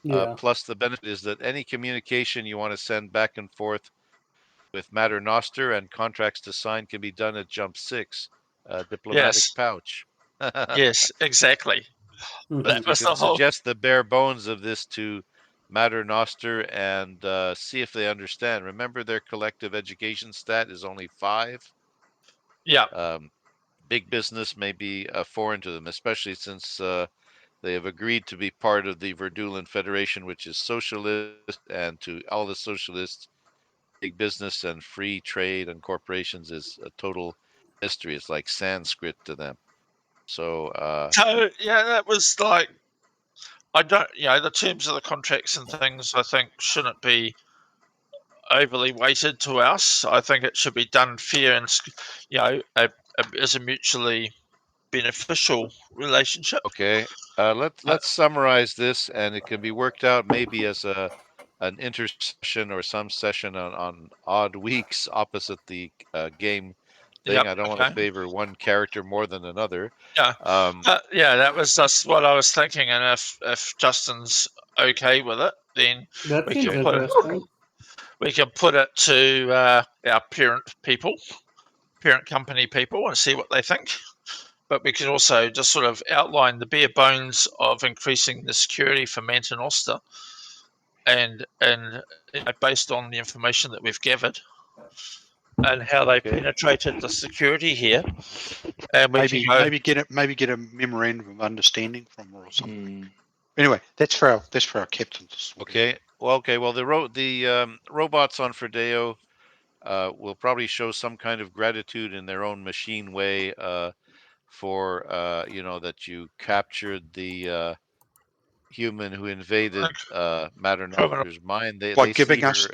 Yeah. Plus, the benefit is that any communication you want to send back and forth with Mater Noster and contracts to sign can be done at Jump 6, diplomatic Yes, pouch. yes, exactly. Mm-hmm. That You was can the whole. suggest the bare bones of this to Mater Noster and see if they understand. Remember, their collective education stat is only 5. Yeah, Um, big business may be foreign to them, especially since they have agreed to be part of the Verdulan Federation, which is socialist, and to all the socialists, big business and free trade and corporations is a total mystery. It's like Sanskrit to them. So, so yeah, that was like I don't, the terms of the contracts and things. I think shouldn't be overly weighted to us. I think it should be done fair and as a mutually beneficial relationship. okay, Uh, let's summarize this, and it can be worked out maybe as an intersession or some session on odd weeks opposite the game thing. yep. I don't want to Okay. favor one character more than another. Yeah. Um, Yeah. That was just what I was thinking. And if Justin's okay with it, then That we seems can okay, interesting. put it to our parent company people and see what they think. But we can also just sort of outline the bare bones of increasing the security for Manton Oster, and based on the information that we've gathered and how they okay. penetrated the security here, and we can go. Maybe get a memorandum of understanding from her or something. Mm. Anyway, that's for our captain to sort out. Okay. Well, okay. Well, the robots on Fredeo will probably show some kind of gratitude in their own machine way for that you captured the human who invaded Mater Criminal. Noster's mind. They By they see giving us her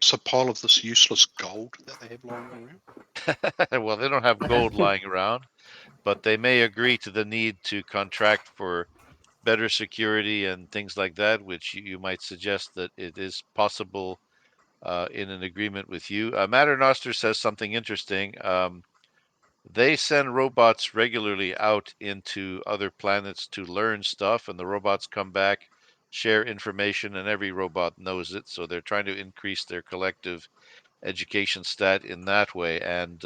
as a pile of this useless gold that they have lying around. well. They don't have gold lying around, but they may agree to the need to contract for better security and things like that, which you might suggest that it is possible in an agreement with you. Matter Noster says something interesting. They send robots regularly out into other planets to learn stuff, and the robots come back, share information, and every robot knows it. So they're trying to increase their collective education stat in that way. And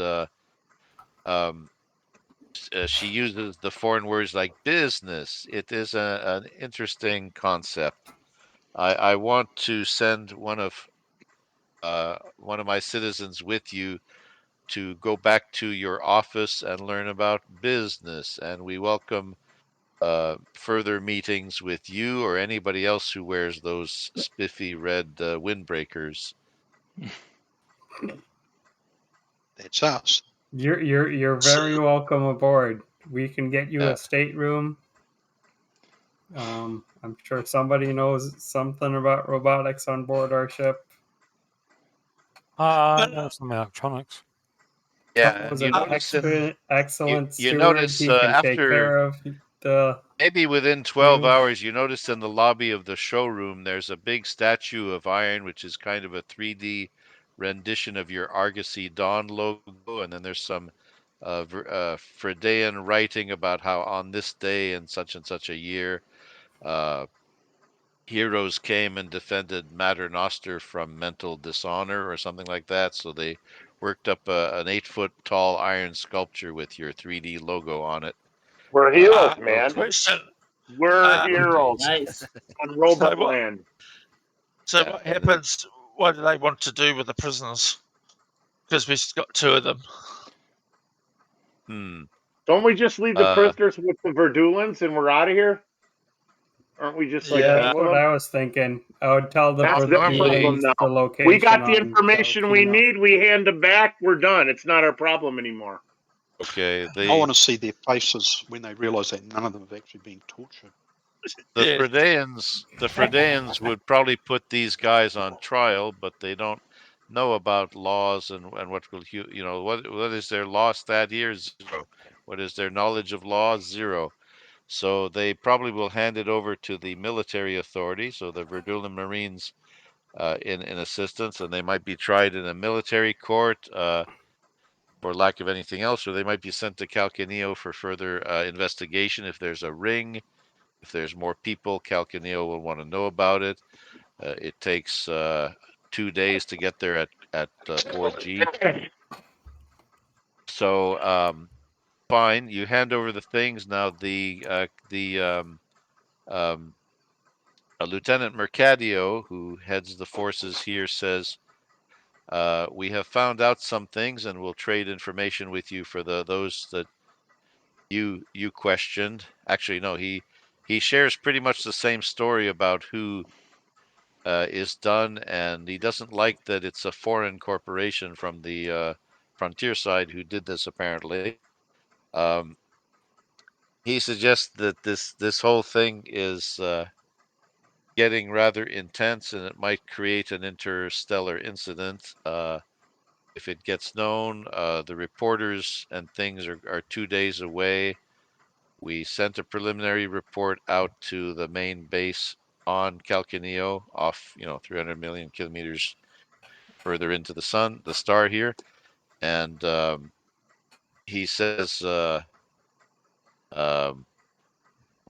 um, she uses the foreign words like business. It is an interesting concept. I want to send one of my citizens with you to go back to your office and learn about business. And we welcome further meetings with you or anybody else who wears those spiffy red windbreakers. That's us. You're So, very welcome aboard. We can get you Uh, a stateroom. I'm sure somebody knows something about robotics on board our ship. but No, some electronics. yeah, and Tomo's you an notice in excellent you steward. notice He can take after care of the maybe within 12 crew. hours, you noticed in the lobby of the showroom, there's a big statue of iron, which is kind of a 3D rendition of your Argosy Dawn logo. And then there's some Fredean writing about how on this day and such a year, uh, heroes came and defended Mater Noster from mental dishonor or something like that. So they worked up an 8-foot tall iron sculpture with your 3D logo on it. We're heroes, So man. question. We're Uh, heroes Nice. on so robot what? land. So yeah, what happens? What do they want to do with the prisoners? Because we've got two of them. Don't we just leave the prisoners with the Verdulans and we're out of here? Aren't we just like Yeah, done that's with what them? I was thinking. I would tell the That's their problem now. the location. We got the on information we Calcino. need. We hand them back. We're done. It's not our problem anymore. Okay. I want to see their faces when they realise that none of them have actually been tortured. The Yeah. Fredaeans would probably put these guys on trial, but they don't know about laws and what will what is their law stat here? 0. What is their knowledge of law? 0. So they probably will hand it over to the military authority, so the Verdulan Marines in assistance, and they might be tried in a military court for lack of anything else, or they might be sent to Calcaneo for further investigation if there's a ring. If there's more people, Calcaneo will want to know about it. It takes 2 days to get there at 4G. So fine, you hand over the things. Now Lieutenant Mercadio, who heads the forces here, says we have found out some things, and we'll trade information with you for those that you questioned. Actually, no, he shares pretty much the same story about who is done, and he doesn't like that it's a foreign corporation from the frontier side who did this. Apparently, he suggests that this whole thing is getting rather intense, and it might create an interstellar incident. If it gets known, the reporters and things are 2 days away. We sent a preliminary report out to the main base on Calcaneo, off 300 million kilometers further into the sun, the star here, and he says um,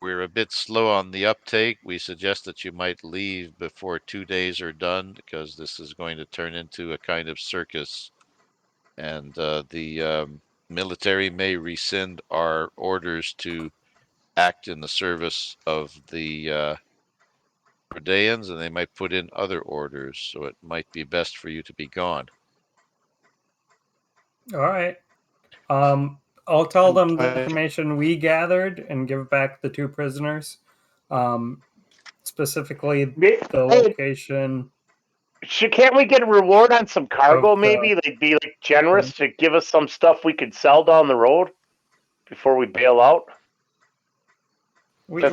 we're a bit slow on the uptake. We suggest that you might leave before 2 days are done, because this is going to turn into a kind of circus, and the military may rescind our orders to act in the service of the Verdeans, and they might put in other orders. So it might be best for you to be gone. All right. I'll tell them the information we gathered and give back the two prisoners. Specifically, the location. Can't we get a reward on some cargo? Maybe they'd be like generous to give us some stuff we could sell down the road before we bail out. The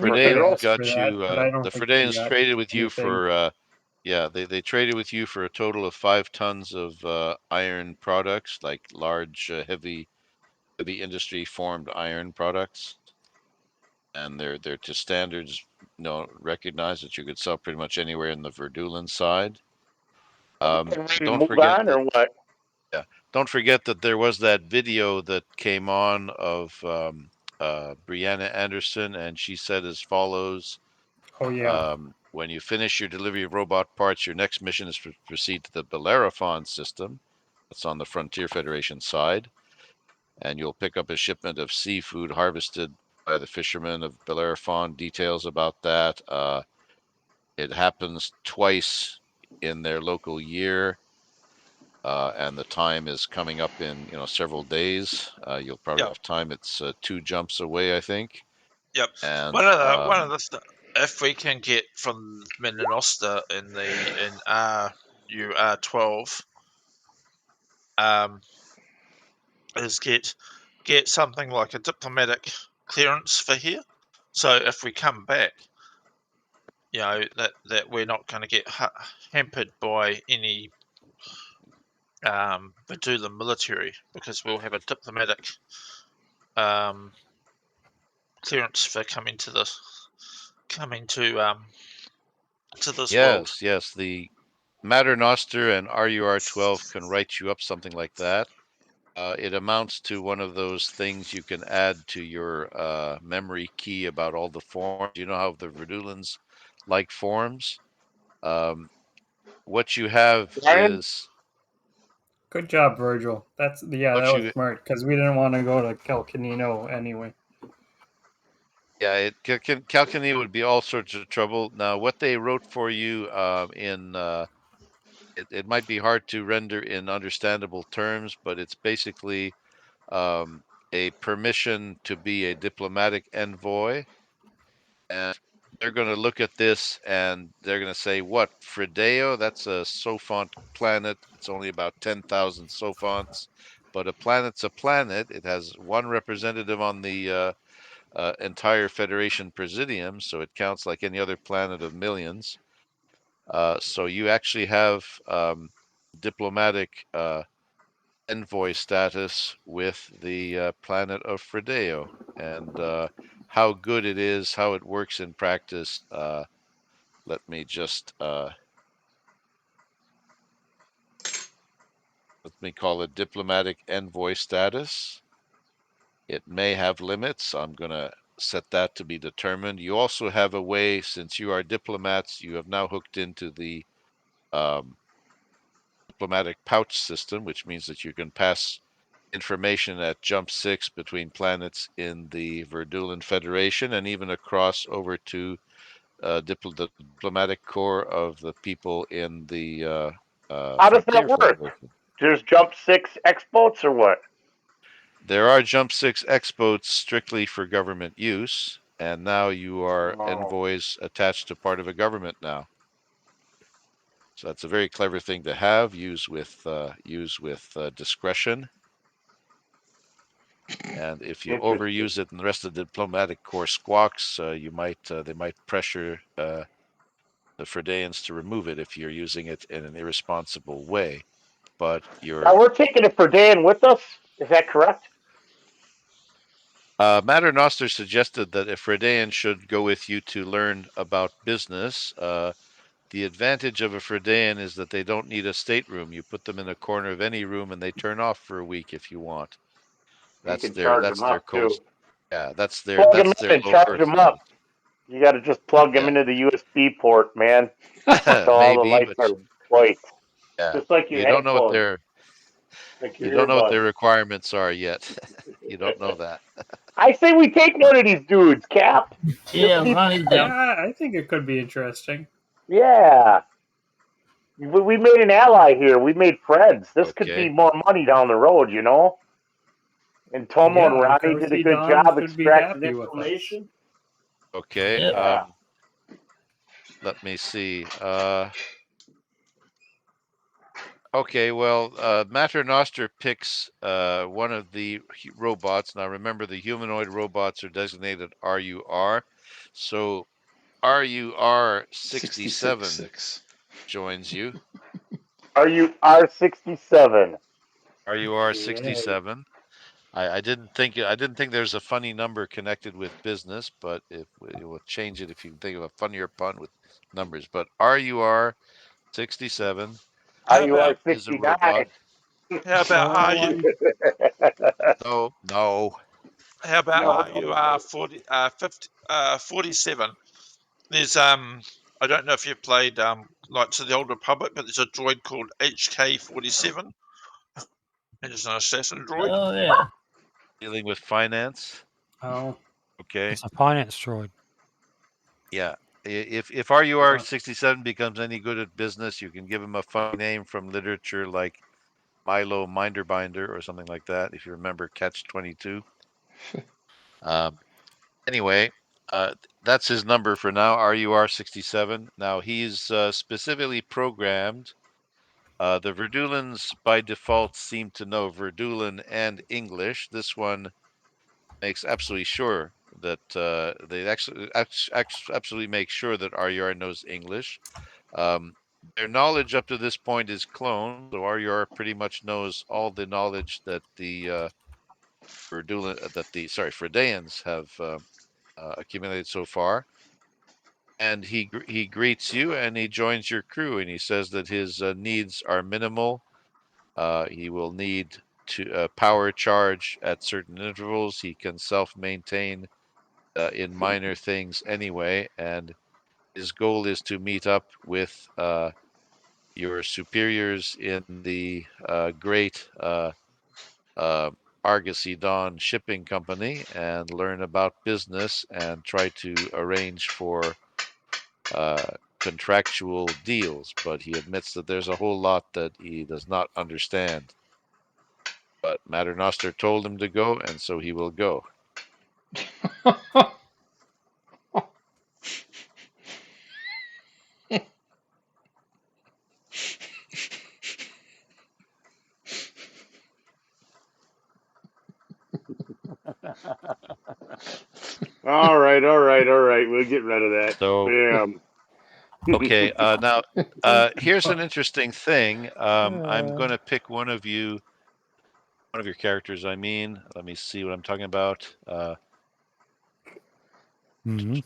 Fredaeans traded with you for they traded with you for a total of 5 tons of iron products, like large heavy industry formed iron products, and they're to standards recognized that you could sell pretty much anywhere in the Verdulan side. Don't forget that. Or what? Yeah, don't forget that there was that video that came on of Brianna Anderson, and she said as follows. Oh yeah. When you finish your delivery of robot parts, your next mission is to proceed to the Bellerophon system. That's on the Frontier Federation side, and you'll pick up a shipment of seafood harvested by the fishermen of Bellerophon. Details about that. It happens twice in their local year, and the time is coming up in several days. You'll probably have time. It's 2 jumps away, I think. Yep. And one of the if we can get from Mininosta in R12, is get something like a diplomatic clearance for here. So if we come back, that we're not going to get hampered by any Verdulan military, because we'll have a diplomatic clearance for coming to this world. Yes, the Mater Noster and RUR12 can write you up something like that. It amounts to one of those things you can add to your memory key about all the forms. You know how the Verdulans like forms? What you have is... Good job, Virgil. That was smart, because we didn't want to go to Calcanino anyway. Yeah, Calcaneo would be all sorts of trouble. Now, what they wrote for you in it might be hard to render in understandable terms, but it's basically a permission to be a diplomatic envoy. And they're going to look at this and they're going to say, what, Frideo? That's a Sophont planet. It's only about 10,000 Sophonts, but a planet's a planet. It has one representative on the entire Federation Presidium, so it counts like any other planet of millions. So you actually have diplomatic envoy status with the planet of Frideo. And how good it is, how it works in practice, let me just let me call it diplomatic envoy status. It may have limits. I'm going to set that to be determined. You also have a way, since you are diplomats, you have now hooked into the diplomatic pouch system, which means that you can pass information at jump 6 between planets in the Verdulan Federation and even across over to the diplomatic corps of the people in the How does Frontier that work? Federation. There's jump 6 exports or what? There are jump 6 expots strictly for government use, and now you are Oh. envoys attached to part of a government now. So that's a very clever thing to have. Use with discretion. And if you Interesting. overuse it and the rest of the diplomatic corps squawks, you might they might pressure the Fredeans to remove it if you're using it in an irresponsible way. But Now we're taking it for Dan with us. Is that correct? Matter Noster suggested that a Fredean should go with you to learn about business. The advantage of a Fredean is that they don't need a stateroom. You put them in a corner of any room and they turn off for a week if you want. You can charge them up code. too. Yeah, that's Plug them their in and low charge Earth them up. status. You got to just plug them Yeah. into the USB port, man. So all the Maybe, lights but are white, yeah, just like your you don't know what headphones, their like you your don't know what earbuds. their requirements are yet. You don't know that. I say we take one of these dudes, Cap. Just Yeah, keep. Ronnie's Yeah, down. I think it could be interesting. Yeah. We made an ally here. We made friends. This could be Okay. more money down the road, you know? And Tomo and Yeah, and Ronnie did a Carsey good Don job should be extracting happy with us. information. Okay. Yep. Yeah. Let me see. Okay, well, Matter Noster picks one of the robots. Now, remember, the humanoid robots are designated RUR. So RUR 67 66. joins you. Are you R67? RUR Yeah. 67. I didn't think there's a funny number connected with business, but if we will change it if you can think of a funnier pun with numbers. But RUR 67 Are How you about is a R69? robot. how about are Oh, you No. how about No, are no, you no. 40 50 47? There's I don't know if you've played Knights of the Old Republic, but there's a droid called HK-47, and it's an assassin droid. Oh yeah. Dealing with finance. oh, Okay. It's a finance droid. Yeah. If RUR uh, 67 becomes any good at business, you can give him a funny name from literature like Milo Minderbinder or something like that, if you remember Catch 22. Anyway, that's his number for now, RUR 67. Now, he's specifically programmed. The Verdulans, by default, seem to know Verdulan and English. This one makes absolutely sure that they absolutely make sure that RUR knows English. Their knowledge up to this point is cloned, so RUR pretty much knows all the knowledge that the Fredeans have accumulated so far. And he greets you and he joins your crew and he says that his needs are minimal. He will need to power charge at certain intervals. He can self-maintain in minor things anyway, and his goal is to meet up with your superiors in the great Argosy Dawn Shipping Company and learn about business and try to arrange for contractual deals, but he admits that there's a whole lot that he does not understand. But Maternoster told him to go, and so he will go. All right. We'll get rid of that. So, Yeah. okay, now here's an interesting thing. I'm going to pick one of your characters. I mean, let me see what I'm talking about. Mhm.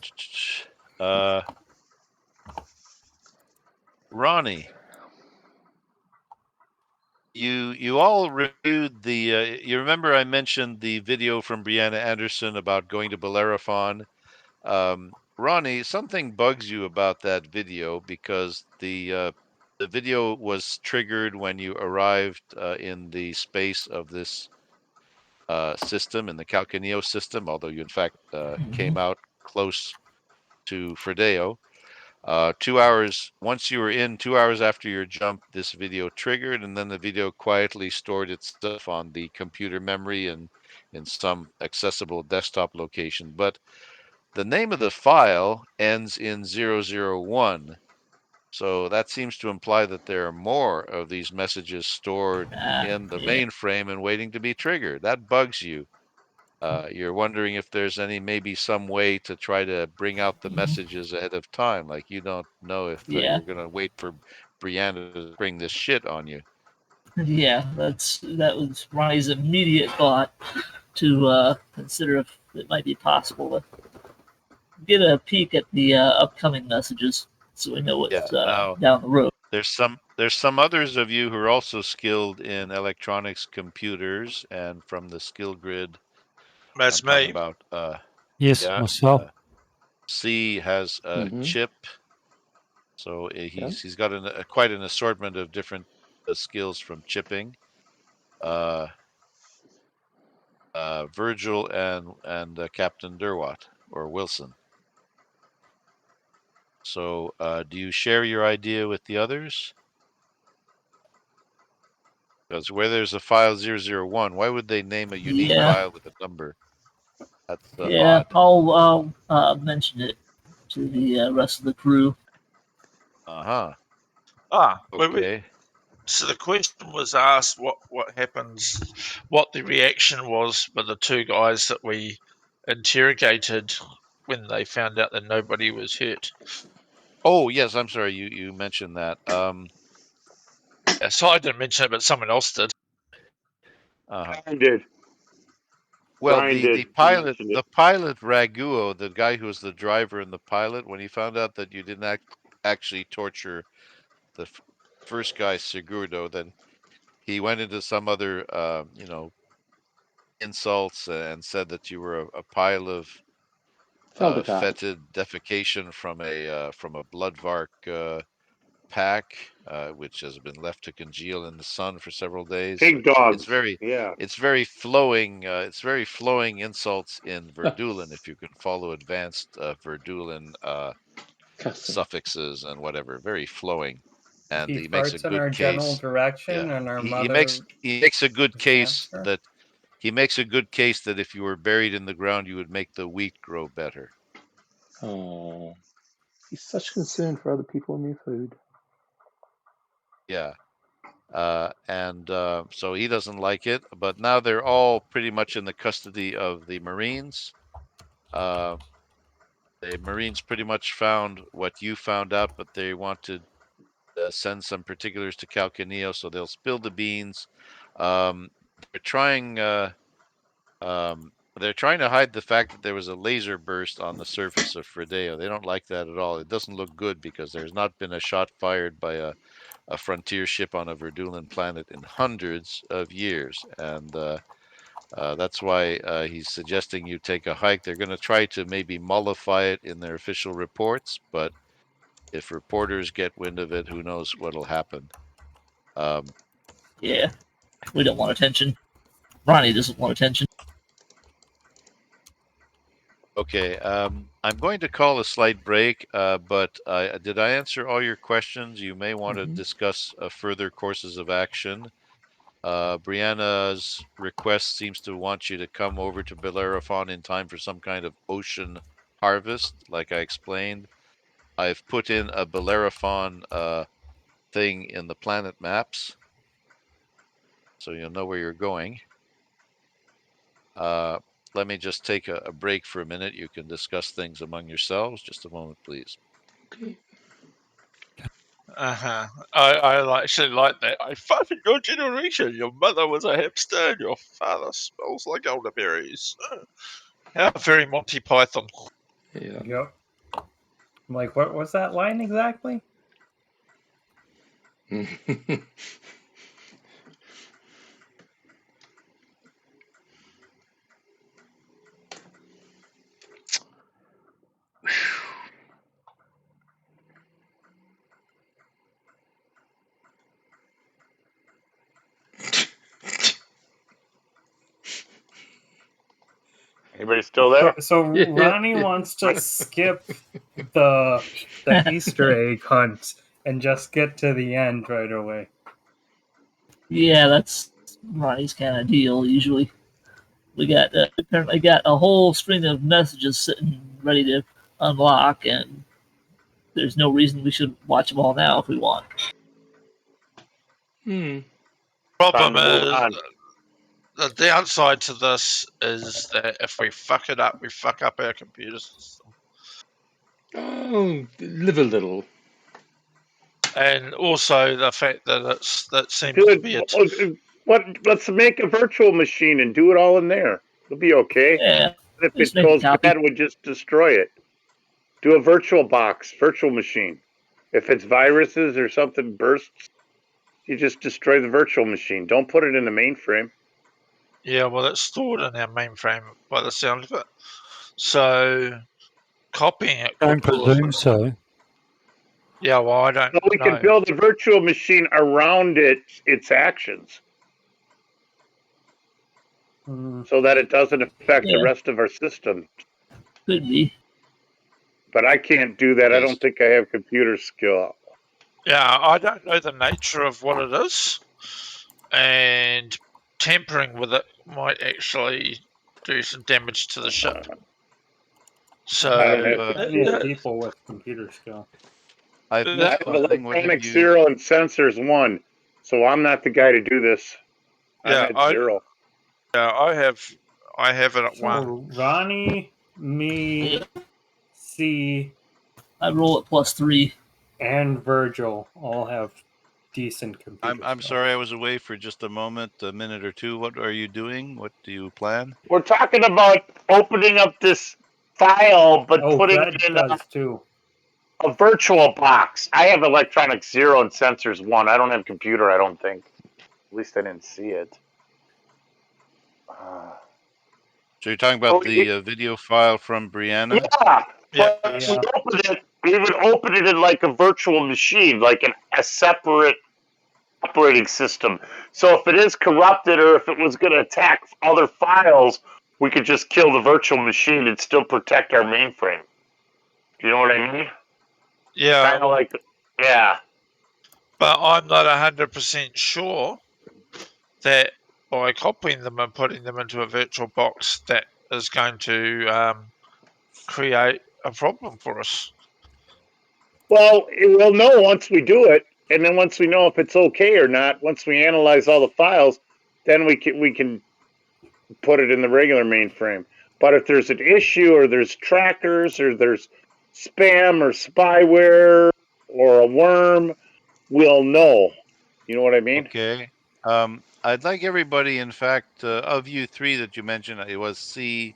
Ronnie, you all reviewed the. You remember I mentioned the video from Brianna Anderson about going to Bellerophon. Ronnie, something bugs you about that video because the video was triggered when you arrived in the space of this system, in the Calcaneo system, although you in fact came out close to Fredeo. 2 hours, once you were in, 2 hours after your jump, this video triggered, and then the video quietly stored itself on the computer memory and in some accessible desktop location. But the name of the file ends in 001. So that seems to imply that there are more of these messages stored in the Yeah. mainframe and waiting to be triggered. That bugs you. You're wondering if there's maybe some way to try to bring out the messages ahead of time. Like you don't know if Yeah. you're going to wait for Brianna to bring this shit on you. Yeah, that was Ronnie's immediate thought to consider if it might be possible to get a peek at the upcoming messages so we know Yeah. what's Now down the road. there's some others of you who are also skilled in electronics, computers, and from the skill grid. That's I'm talking me. about Yes, yeah. myself. C has a Mhm. chip, so Yeah. he's got quite an assortment of different skills from chipping. Uh, Virgil and Captain Derwat or Wilson. So, do you share your idea with the others? Because where there's a file 001, why would they name a unique Yeah, file with a number? That's yeah. odd. I'll mention it to the rest of the crew. Uh-huh. We, Okay. so the question was asked what happens, what the reaction was with the two guys that we interrogated when they found out that nobody was hurt. Oh, yes, I'm sorry. You mentioned that. So I didn't mention it, but someone else did. Uh-huh. Brian did. Well, Brian the did. He pilot mentioned it. the pilot Raguo, the guy who was the driver and the pilot, when he found out that you didn't actually torture the first guy Segurdo, then he went into some other insults and said that you were a pile of Feldicott. fetid defecation from a bloodvark pack, which has been left to congeal in the sun for several days. Pig It's dogs. very, Yeah. it's very flowing. It's very flowing insults in Verdulin. If you can follow advanced Verdulin Cussing. suffixes and whatever, very flowing. And He he makes a farts in our good general case. direction, Yeah, and our he mother makes a good is case hamster. that he makes a good case that if you were buried in the ground, you would make the wheat grow better. Oh, he's such concern for other people and their food. Yeah. And so he doesn't like it. But now they're all pretty much in the custody of the Marines. Uh, the Marines pretty much found what you found out, but they want to send some particulars to Calcaneo, so they'll spill the beans. Um, they're trying. They're trying to hide the fact that there was a laser burst on the surface of Fredeo. They don't like that at all. It doesn't look good because there's not been a shot fired by a frontier ship on a Verdulan planet in hundreds of years. And that's why he's suggesting you take a hike. They're going to try to maybe mollify it in their official reports, but if reporters get wind of it, who knows what'll happen. Um, Yeah, we don't want attention. Ronnie doesn't want attention. Okay, I'm going to call a slight break, but did I answer all your questions? You may want to discuss further courses of action. Brianna's request seems to want you to come over to Bellerophon in time for some kind of ocean harvest, like I explained. I've put in a Bellerophon thing in the planet maps, so you'll know where you're going. Let me just take a break for a minute. You can discuss things among yourselves. Just a moment, please. Okay. I actually like that. I fight in your generation. Your mother was a hipster and your father smells like elderberries. How very Monty Python. Yeah. Yep. I'm like, what was that line exactly? Anybody still there? So Yeah, Ronnie yeah. wants to skip the Easter egg hunt and just get to the end right away. Yeah, that's Ronnie's kind of deal. Usually, we apparently got a whole string of messages sitting ready to unlock, and there's no reason we should watch them all now if we want. Hmm. Problem Time to move is, on. the downside to this is that if we fuck it up, we fuck up our computer system. Oh, live a little. And also the fact that that seems Do to it. be Let's make a virtual machine and do it all in there. It'll be okay. Yeah, If just it make a goes copy. bad, we just destroy it. Do a virtual box, virtual machine. If it's viruses or something bursts, you just destroy the virtual machine. Don't put it in the mainframe. Yeah, well, it's stored in our mainframe by the sound of it. So copying it Don't could cause presume it. so. Yeah, well, I don't So we can know. build a virtual machine around its actions so that it doesn't affect the Yeah, rest of our system. could be. But I can't do that. I Yes. don't think I have computer skill. Yeah, I don't know the nature of what it is, and tampering with it might actually do some damage to the ship. So I don't have Plenty of computer. people with computer skill. I've I missed have one thing. What have electronic you? 0 and sensors 1, so I'm not the guy to do this. I'm yeah, at 0. I have it at So 1. Ronnie, me, C, I roll at +3. and Virgil all have decent computer I'm skill. sorry I was away for just a moment, a minute or two. What are you doing? What do you plan? We're talking about opening up this file, but Oh, putting Fred it in does too. a virtual box. I have electronic 0 and sensors 1. I don't have computer, I don't think. At least I didn't see it. So you're talking about the video file from Brianna? Yeah, Yeah, but we would open it in like a virtual machine, like a separate operating system. So if it is corrupted or if it was going to attack other files, we could just kill the virtual machine and still protect our mainframe. You know what I mean? yeah, Kind of like, yeah. but I'm not 100% sure that by copying them and putting them into a virtual box, that is going to create a problem for us. Well, we'll know once we do it, and then once we know if it's okay or not, once we analyze all the files, then we can put it in the regular mainframe. But if there's an issue or there's trackers or there's spam or spyware or a worm, we'll know. You know what I mean? Okay. I'd like everybody, in fact, of you three that you mentioned, it was C,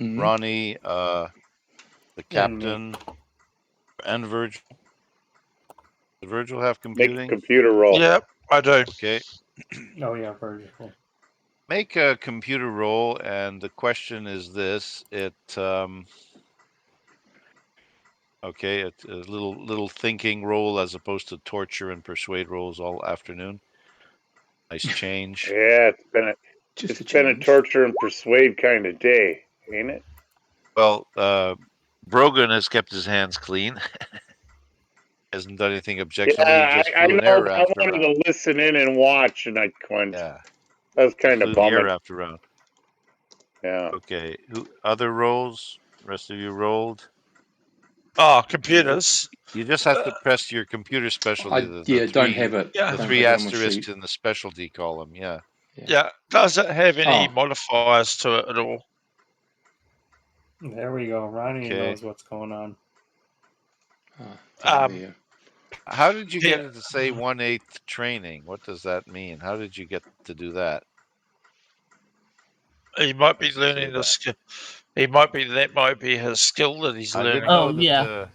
Ronnie, the And me. captain, and Virgil. Does Virgil have Make a computing? computer roll. Yep, I do. Okay. Oh yeah, Virgil. Make a computer roll, and the question is this: okay, it's a little thinking roll as opposed to torture and persuade rolls all afternoon. Nice change. Yeah, Just it's a been a change. torture and persuade kind of day, ain't it? Well, Brogan has kept his hands clean. Hasn't done anything objectionable. He Yeah, just I flew an know, air but I raft wanted around. to listen in and watch, and I couldn't. Yeah, That was he kind flew of the air bumming. raft around. Yeah. Okay, who other rolls? Rest of you rolled. Oh, computers. You just have to press your computer specialty. Yeah, don't have it. Yeah. The Don't three have it on my asterisks sheet. in the specialty column. Yeah. Yeah. Does it have any Oh. modifiers to it at all? There we go. Ronnie Okay. knows what's going on. Down Um, there. How did you Yeah. get it to say 1/8 training? What does that mean? How did you get to do that? He might be Does it say learning the that? skill. That might be his skill that he's I didn't learning. Oh know that. yeah,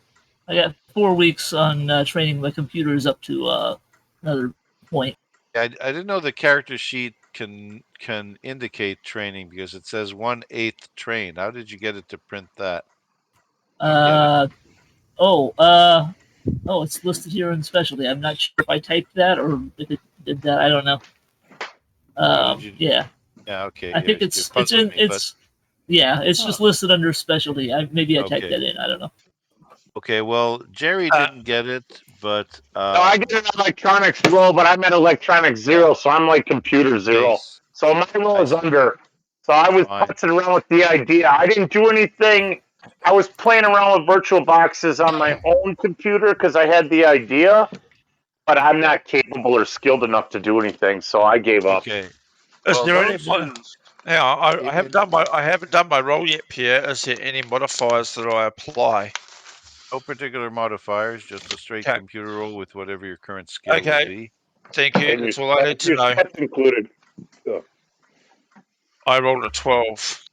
I got 4 weeks on training the computers up to another point. I didn't know the character sheet can indicate training because it says 1/8 trained. How did you get it to print that? I don't get it. Oh, it's listed here in specialty. I'm not sure if I typed that or if it did that. I don't know. How did you? Yeah, Yeah. Okay. I think You're it's puzzling in me, but it's just listed under specialty. Maybe I typed okay. that in. I don't know. Okay. Well, Jerry didn't get it, but No, I get an electronics roll, but I'm at electronics zero, so I'm like computer zero. case. So my roll I is see. under. So I was Fine. putzing around with the idea. I didn't do anything. I was playing around with virtual boxes on my own computer because I had the idea, but I'm not capable or skilled enough to do anything, so I gave up. Okay. Is Well, there any? those who Yeah, I haven't in done my roll yet, Pierre. Is there any modifiers that I apply? no particular modifiers, just a straight Okay. computer roll with whatever your current skill would Okay. be. Thank you. And That's all I need to your know. stats included. I rolled a 12.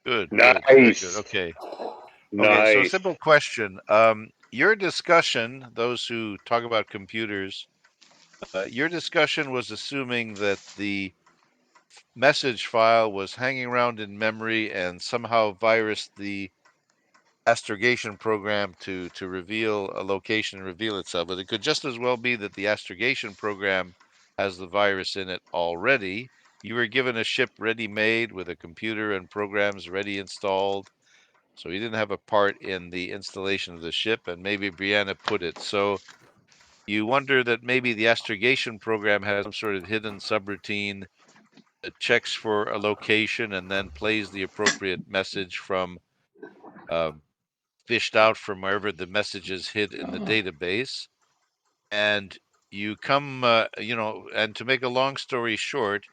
Good. Good. Very good. Nice. Okay. Okay. So, Nice. simple question. Your discussion, those who talk about computers, your discussion was assuming that the message file was hanging around in memory and somehow virused the astrogation program to reveal a location and reveal itself. But it could just as well be that the astrogation program has the virus in it already. You were given a ship ready made with a computer and programs ready installed. So you didn't have a part in the installation of the ship, and maybe Brianna put it. So you wonder that maybe the astrogation program has some sort of hidden subroutine that checks for a location and then plays the appropriate message from um, fished out from wherever the message is hid in the database. And you come, and to make a long story short,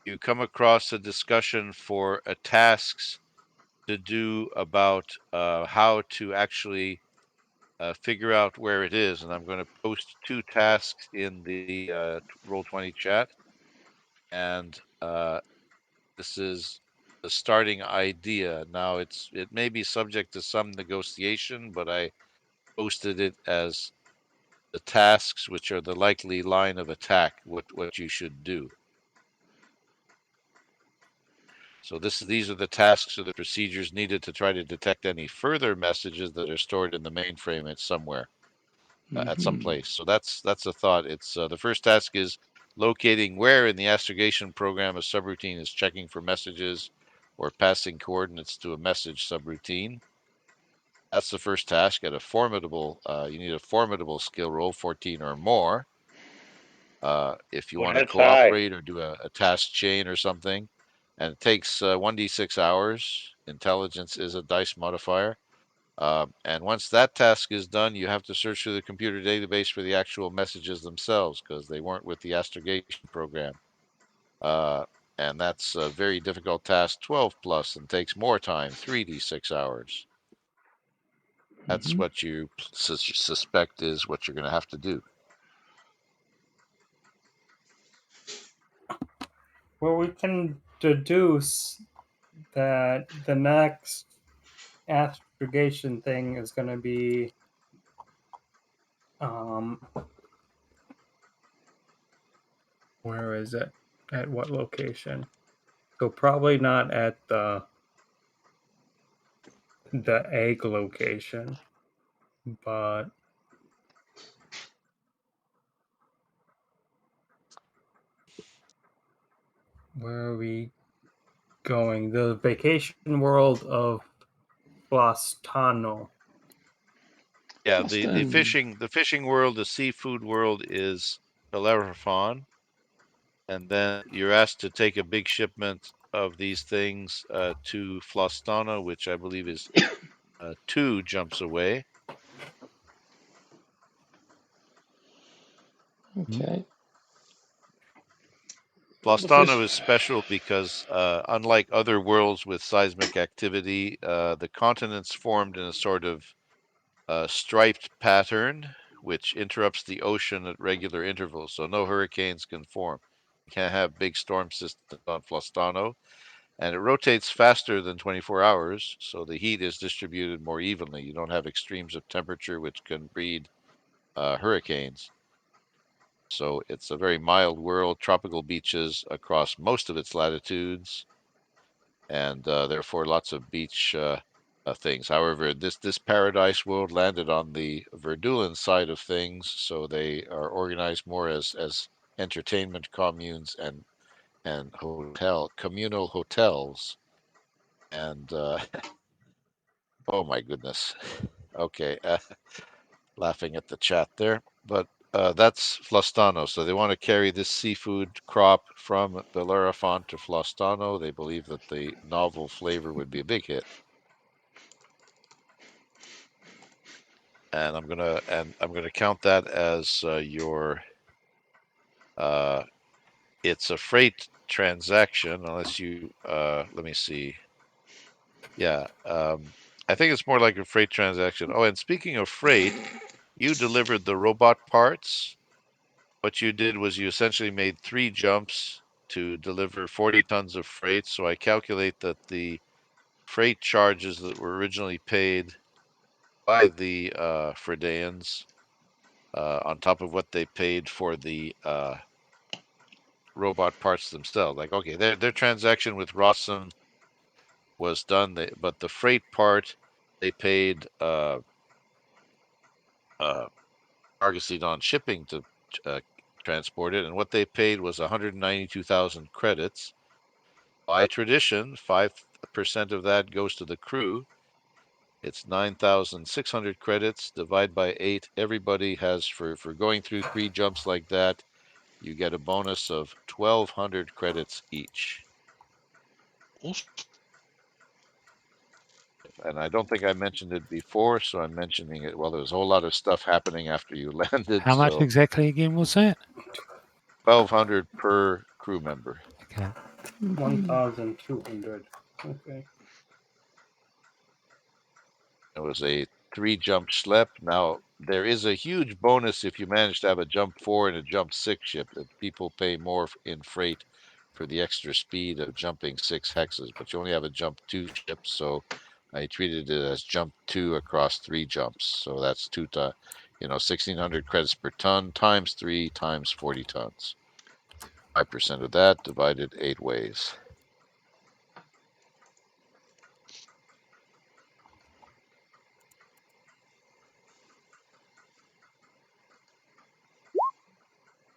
you come across a discussion for tasks to do about how to actually figure out where it is. And I'm going to post 2 tasks in the Roll20 chat. And this is the starting idea. Now it may be subject to some negotiation, but I posted it as the tasks, which are the likely line of attack, what you should do. So these are the tasks or the procedures needed to try to detect any further messages that are stored in the mainframe at somewhere, at some place. So that's a thought. It's the first task is locating where in the astrogation program a subroutine is checking for messages or passing coordinates to a message subroutine. That's the first task at a formidable, you need a formidable skill roll, 14 or more. If you Well, want to that's high. cooperate or do a task chain or something, and it takes 1d6 hours. Intelligence is a dice modifier. And once that task is done, you have to search through the computer database for the actual messages themselves because they weren't with the astrogation program. And that's a very difficult task, 12 plus, and takes more time, 3d6 hours. That's what you suspect is what you're going to have to do. Well, we can deduce that the next astrogation thing is going to be where is it? At what location? So probably not at the egg location, but where are we going? The vacation world of Flostano. Yeah, the Boston. fishing world, the seafood world is Bellerophon, and then you're asked to take a big shipment of these things to Flostano, which I believe is 2 jumps away. Okay. The Flostano first. is special because, unlike other worlds with seismic activity, the continents formed in a sort of striped pattern, which interrupts the ocean at regular intervals. So no hurricanes can form. You can't have big storm systems on Flostano. And it rotates faster than 24 hours, so the heat is distributed more evenly. You don't have extremes of temperature, which can breed hurricanes. So it's a very mild world, tropical beaches across most of its latitudes, and therefore lots of beach things. However, this paradise world landed on the Verdulan side of things, so they are organized more as entertainment communes and communal hotels. And oh my goodness, okay, laughing at the chat there, but that's Flostano. So they want to carry this seafood crop from Bellerophon to Flostano. They believe that the novel flavor would be a big hit. And I'm gonna count that as your it's a freight transaction unless you let me see. Yeah, I think it's more like a freight transaction. Oh, and speaking of freight, you delivered the robot parts. What you did was you essentially made 3 jumps to deliver 40 tons of freight. So I calculate that the freight charges that were originally paid by the Fredeans, on top of what they paid for the robot parts themselves. Like, okay, their transaction with Rossum was done, but the freight part they paid uh, Argosy shipping to uh, transport it, and what they paid was 192,000 credits. By tradition, 5% of that goes to the crew. It's 9,600 credits. Divide by 8. Everybody has for going through 3 jumps like that. You get a bonus of 1,200 credits each. Awesome. And I don't think I mentioned it before, so I'm mentioning it. Well, there was a whole lot of stuff happening after you landed, How much so exactly again was that? 1,200 per crew member. Okay. 1,200. Okay. It was a 3 jump schlep. Now, there is a huge bonus if you manage to have a jump 4 and a jump 6 ship, that people pay more in freight for the extra speed of jumping 6 hexes, but you only have a jump 2 ship, so I treated it as jump 2 across 3 jumps. So that's 1,600 credits per ton times 3 times 40 tons. 5% of that divided 8 ways.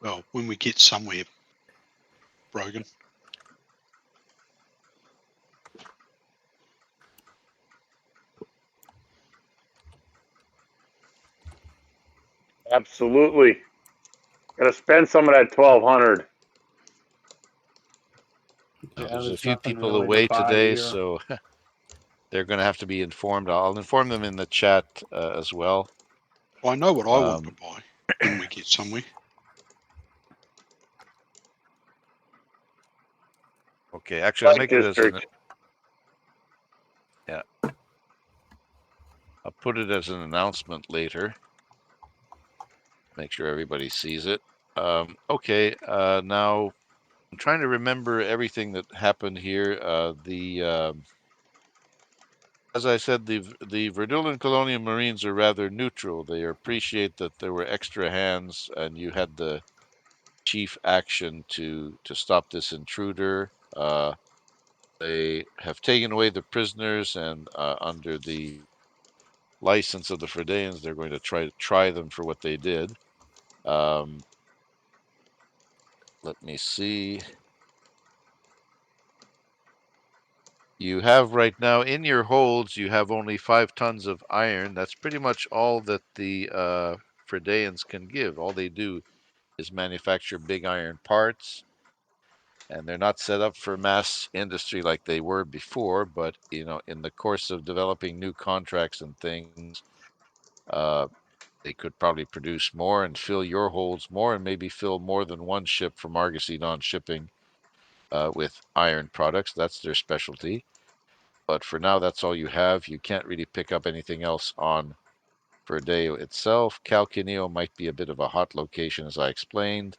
Well, when we get somewhere, Brogan. Absolutely. Got to spend some of that 1,200. Yeah, There's a there's few nothing people really to away buy today, here. so they're going to have to be informed. I'll inform them in the chat as well. I know what I want to buy when we get somewhere. Okay, actually, I'll Light make it as District. I'll put it as an announcement later. Make sure everybody sees it. Okay, now I'm trying to remember everything that happened here. As I said, the Verdulan Colonial Marines are rather neutral. They appreciate that there were extra hands, and you had the chief action to stop this intruder. They have taken away the prisoners, and under the license of the Fredeans, they're going to try them for what they did. Let me see. You have right now in your holds, you have only 5 tons of iron. That's pretty much all that the Fredeans can give. All they do is manufacture big iron parts, and they're not set up for mass industry like they were before. But in the course of developing new contracts and things, they could probably produce more and fill your holds more, and maybe fill more than one ship from Argosy shipping with iron products. That's their specialty. But for now, that's all you have. You can't really pick up anything else on Verdeo itself. Calcaneo might be a bit of a hot location, as I explained.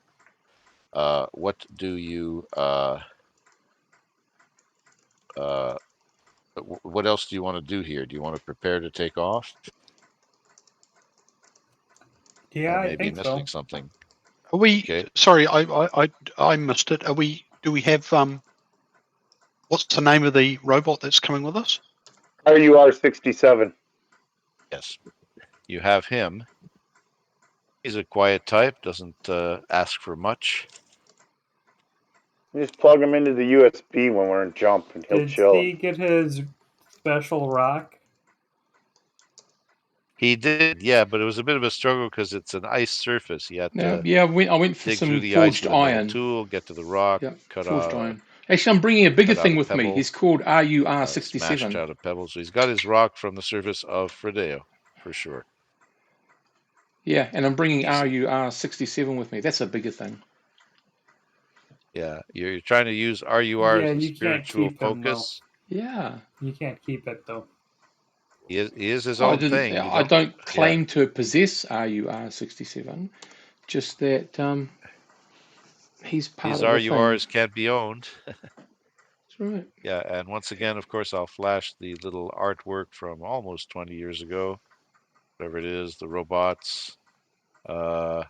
What do you what else do you want to do here? Do you want to prepare to take off? Yeah, I I may be think missing so. something. Are we? Okay. Sorry, I missed it. Are we? Do we have What's the name of the robot that's coming with us? RUR-67. Yes, you have him. He's a quiet type, doesn't ask for much. You just plug him into the USB when we're in jump, and he'll Did chill. he get his special rock? He did, yeah, but it was a bit of a struggle because it's an ice surface. He had Now, to yeah, I went for dig through some the ice forged with a metal iron. tool, get to the rock, Yeah, cut forged out iron. Actually, I'm bringing a bigger cut out thing a with me. pebble, He's called smashed RUR-67. out a pebble. So he's got his rock from the surface of Fredeo, for sure. Yeah, and I'm bringing He's, RUR-67 with me. That's a bigger thing. yeah, you're trying to use RUR Yeah, as a you can't spiritual keep him though. focus. Yeah. You can't keep it though. He is his I own didn't. thing. You I don't yeah. claim to possess RUR-67. Just that he's part These of the thing. RURs can't be owned. That's right. Yeah, and once again, of course, I'll flash the little artwork from almost 20 years ago. Whatever it is, the robots. Uh,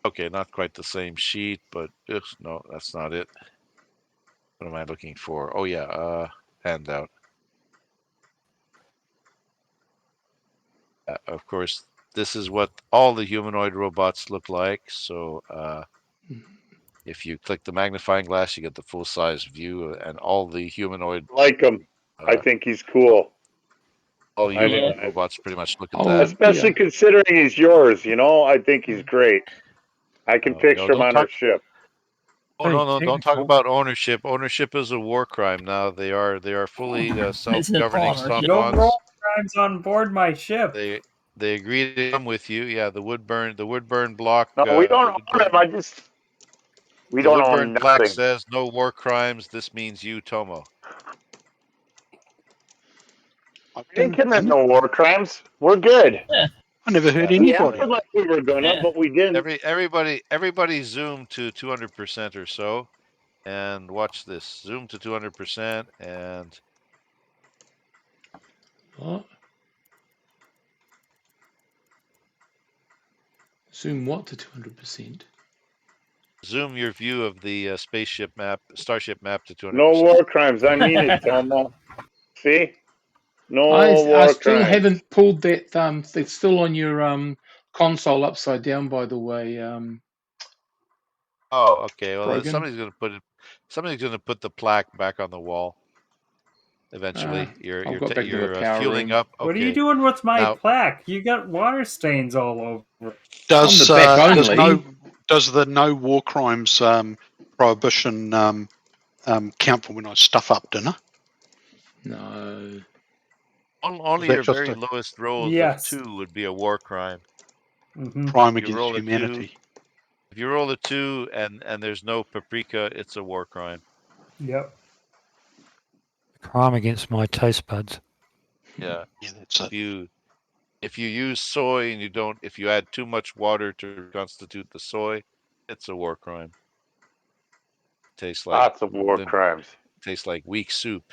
okay, not quite the same sheet, but no, that's not it. What am I looking for? Oh yeah, handout. Of course, this is what all the humanoid robots look like. So if you click the magnifying glass, you get the full size view, and all the humanoid, Like him. I uh, think he's cool. all I Yeah. humanoid robots pretty much look at Oh, that. especially yeah. considering he's yours. I think he's great. I can Okay, oh, picture him don't on talk. our ship. Oh Very no, don't talk technical. about ownership. Ownership is a war crime now. They are fully It's an self-governing honor. Yeah. No war automatons. crimes on board my ship. They agree to come with you. Yeah, the Woodburn block, No, we don't own him. We the don't Woodburn own plaque nothing. says no war crimes. This means you, Tomo. I We didn't didn't. commit no war crimes. We're good. I never heard Yeah, We that's anybody. acted like we were gonna, Yeah. but we didn't. everybody zoom to 200% or so, and watch this. Zoom to 200%, and What? Zoom what to 200%? zoom your view of the spaceship map, starship map to No 200%. war crimes. I mean it, Tomo. See? No I war still crimes. haven't pulled that. It's still on your console upside down, by the way. Oh, okay. Well, Brogan. somebody's gonna put the plaque back on the wall Uh, eventually. You're I've you're got back into the you're power fueling room. up. What are you Okay, doing with my now plaque? You got water stains all over. On the Does back only. does the no war crimes prohibition count for when I stuff up dinner? No. Is only that your just very a lowest rolls of Yes. 2 would be a war crime. Mm-hmm. crime You against roll a 2. humanity? If you roll a 2 and there's no paprika, it's a war crime. Yep. Crime against my taste buds. Yeah. Yeah, that's If it. you use soy and if you add too much water to constitute the soy, it's a war crime. Tastes like Lots of war crimes. tastes like weak soup.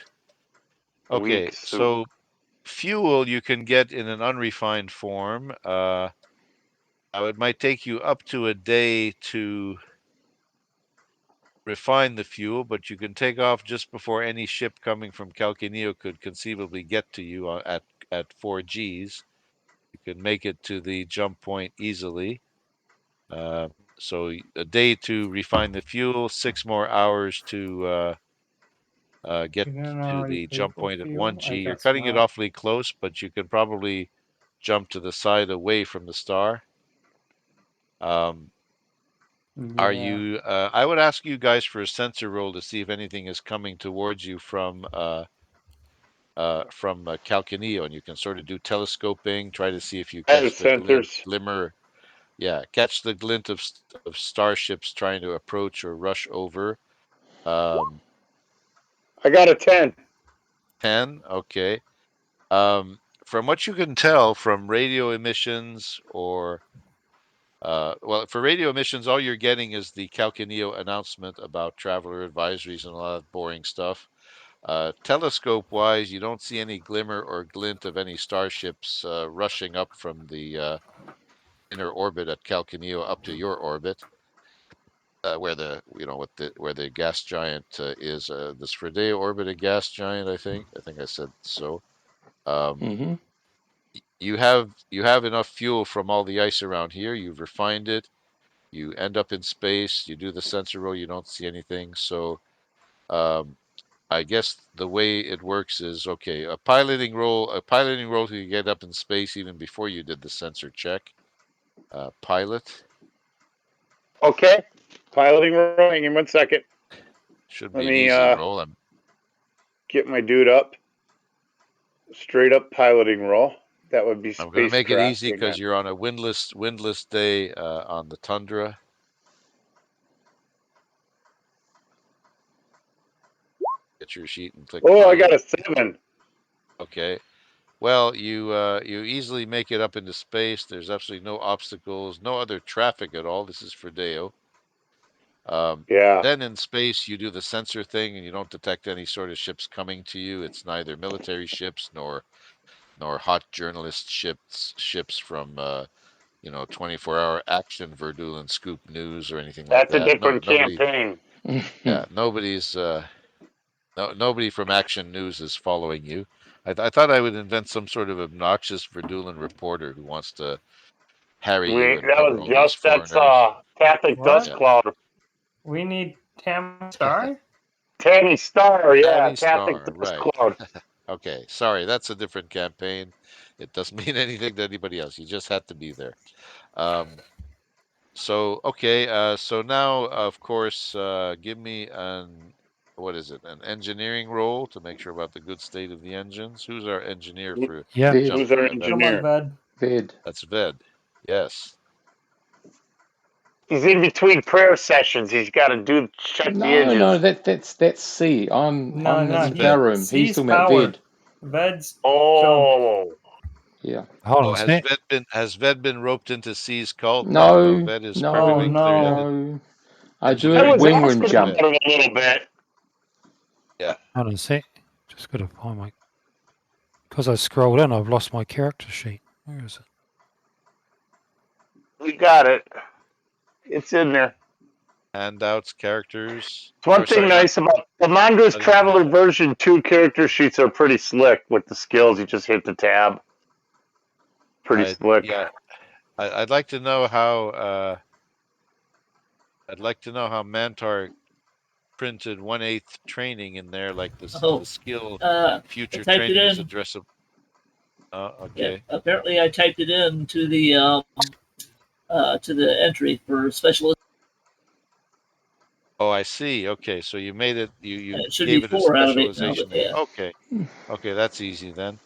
Weak Okay, soup. so fuel you can get in an unrefined form. It might take you up to a day to refine the fuel, but you can take off just before any ship coming from Calcaneo could conceivably get to you at 4 Gs. You can make it to the jump point easily. So a day to refine the fuel, 6 more hours to get Didn't to already the jump able point at to? 1G. I You're guess cutting it not. awfully close, but you could probably jump to the side away from the star. Are Yeah. you? I would ask you guys for a sensor roll to see if anything is coming towards you from Calcaneo, and you can sort of do telescoping, try to see if you I have catch the sensors. glimmer. Yeah, catch the glint of starships trying to approach or rush over. I got a 10. 10. Okay. From what you can tell from radio emissions or well, for radio emissions, all you're getting is the Calcaneo announcement about traveler advisories and a lot of boring stuff. Telescope-wise, you don't see any glimmer or glint of any starships rushing up from the inner orbit at Calcaneo up to your orbit, where the where the gas giant is. Does Fredeo orbit a gas giant? I think. I think I said so. Mm-hmm. You have enough fuel from all the ice around here. You've refined it. You end up in space. You do the sensor roll. You don't see anything. So um, I guess the way it works is okay. A piloting roll to get up in space even before you did the sensor check. Pilot Okay. Piloting roll. Hang in 1 second. should Let be an me easy roll. get my dude up. Straight up piloting roll. That would be I'm going to make it spacecraft. easy Hang because on. you're on a windless day on the tundra. Get your sheet and click Oh, I pilot. got a 7. Okay. Well, you easily make it up into space. There's absolutely no obstacles, no other traffic at all. This is Fredeo. Yeah. Then in space, you do the sensor thing, and you don't detect any sort of ships coming to you. It's neither military ships nor hot journalist ships from 24-hour action Verdun scoop news or anything like That's a that. No, different nobody. campaign. Yeah, nobody's. Nobody from Action News is following you. I thought I would invent some sort of obnoxious Verdulan reporter who wants to harry you and That cover was all these just that's foreigners. Catholic Dust What? Yeah. Cloud. We need Tam Star? Tammy Star, yeah, Tammy Catholic Star, Dust right. Cloud. Okay, sorry, that's a different campaign. It doesn't mean anything to anybody else. You just had to be there. So okay, so now of course, give me what is it? An engineering roll to make sure about the good state of the engines. Who's our engineer for Yeah. Ved. jump? Who's our That's Come on, engineer? Ved. Ved. Ved. Yes. He's in between prayer sessions. He's got to check the No, no, engines. that's C. No, I'm That's no, in the power Ved. room. He's C's talking about power. Ved. Ved's jump. Oh, Yeah. Hold on Oh, a sec. Has Ved been roped into C's cult? No, no. No, Ved is Oh perfectly no, clear. no. no. I do I a Engineering was roll wing run asking for jump. Ved. about him a little bit. Yeah. Hold on a sec. Just got to find my. Because I scrolled in, I've lost my character sheet. Where is it? We got it. It's in there. Handouts, characters. It's one Or thing sorry, not. nice about the Mongoose Not in, Traveler version 2 character sheets are pretty slick with the skills. You just hit the tab. Pretty slick. yeah. I'd like to know how. I'd like to know how Mantar printed 1/8 training in there, like this Oh, the skill I future typed it training is in. addressable. Yeah, Okay. apparently I typed it in to the entry for specialist. Oh, I see. Okay, so you made it. You It should be gave it a 4 out of 8 now, but specialization name. yeah. Okay. Okay, that's easy then.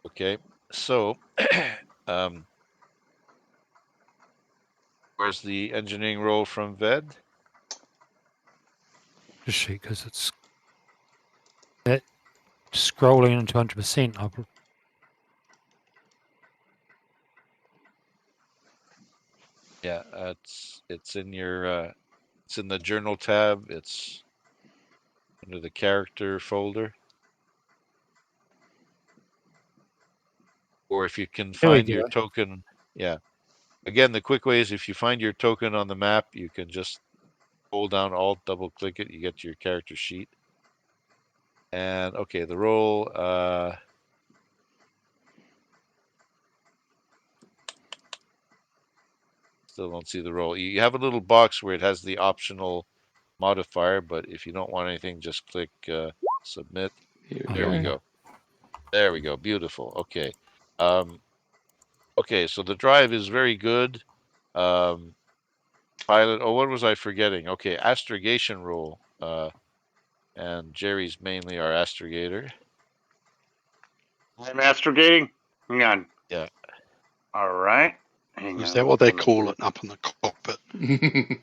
Okay, so um, where's the engineering role from Ved? Just sheet because it's that scrolling into 100%. Yeah, it's in your it's in the journal tab. It's under the character folder. Or if you can There we find your go. token, yeah. Again, the quick way is if you find your token on the map, you can just hold down Alt, double click it, you get to your character sheet. And okay, the role still don't see the role. You have a little box where it has the optional modifier, but if you don't want anything, just click submit. Here There we go. There we go. Beautiful. Okay. Okay, so the drive is very good. Pilot. Oh, what was I forgetting? Okay, astrogation rule. And Jerry's mainly our astrogator. I'm astrogating. Hang on. Yeah. All right. Hang Is on. that what they call it up in the cockpit?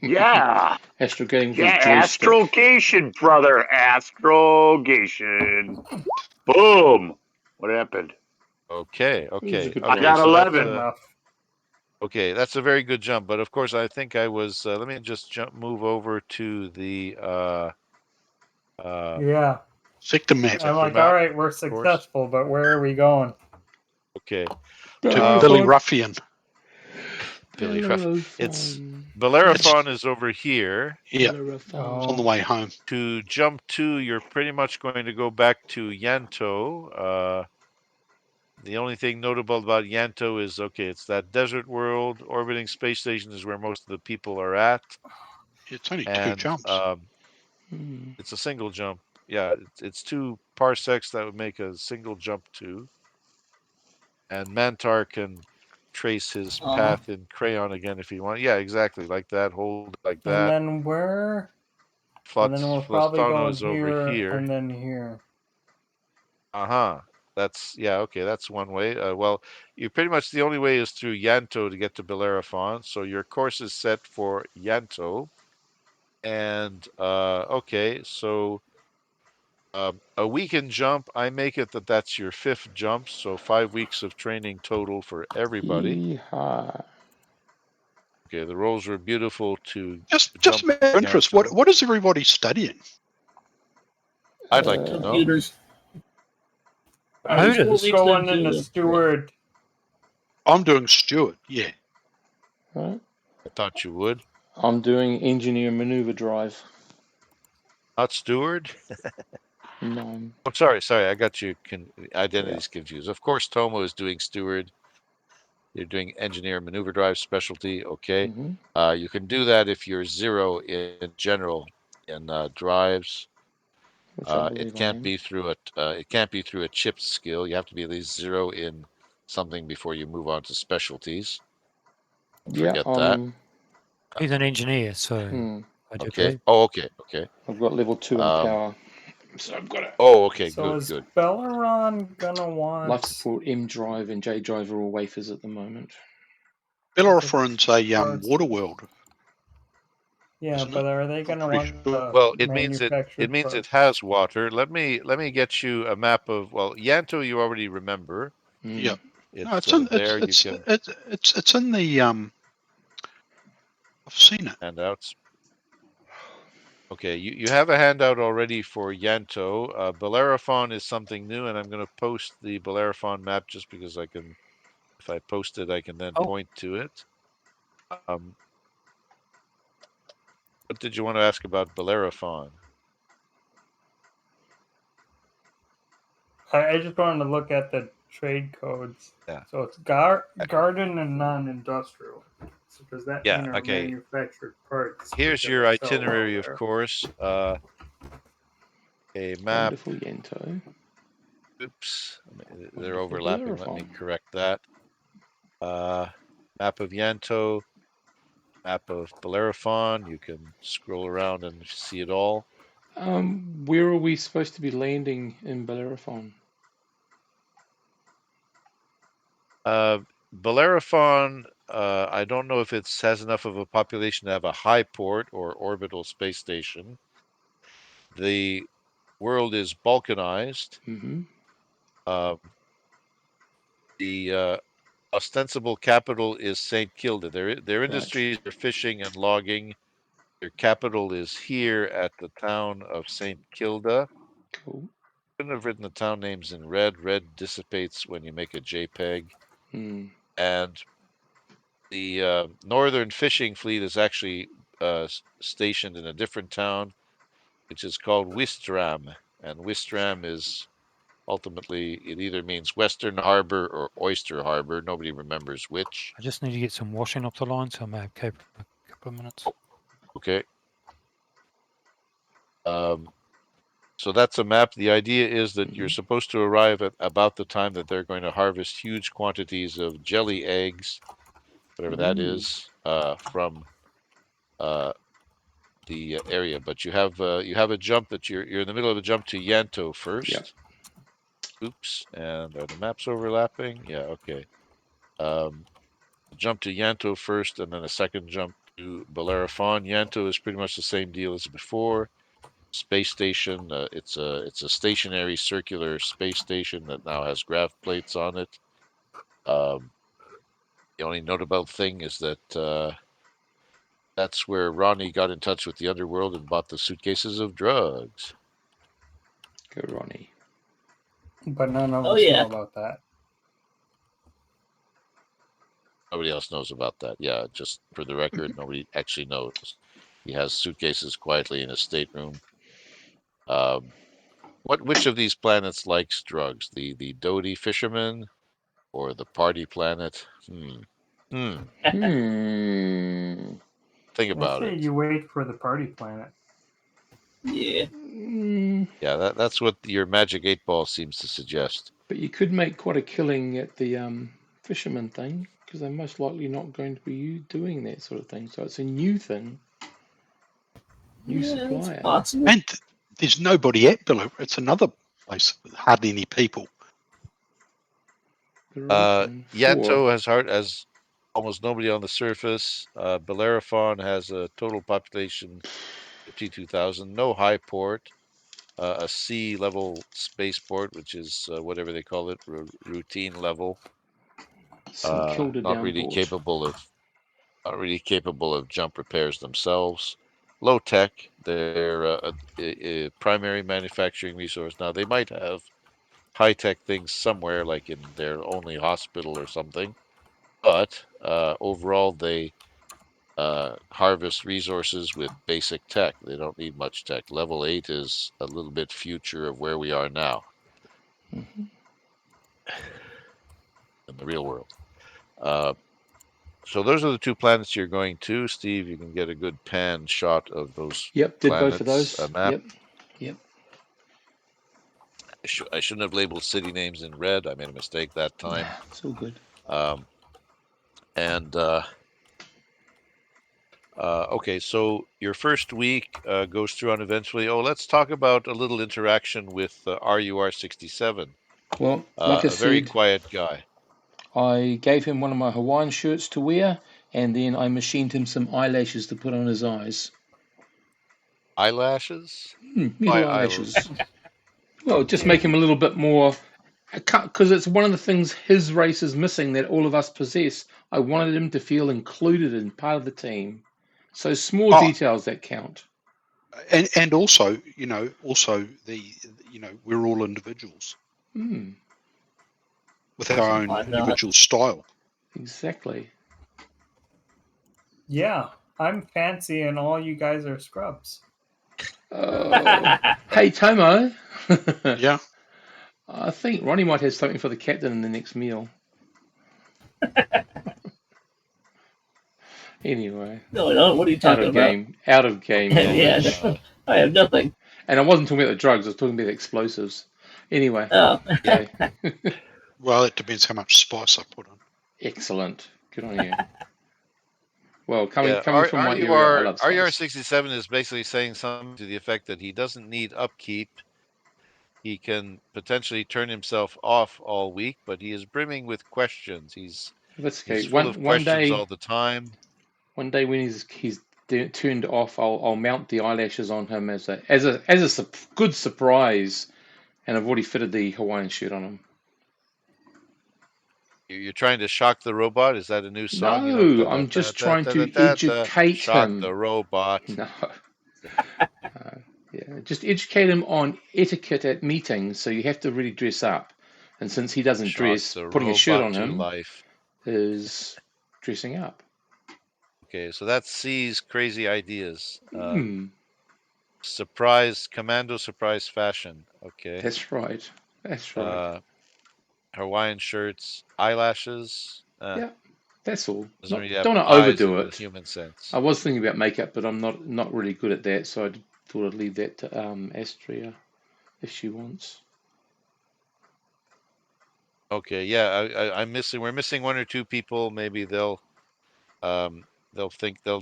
Yeah. Astrogating Yeah, with joystick. astrogation, brother. Astrogation. Boom. What happened? Okay. was a Okay. good I Okay. got So that's 11. Enough. okay. That's a very good jump. But of course, I think I was. Let me just move over to the Yeah. Sector map. I'm like, map, all right, we're of course. successful, but where are we going? Okay. To Billy Ruffian. Billy Ruff. It's Bellerophon is over here. Yeah, Oh. it's on the way home. To jump to, you're pretty much going to go back to Yanto. The only thing notable about Yanto is, okay, it's that desert world. Orbiting space station is where most of the people are at. It's only 2 And jumps. it's a single jump. Yeah, it's 2 parsecs that would make a single jump to. And Mantar can trace his path in crayon again if he wants. Yeah, exactly, like that. Hold it like And that. then where? And then we're probably Flostano going is over here. and then here. That's okay. That's one way. Well, you pretty much the only way is through Yanto to get to Bellerophon. So your course is set for Yanto, and okay. So a weekend jump, I make it that's your 5th jump. So 5 weeks of training total for everybody. Yeehaw. Okay, the rolls were beautiful to Just jump a matter of interest, Yanto. what is everybody studying? I'd like to know. Computers. I was Motors. going in the steward. I'm doing Steward, yeah. Right. I thought you would. I'm doing engineer maneuver drive. Not steward. No. I'm sorry. I got you identities confused. Of course, Tomo is doing steward. You're doing engineer maneuver drive specialty. Okay. You can do that if you're 0 in general in drives. Which I believe It can't be through a chip skill. You have to be at least 0 in something before you move on to specialties. Don't forget that. He's an engineer, so I do Okay. believe. Oh, okay. Okay. I've got level 2 in power. So I've got it. Oh, okay. So Good. is Good. Belleron gonna want Life support, M drive, and J drive are all wafers at the moment. Bellerophon's a water world. Yeah, but are they gonna want the Well, it means manufactured it has water. Let me get you a map of, well, Yanto you already remember. Yeah. No, It's it's in there. You can it's in the I've seen it. handouts. Okay, you have a handout already for Yanto. Bellerophon is something new, and I'm going to post the Bellerophon map just because I can. If I post it, I can then point to it. What did you want to ask about Bellerophon? I just wanted to look at the trade codes. Yeah. So it's garden and non-industrial. So does that mean our manufactured parts? Here's your itinerary, of course. A map. Wonderful Yento. Oops, they're overlapping. Let me correct that. Map of Yanto, map of Bellerophon. You can scroll around and see it all. Where are we supposed to be landing in Bellerophon? Bellerophon, I don't know if it has enough of a population to have a high port or orbital space station. The world is balkanized. The ostensible capital is St. Kilda. Their industries are fishing and logging. Their capital is here at the town of St. Kilda. Cool. I couldn't have written the town names in red. Red dissipates when you make a JPEG. And the northern fishing fleet is actually stationed in a different town, which is called Wistram. And Wistram is ultimately, it either means Western Harbor or Oyster Harbor. Nobody remembers which. I just need to get some washing up the line, so I may have kept a couple of minutes. Okay. So that's a map. The idea is that you're supposed to arrive at about the time that they're going to harvest huge quantities of jelly eggs, whatever that is, from the area. But you have a jump that you're in the middle of a jump to Yanto first. Oops, and are the maps overlapping? Yeah, okay. Jump to Yanto first, and then a second jump to Bellerophon. Yanto is pretty much the same deal as before. Space station. It's a stationary circular space station that now has grav plates on it. The only notable thing is that that's where Ronnie got in touch with the underworld and bought the suitcases of drugs. Go, Ronnie. But none of Oh, us yeah. know about that. Nobody else knows about that. Yeah, just for the record, nobody actually knows. He has suitcases quietly in his stateroom. Which of these planets likes drugs? The Dodie fisherman or the party planet? Hmm. Think I about say it. you wait for the party planet. Yeah. Yeah, that's what your magic 8-ball seems to suggest. But you could make quite a killing at the fisherman thing, because they're most likely not going to be doing that sort of thing. So it's a new thing. New supplier. It's possible. And there's nobody at Below. It's another place with hardly any people. Yanto has almost nobody on the surface. Bellerophon has a total population 52,000. No high port. A sea level spaceport, which is whatever they call it, routine level. Not really capable of jump repairs themselves. Low tech. They're a primary manufacturing resource. Now they might have high tech things somewhere, like in their only hospital or something. But overall, they harvest resources with basic tech. They don't need much tech. Level 8 is a little bit future of where we are now in the real world. So those are the two planets you're going to. Steve, you can get a good pan shot of those Yep, did planets. both of those. Map. Yep. I shouldn't have labeled city names in red. I made a mistake that time. It's all good. Okay, so your first week goes through uneventfully. Oh, let's talk about a little interaction with RUR67. Well, like I a very said, quiet guy. I gave him one of my Hawaiian shirts to wear, and then I machined him some eyelashes to put on his eyes. Eyelashes? Little eyelashes. Well, just make him a little bit more, because it's one of the things his race is missing that all of us possess. I wanted him to feel included and part of the team. So small details that count. And also, we're all individuals with our own individual style. Exactly. Yeah, I'm fancy and all you guys are scrubs. Hey, Tomo. Yeah. I think Ronnie might have something for the captain in the next meal. Anyway. No, what are you talking about? Out of game knowledge. Yeah, I have nothing. And I wasn't talking about the drugs, I was talking about the explosives. Anyway. Oh. Yeah. Well, it depends how much spice I put on. Excellent. Good on you. Well, coming from my area, I love spice. RUR67 is basically saying something to the effect that he doesn't need upkeep. He can potentially turn himself off all week, but he is brimming with questions. He's full of questions all the time. One day when he's turned off, I'll mount the eyelashes on him as a good surprise, and I've already fitted the Hawaiian shirt on him. You're trying to shock the robot? Is that a new song? No, I'm just trying to educate shock him. the robot. No. Yeah, just educate him on etiquette at meetings. So you have to really dress up, and since he doesn't dress, putting a shirt on him is dressing up. Okay, so that's C's crazy ideas. Commando surprise fashion. Okay. That's right. That's right. Hawaiian shirts, eyelashes. Yeah, that's all. Doesn't really Don't have want to eyes overdo in the it. human sense. I was thinking about makeup, but I'm not really good at that, so I thought I'd leave that to Astria if she wants. Okay, yeah, I'm missing. We're missing one or two people. Maybe they'll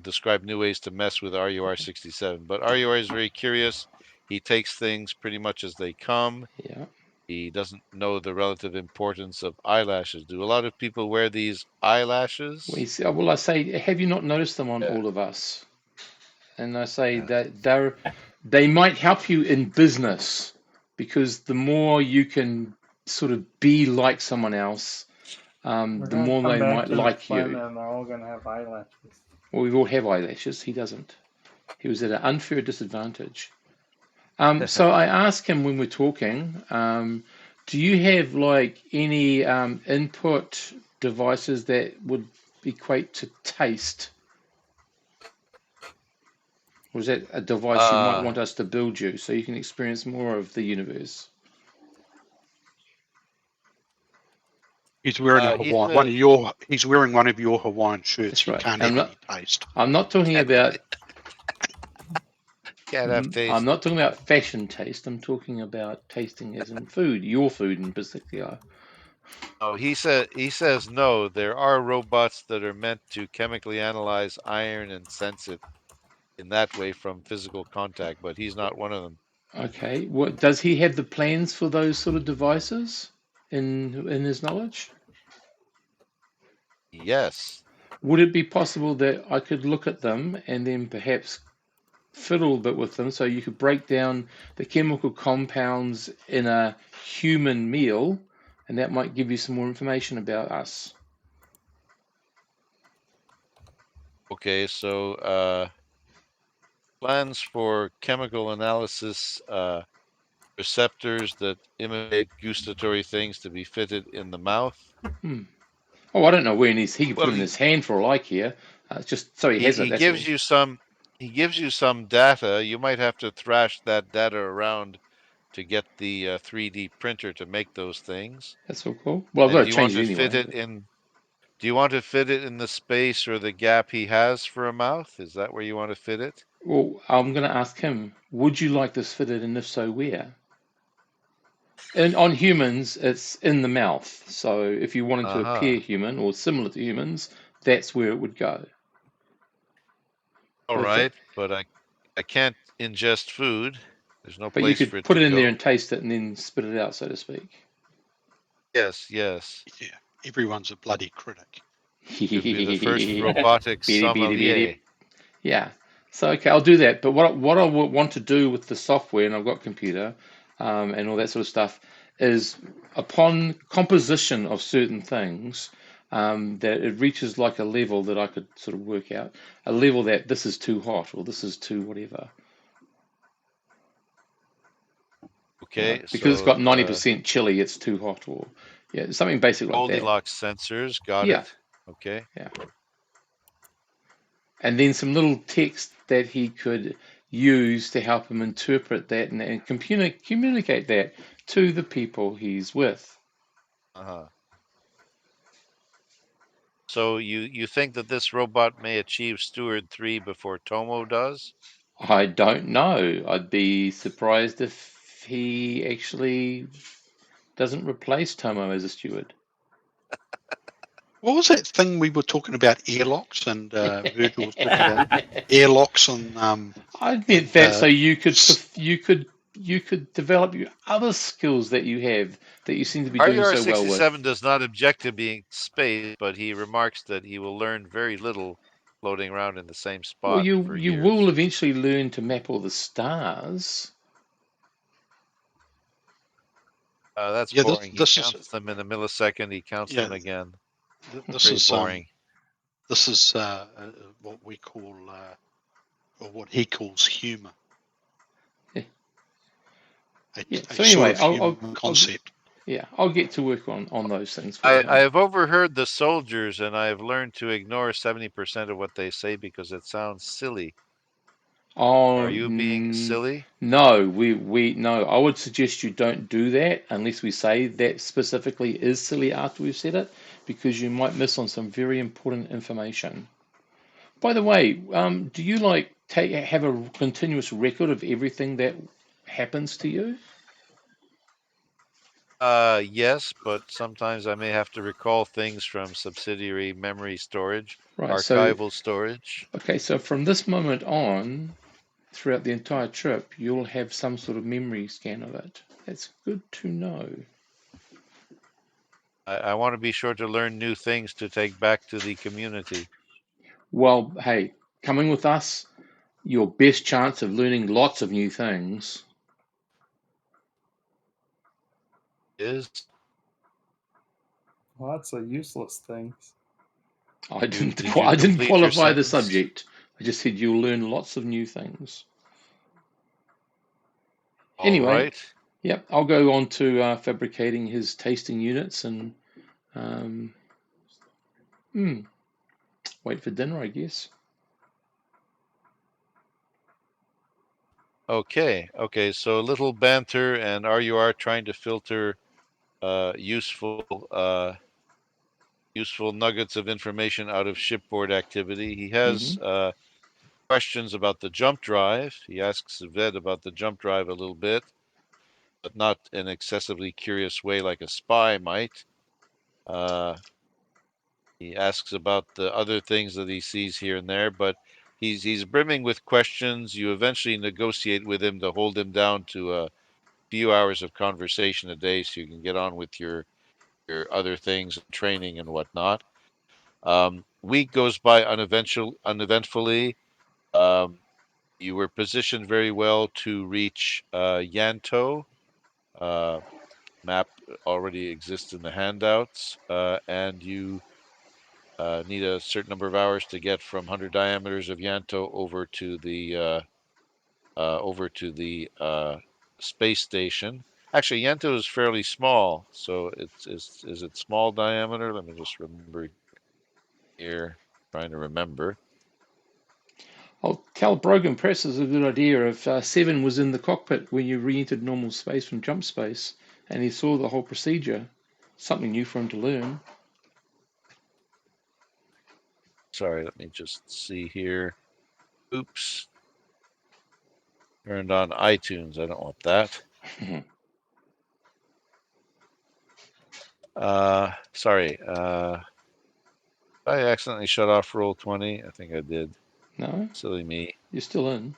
describe new ways to mess with RUR67. But RUR is very curious. He takes things pretty much as they come. Yeah. He doesn't know the relative importance of eyelashes. Do a lot of people wear these eyelashes? Well, I say, have you not noticed them on Yeah. all of us? And I say Yeah. that they might help you in business, because the more you can sort of be like someone else, We're the gonna more come they back might to the like planet you. and they're all gonna have eyelashes. Well, we all have eyelashes. He doesn't. He was at an unfair disadvantage. So I asked him when we're talking, do you have like any input devices that would equate to taste? Or is that a device you might Uh, want us to build you so you can experience more of the universe? He's wearing a he Hawaiian said, He's wearing one of your Hawaiian shirts. That's He right. can't I'm have not. any taste. I'm not talking about. can't have I'm taste. not talking about fashion taste. I'm talking about tasting as in food, your food in particular. Oh, he says no. There are robots that are meant to chemically analyze iron and sense it in that way from physical contact, but he's not one of them. Okay. What does he have the plans for those sort of devices in his knowledge? Yes. Would it be possible that I could look at them and then perhaps fiddle a bit with them so you could break down the chemical compounds in a human meal, and that might give you some more information about us? Okay, so plans for chemical analysis receptors that imitate gustatory things to be fitted in the mouth. Hmm. Oh, I don't know where he could put Well, them in his hand for all I care. Just so he has it, he that's gives all. you some data. You might have to thrash that data around to get the 3D printer to make those things. That's all cool. Well, I've got And to change it anyway. But do you want to fit it in the space or the gap he has for a mouth? Is that where you want to fit it? well, I'm going to ask him, would you like this fitted, and if so, where? And on humans, it's in the mouth. So if you wanted to Uh-huh. appear human or similar to humans, that's where it would go. All right, but I can't ingest food. There's no But you place for could it put to it in there go. and taste it and then spit it out, so to speak. Yes, yes. Yeah, everyone's a bloody critic. You'd be the first robotic Beady, beady, sommelier. beady. Yeah. So okay, I'll do that. But what I want to do with the software, and I've got computer, and all that sort of stuff, is upon composition of certain things, that it reaches like a level that I could sort of work out, a level that this is too hot or this is too whatever. Okay, Because it's so got 90% chili, it's too hot, or yeah, something basic like that. Goldilocks sensors, got Yeah, it. Okay. yeah. And then some little text that he could use to help him interpret that and communicate that to the people he's with. Uh-huh. So you think that this robot may achieve Steward 3 before Tomo does? I don't know. I'd be surprised if he actually doesn't replace Tomo as a steward. What was that thing we were talking about? Airlocks, and Virgil was talking about airlocks and I meant that so you could develop your other skills that you have that you seem to be doing so well RUR67 with. does not object to being space, but he remarks that he will learn very little floating around in the same Well, spot for you will years. eventually learn to map all the stars. That's yeah. boring. He This is counts them in a millisecond. He counts yeah. them again. This Very is boring. what we call or what he calls humour. Yeah. A, Yeah. a So sort anyway, of human concept. I'll get to work on those things for I him. have overheard the soldiers, and I have learned to ignore 70% of what they say because it sounds silly. Oh Are you being silly? no, we no. I would suggest you don't do that unless we say that specifically is silly after we've said it, because you might miss on some very important information. By the way, do you like have a continuous record of everything that happens to you? Yes, but sometimes I may have to recall things from subsidiary memory storage, Right. archival storage. Okay. So from this moment on, throughout the entire trip, you'll have some sort of memory scan of it. That's good to know. I want to be sure to learn new things to take back to the community. Well, hey, coming with us, your best chance of learning lots of new things. Is Lots of useless things. I did didn't. you I didn't complete your qualify the sentence? subject. I just said you'll learn lots of new things. All Anyway, right. yep, I'll go on to fabricating his tasting units and um, wait for dinner, I guess. Okay. Okay. So a little banter, and RUR trying to filter useful useful nuggets of information out of shipboard activity. He has questions about the jump drive. He asks Ved about the jump drive a little bit, but not in an excessively curious way like a spy might. He asks about the other things that he sees here and there, but he's brimming with questions. You eventually negotiate with him to hold him down to a few hours of conversation a day, so you can get on with your other things, training and whatnot. Week goes by uneventfully. Um, you were positioned very well to reach Yanto. Uh, Map already exists in the handouts, and you need a certain number of hours to get from 100 diameters of Yanto over to the space station. Actually, Yanto is fairly small, so is it small diameter? Let me just remember here. Trying to remember. Oh, Cal Brogan Press is a good idea. If Seven was in the cockpit when you re-entered normal space from jump space, and he saw the whole procedure, something new for him to learn. Sorry, let me just see here. Oops. Turned on iTunes. I don't want that. Sorry. I accidentally shut off Roll20. I think I did. No, Silly me. you're still in.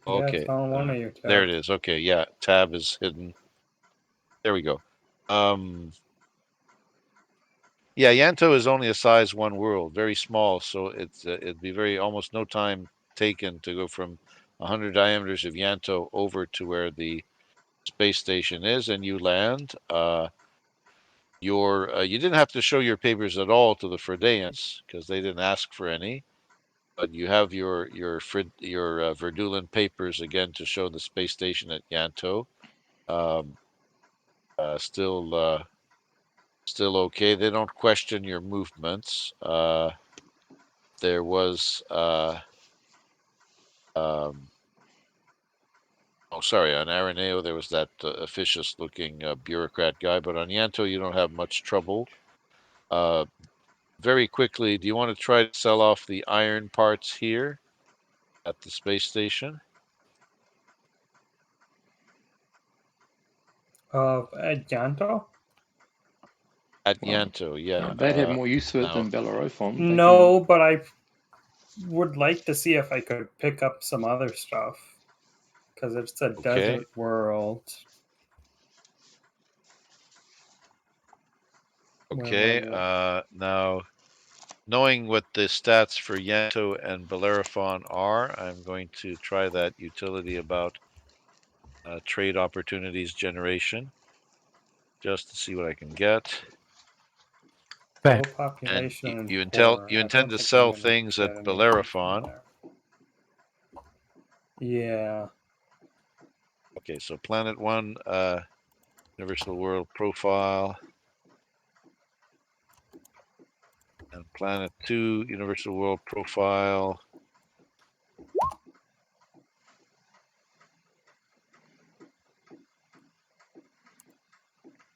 Yeah, I Okay. found one of your tabs. There it is. Okay, yeah. Tab is hidden. There we go. Yeah, Yanto is only a size one world, very small, so it'd be very almost no time taken to go from 100 diameters of Yanto over to where the space station is, and you land. You didn't have to show your papers at all to the Fredeans because they didn't ask for any, but you have your Verdulan papers again to show the space station at Yanto. Um, still okay. They don't question your movements. There was um, oh, sorry, on Araneo there was that officious-looking bureaucrat guy, but on Yanto you don't have much trouble. Very quickly, do you want to try to sell off the iron parts here at the space station? At Yanto? At Well, Yanto, yeah. they'd have more use for it Now, than Bellerophon. No, but I would like to see if I could pick up some other stuff because it's a okay. desert world. Okay. Now, knowing what the stats for Yanto and Bellerophon are, I'm going to try that utility about trade opportunities generation just to see what I can get. Low Back. And population and you poor. I intend don't to think I'm sell gonna things get at anything from Bellerophon. there. Yeah. Okay, so Planet 1, Universal World Profile. And Planet 2, Universal World Profile.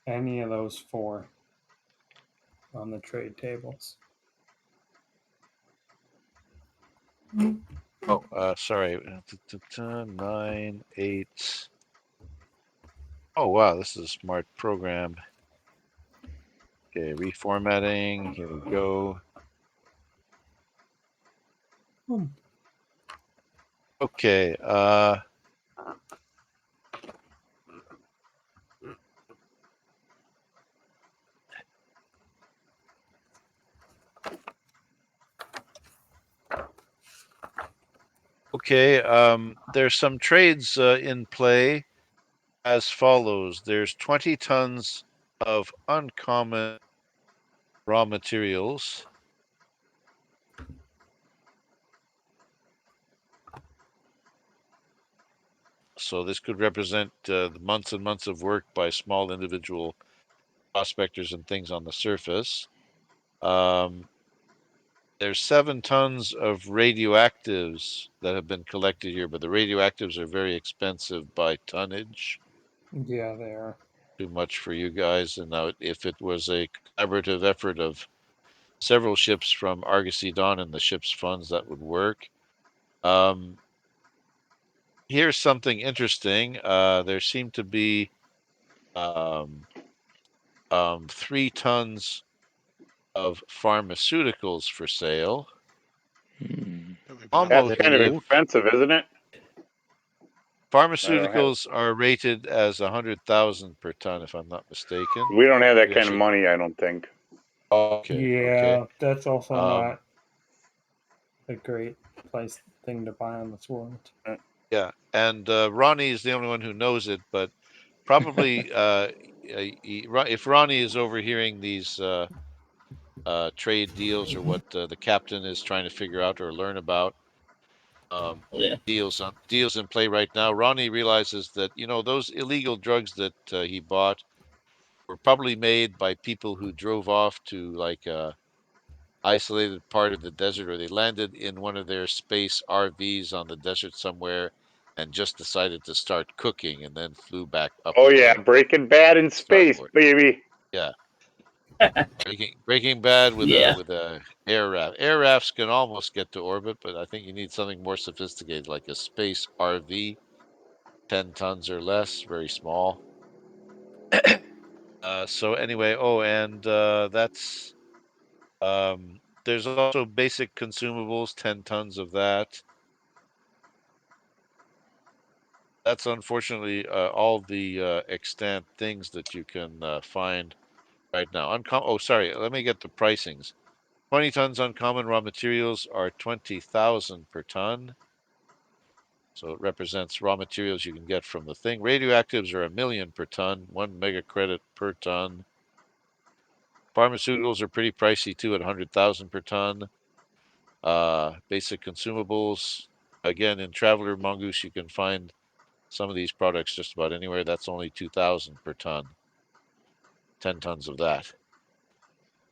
Any of those four on the trade tables. Oh, sorry. 9, 8. Oh, wow. This is a smart program. Okay, reformatting. Here we go. Okay. Okay. There's some trades in play as follows. There's 20 tons of uncommon raw materials. So this could represent the months and months of work by small individual prospectors and things on the surface. There's 7 tons of radioactives that have been collected here, but the radioactives are very expensive by tonnage. Yeah, they are. Too much for you guys. And now, if it was a collaborative effort of several ships from Argosy Dawn and the ship's funds, that would work. Here's something interesting. There seem to be 3 tons of pharmaceuticals for sale. That would be Almost That's kind of here. expensive, isn't it? Pharmaceuticals are rated as 100,000 per ton, if I'm not mistaken. We don't have that We kind of actually. money, I don't think. Okay. Yeah, that's also Um, not a great thing to buy on this world. Yeah, and Ronnie is the only one who knows it, but probably if Ronnie is overhearing these trade deals or what the captain is trying to figure out or learn about, Yeah. deals in play right now, Ronnie realizes that those illegal drugs that he bought were probably made by people who drove off to like a isolated part of the desert, or they landed in one of their space RVs on the desert somewhere and just decided to start cooking and then flew back up Oh yeah, to Breaking Bad in space, starboard. baby. Yeah, Breaking Bad with Yeah. a air raft. Air rafts can almost get to orbit, but I think you need something more sophisticated, like a space RV, 10 tons or less, very small. So anyway, and that's there's also basic consumables, 10 tons of that. That's unfortunately all the extant things that you can find right now. Oh, sorry. Let me get the pricings. 20 tons uncommon raw materials are 20,000 per ton. So it represents raw materials you can get from the thing. Radioactives are 1,000,000 per ton, 1 mega credit per ton. Pharmaceuticals are pretty pricey too, at 100,000 per ton. Basic consumables, again, in Traveler Mongoose, you can find some of these products just about anywhere. That's only 2,000 per ton. 10 tons of that.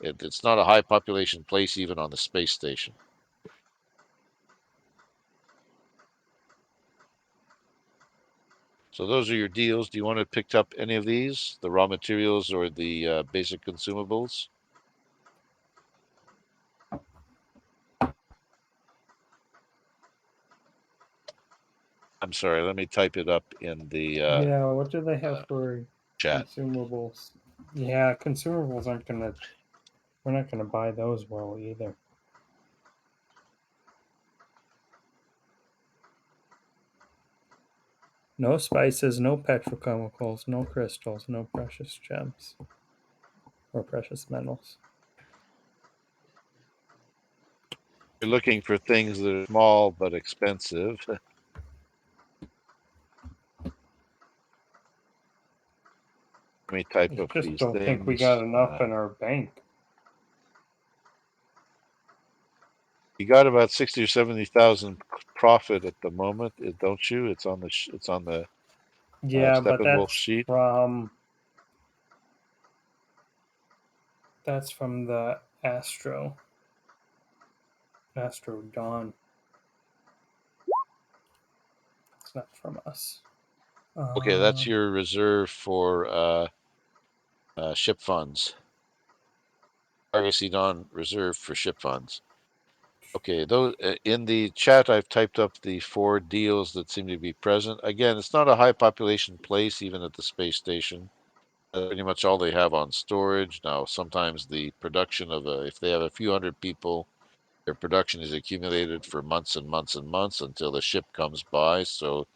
It's not a high population place even on the space station. So those are your deals. Do you want to pick up any of these, the raw materials or the basic consumables? I'm sorry, let me type it up in the Yeah, what do they have for chat. consumables? Yeah, consumables aren't gonna. We're not gonna buy those well either. No spices, no petrochemicals, no crystals, no precious gems or precious metals. You're looking for things that are small but expensive. Let me type I up just these don't think we got things. enough in our bank. You got about 60 or 70,000 profit at the moment, don't you? It's on the Yeah, but Steppenwolf sheet. that's from the Astro Dawn. It's not from us. Okay, that's your reserve for ship funds. Argosy Dawn reserve for ship funds. Okay, those in the chat, I've typed up the 4 deals that seem to be present. Again, it's not a high population place, even at the space station. Pretty much all they have on storage. Now, sometimes the production of if they have a few hundred people, their production is accumulated for months and months and months until the ship comes by. So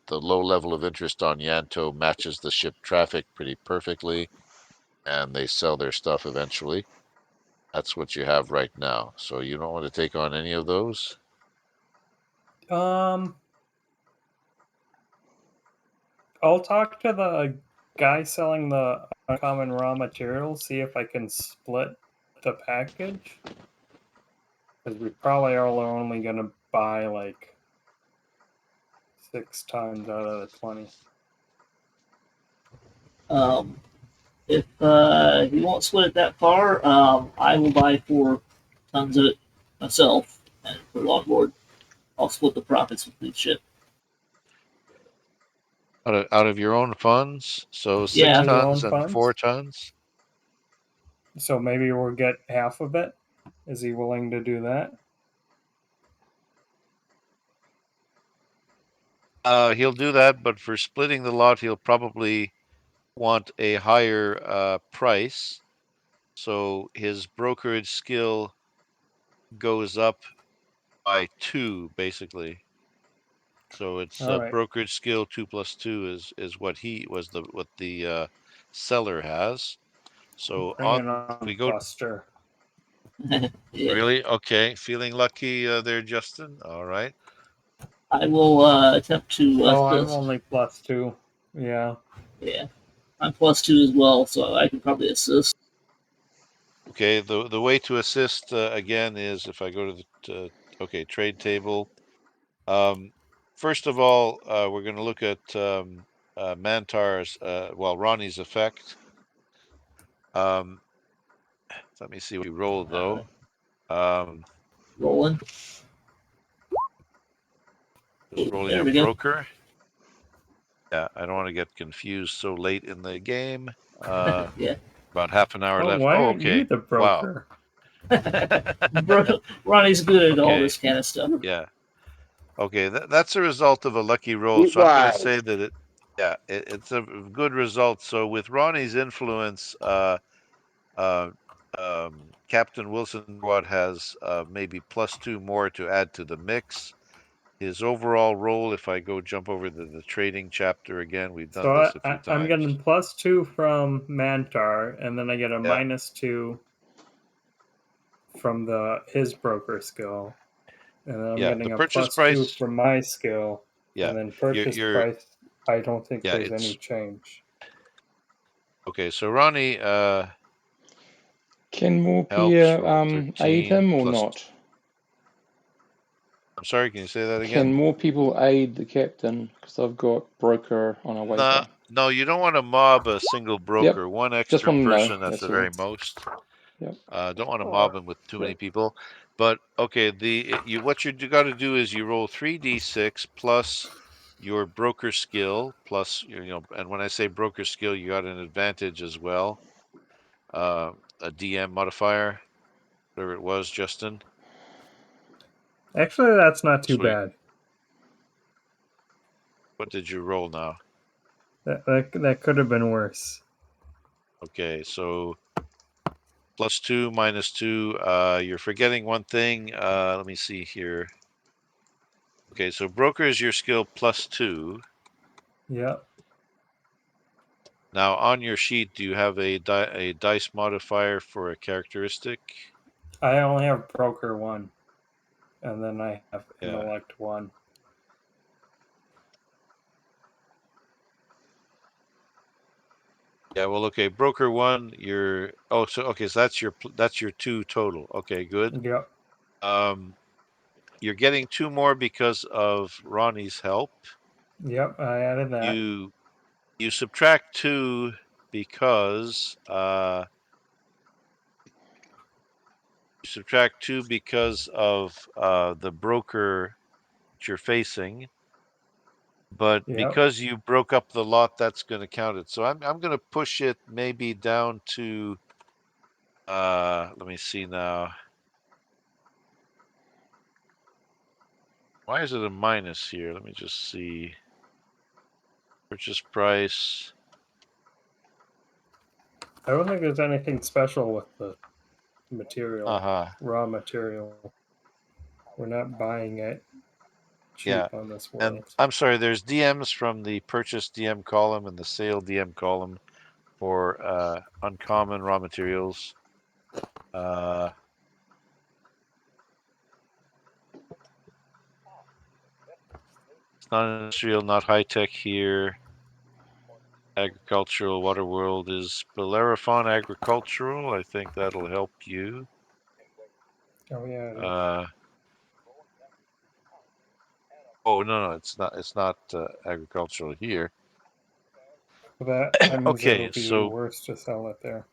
the low level of interest on Yanto matches the ship traffic pretty perfectly, and they sell their stuff eventually. That's what you have right now. So you don't want to take on any of those. I'll talk to the guy selling the uncommon raw materials, see if I can split the package. Because we probably are only going to buy like 6 tons out of the 20. If you won't split it that far, I will buy 4 tons of it myself and put it on board. I'll split the profits with each ship. Out of your own funds, so 6 Yeah. Your tons own and funds? 4 tons. So maybe we'll get half of it. Is he willing to do that? He'll do that, but for splitting the lot, he'll probably want a higher price. So his brokerage skill goes up by 2, basically. So it's All right. brokerage skill 2 plus 2 is what the seller has. So Bring it if on, we go Buster. Yeah. really okay, feeling lucky there, Justin. All right. I will attempt to. Oh, I'm only +2. Yeah. Yeah. I'm +2 as well, so I can probably assist. Okay, the way to assist again is if I go to the trade table. First of all, we're going to look at Mantar's Ronnie's effect. Let me see what we rolled though. Rolling. Just rolling There a we go. broker. Yeah, I don't want to get confused so late in the game. Yeah. About half an hour Oh, left. why Oh, aren't you okay. the Wow. broker? Ronnie's good at all Okay. this kind of stuff. Yeah. Okay, that's a result of a lucky roll. He's So I'm going to wise. say that it's a good result. So with Ronnie's influence, Captain Wilson has maybe +2 more to add to the mix. His overall roll, if I go jump over to the trading chapter again, we've done So this a few I'm times. getting +2 from Mantar, and then I get a Yeah. -2 from his broker skill, and then I'm Yeah, getting the a purchase +2 price. from my skill, Yeah, and then purchase you're price. I don't think yeah, there's any it's change. okay. So Ronnie, Can helps Morpia roll aid 13 him or plus. not? I'm sorry, can you say that Can again? more people aid the captain? Because I've got broker on a No, waiter. no, you don't want to mob a single broker. Yep. One Just extra want to know. person at That's the all. very most. Yep. Don't want to mob them with too many Yep. people. But okay, what you got to do is you roll 3d6 plus your broker skill plus and when I say broker skill, you got an advantage as well. A DM modifier, whatever it was, Justin. Actually, that's not too So bad. what did you roll now? That could have been worse. Okay, so +2 -2. You're forgetting one thing. Let me see here. Okay, so broker is your skill +2. Yep. Now on your sheet, do you have a dice modifier for a characteristic? I only have broker 1, and then I have Yeah. intellect 1. Yeah. Well, okay. Broker 1, you're. Oh, so that's your 2 total. Okay, good. Yep. You're getting 2 more because of Ronnie's help. Yep. I added that. You subtract 2 because of the broker that you're facing. But Yep. because you broke up the lot, that's going to count it. So I'm going to push it maybe down to let me see now. Why is it a minus here? Let me just see. Purchase price. I don't think there's anything special with the material, Uh-huh. raw material. We're not buying it cheap Yeah. on this And world. I'm sorry, there's DMs from the purchase DM column and the sale DM column for uncommon raw materials. It's not industrial, not high tech here. Agricultural water world is Bellerophon agricultural. I think that'll help you. Oh yeah. It is. Oh no, it's not. It's not agricultural here. That means Okay, it'll be so worse to sell it there.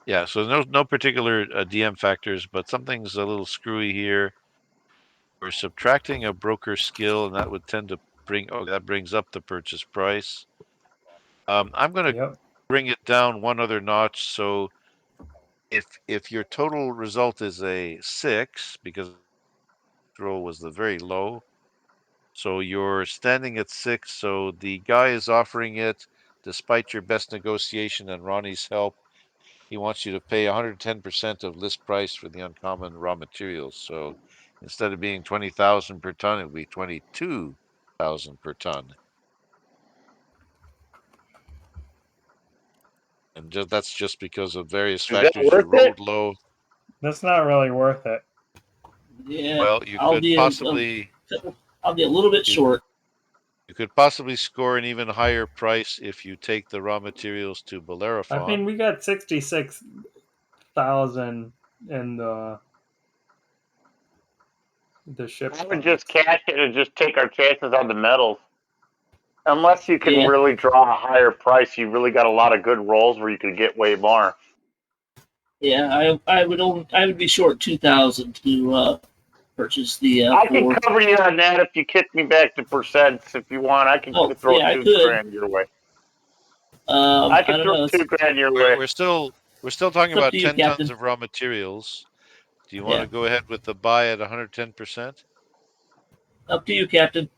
yeah, so no particular DM factors, but something's a little screwy here. We're subtracting a broker skill, and that would tend to bring. Oh, that brings up the purchase price. I'm going to Yep. bring it down one other notch. So if your total result is a 6, because roll was the very low, so you're standing at 6. So the guy is offering it, despite your best negotiation and Ronnie's help. He wants you to pay 110% of list price for the uncommon raw materials. So instead of being 20,000 per ton, it will be 22,000 per ton. And that's just because of various Is that factors. Your worth it? road low. That's not really worth it. Yeah, Well, you I'll could be possibly I'll be a little bit short. you could possibly score an even higher price if you take the raw materials to I Bellerophon. mean, we got 66,000 in the ship I would funds. just cash it and just take our chances on the metals. Unless you can Yeah, really draw a higher price, you really got a lot of good rolls where you could get way more. yeah. I would be short 2,000 to purchase the I can 4. cover you on that if you kick me back to percents if you want. I can Oh, throw yeah, I two could. grand your way. I I can don't throw know. two grand your We're, way. we're still we're still talking It's up about to you, 10 tons Captain. of raw materials. Do you want Yeah, to go ahead with the buy at 110%? up to you, Captain.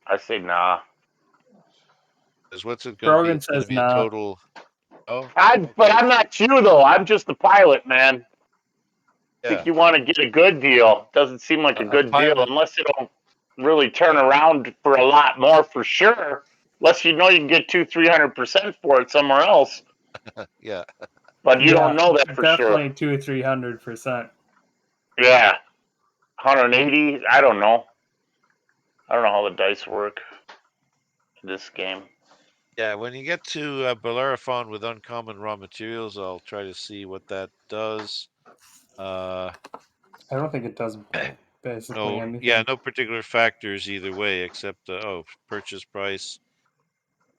I say nah. Because what's it going to be? Brogan It's going to says be a nah. total. Oh, But okay. I'm not you though. I'm just the pilot, man. I think Yeah, you want to get a good deal. Doesn't seem like a a good deal pilot. unless it'll really turn around for a lot more for sure. Unless you know you can get 200-300% for it somewhere else, Yeah, but you don't Yeah, know that for sure. definitely 200-300%. Yeah, 180. I don't know. I don't know how the dice work in this game. yeah. When you get to Bellerophon with uncommon raw materials, I'll try to see what that does. Uh, I don't think it does basically no, yeah, anything. no particular factors either way, except purchase price.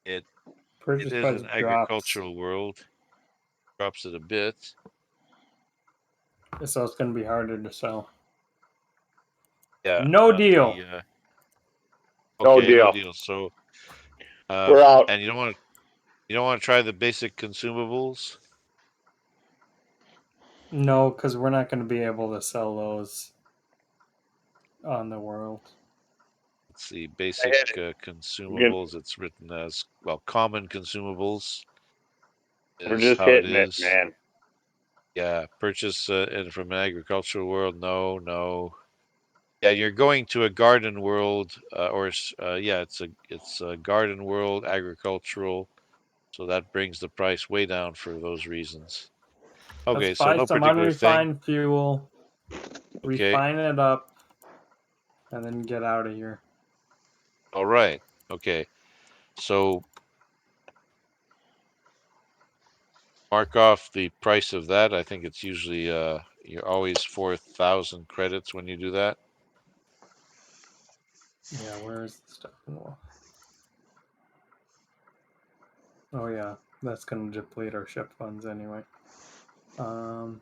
It Purchase is price an drops, agricultural world. Drops it a bit. so it's going to be harder to sell. Yeah. No deal. No Okay, no deal. deal. So, We're out. and you don't want to try the basic consumables. No, because we're not going to be able to sell those on the world. Let's see, I basic hit it. consumables. It's written as well. Common consumables We're is just how it hitting it, is. man. Yeah, purchase from an agricultural world. No, no. Yeah, you're going to a garden world, yeah, it's a garden world, agricultural. So that brings the price way down for those reasons. Let's Okay, so buy no some particular thing. unrefined fuel, Okay, refine it up, and then get out of here. all right. Okay, so mark off the price of that. I think it's usually you're always 4,000 credits when you do that. Yeah, where is the stuff? Oh yeah, that's going to deplete our ship funds anyway. Um,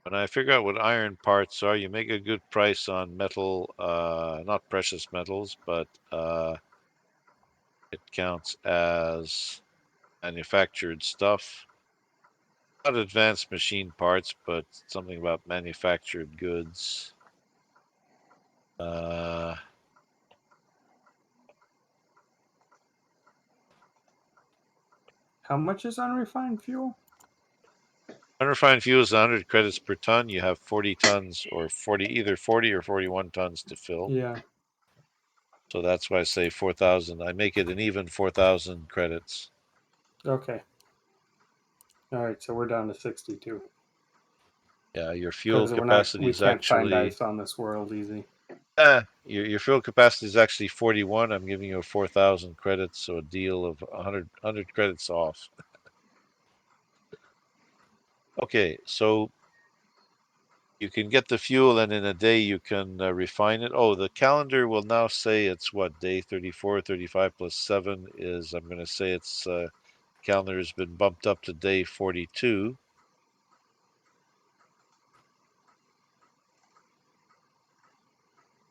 When I figure out what iron parts are, you make a good price on metal, not precious metals, but It counts as manufactured stuff. Not advanced machine parts, but something about manufactured goods. How much is unrefined fuel? Unrefined fuel is 100 credits per ton. You have 40 tons or either 40 or 41 tons to fill. Yeah. So that's why I say 4,000. I make it an even 4,000 credits. Okay. All right, so we're down to 62. Yeah, your fuel Because capacity we is can't find actually ice on this world easy. your fuel capacity is actually 41. I'm giving you a 4,000 credits, so a deal of 100 credits off. Okay, so you can get the fuel, and in a day you can refine it. Oh, the calendar will now say it's what, day 34, 35 plus 7 is, I'm going to say it's calendar has been bumped up to day 42.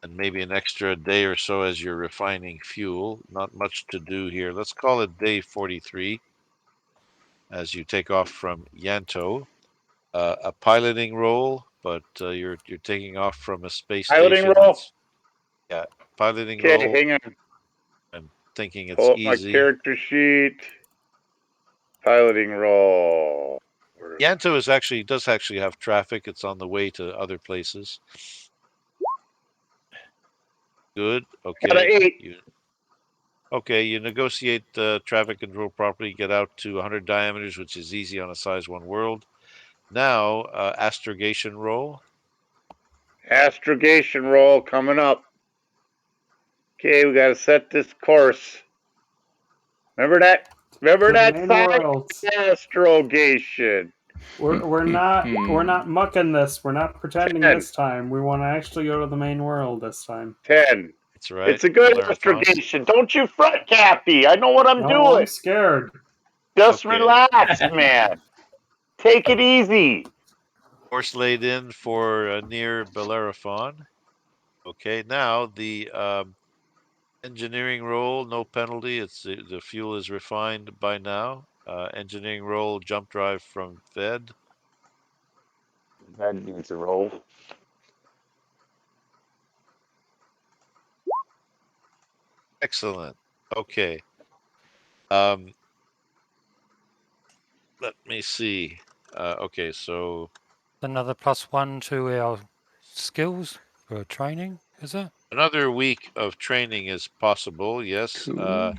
And maybe an extra day or so as you're refining fuel. Not much to do here. Let's call it day 43 as you take off from Yanto. A piloting role, but you're taking off from a space Piloting station. roll. Yeah, piloting Okay, role. hang on. I'm thinking it's Pull up my easy. character sheet. Piloting roll. Yanto does actually have traffic. It's on the way to other places. Good. Got an Okay. 8. You negotiate traffic control properly, get out to 100 diameters, which is easy on a size 1 world. Now, astrogation roll. Astrogation roll coming up. Okay, we got to set this course. Remember that To the main sign? worlds. Astrogation. We're not mucking this. We're not pretending 10. this time. We want to actually go to the main world this time. 10. That's right. It's a good Bellerophon. astrogation. Don't you fret, Cappy. I know what I'm No, doing. I'm scared. Just Okay. relax, man. Take it easy. Course laid in for near Bellerophon. Okay, now the engineering roll, no penalty. It's the fuel is refined by now. Engineering roll, jump drive from Fed. That needs a roll. Excellent. Okay. Let me see. Okay, so Another +1 to our skills for training, is it? another week of training is possible. Yes. Cool.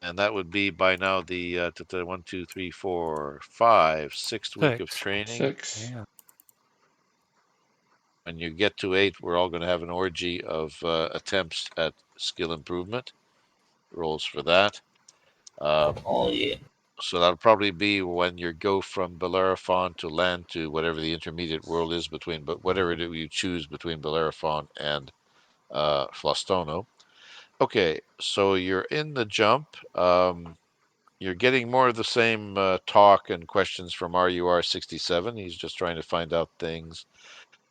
And that would be by now the 1, 2, 3, 4, 5, 6th week of 6. training. 6. Yeah. When you get to 8, we're all going to have an orgy of attempts at skill improvement. Rolls for that. Oh yeah. So that'll probably be when you go from Bellerophon to land to whatever the intermediate world is between, but whatever you choose between Bellerophon and Flostono. Okay, so you're in the jump. You're getting more of the same talk and questions from RUR67. He's just trying to find out things.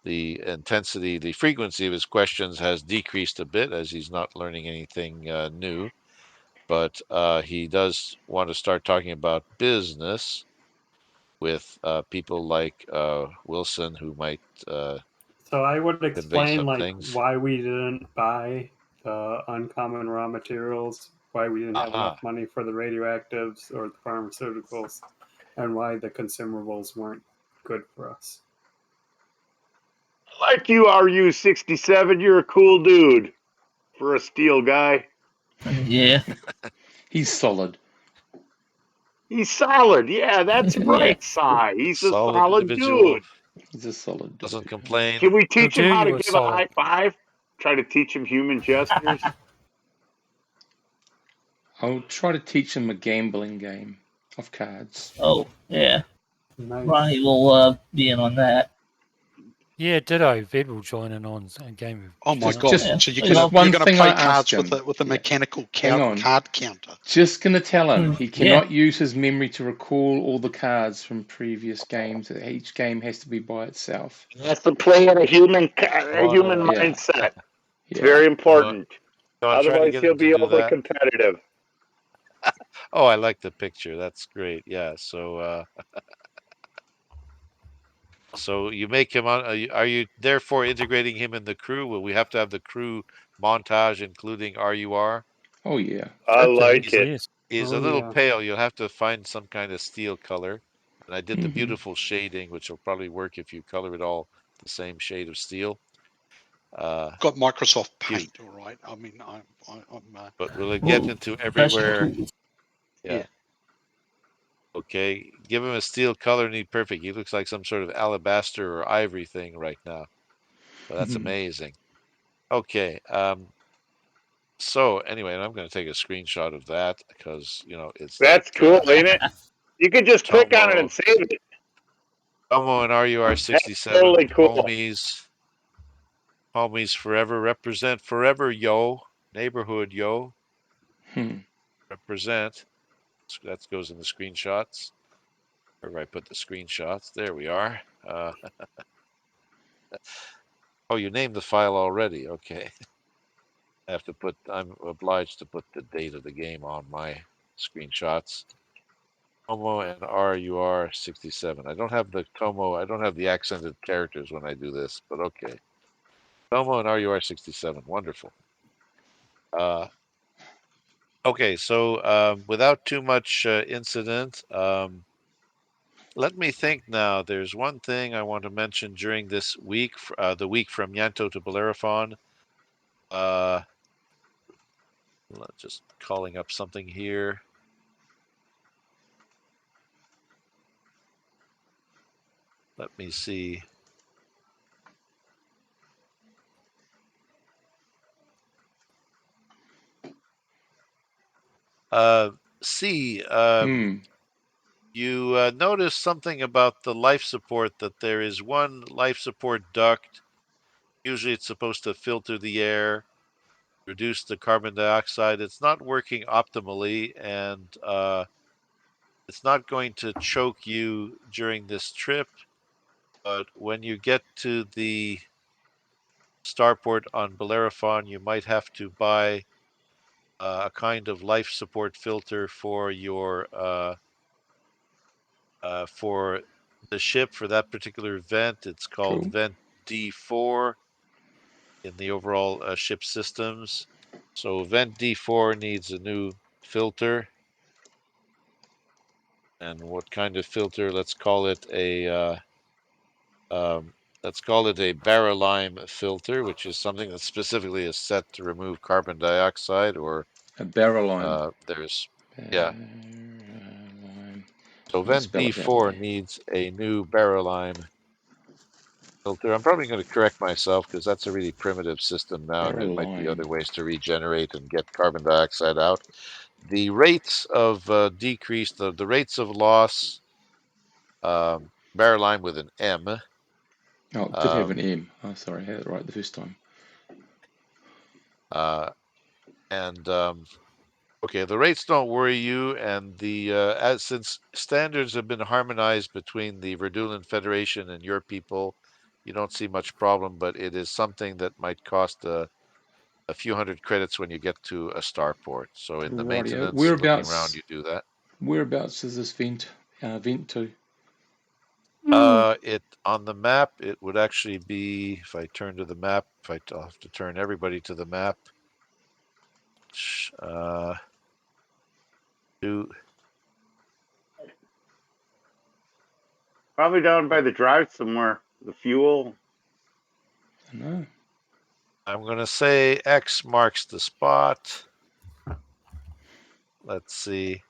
The intensity, the frequency of his questions has decreased a bit as he's not learning anything new. But he does want to start talking about business with people like Wilson, who might So I would convey explain some like things. why we didn't buy the uncommon raw materials, why we didn't have Aha. enough money for the radioactives or the pharmaceuticals, and why the consumables weren't good for us. Like you, RU67. You're a cool dude for a steel guy. Yeah. He's solid. He's solid. Yeah, that's Yeah. right, Cy. He's a Solid solid individual. dude. He's a solid dude. Doesn't complain. Can we Who teach him knew how you to were give a solid? high five? Try to teach him human gestures? I'll try to teach him a gambling game of cards. Oh yeah. Nice. Ronnie will be in on that. Yeah, ditto. Ved will join in on a game of. Oh my Just- god! just- So just you're one gonna thing play I asked cards him. with a Yeah. mechanical Hang on. card counter. Just gonna tell him he Yeah. cannot use his memory to recall all the cards from previous games. Each game has to be by itself. He has to play in a human Yeah. mindset. It's Yeah. very important. You want to try to Otherwise, get he'll him to be do overly that? competitive. Oh, I like the picture. That's great. Yeah. So you make him on. Are you therefore integrating him in the crew? Will we have to have the crew montage, including RUR? Oh yeah. I like He's Definitely, a, it. yes. he's a Oh little yeah. pale. You'll have to find some kind of steel color. And I did the Hmm. beautiful shading, which will probably work if you color it all the same shade of steel. Got Microsoft You, Paint, all right. I mean, I'm but will it get Whoa, into professional everywhere? tools. Yeah. Okay. Give him a steel color and he's perfect. He looks like some sort of alabaster or ivory thing right now. So that's amazing. Okay. So anyway, and I'm going to take a screenshot of that because it's like That's cool, ain't it? You can just click on it and Tomo, save it. Tomo and RUR That's 67 totally cool. homies forever, represent forever, yo, neighborhood, yo, Hmm. represent. That goes in the screenshots. Where I put the screenshots? There we are. Oh, you named the file already. Okay. I'm obliged to put the date of the game on my screenshots. Tomo and RUR 67. I don't have the accented characters when I do this, but okay. Tomo and RUR 67. Wonderful. Okay, so without too much incident, let me think now. There's one thing I want to mention during this week, the week from Yanto to Bellerophon. Uh, just calling up something here. Let me see. C, Hmm. you notice something about the life support, that there is one life support duct. Usually it's supposed to filter the air, reduce the carbon dioxide. It's not working optimally, and it's not going to choke you during this trip. But when you get to the starport on Bellerophon, you might have to buy a kind of life support filter for for the ship for that particular vent. It's called Cool. vent D4 in the overall ship systems. So vent D4 needs a new filter. And what kind of filter? Um, let's call it a Barolime filter, which is something that specifically is set to remove carbon dioxide. Or A barrelime. there's yeah. Barrelime. So I'll vent spell it that D4 way. needs a new Barolime filter. I'm probably going to correct myself because that's a really primitive system now, and there might be Barrelime. other ways to regenerate and get carbon dioxide out. The rates of decrease, the rates of loss, Barolime with an M. Oh, it did have an Um, M. Oh, sorry, I had it right the first time. uh, and Okay, the rates don't worry you, and since standards have been harmonized between the Verdulan Federation and your people, you don't see much problem. But it is something that might cost a few hundred credits when you get to a starport. So in the Rightio. maintenance, looking around, Whereabouts? you do that. Whereabouts is this vent? Vent to? It on the map, it would actually be if I turn to the map. I'll have to turn everybody to the map. Uh, do Probably down by the drive somewhere. The fuel. No. I'm going to say X marks the spot. Let's see.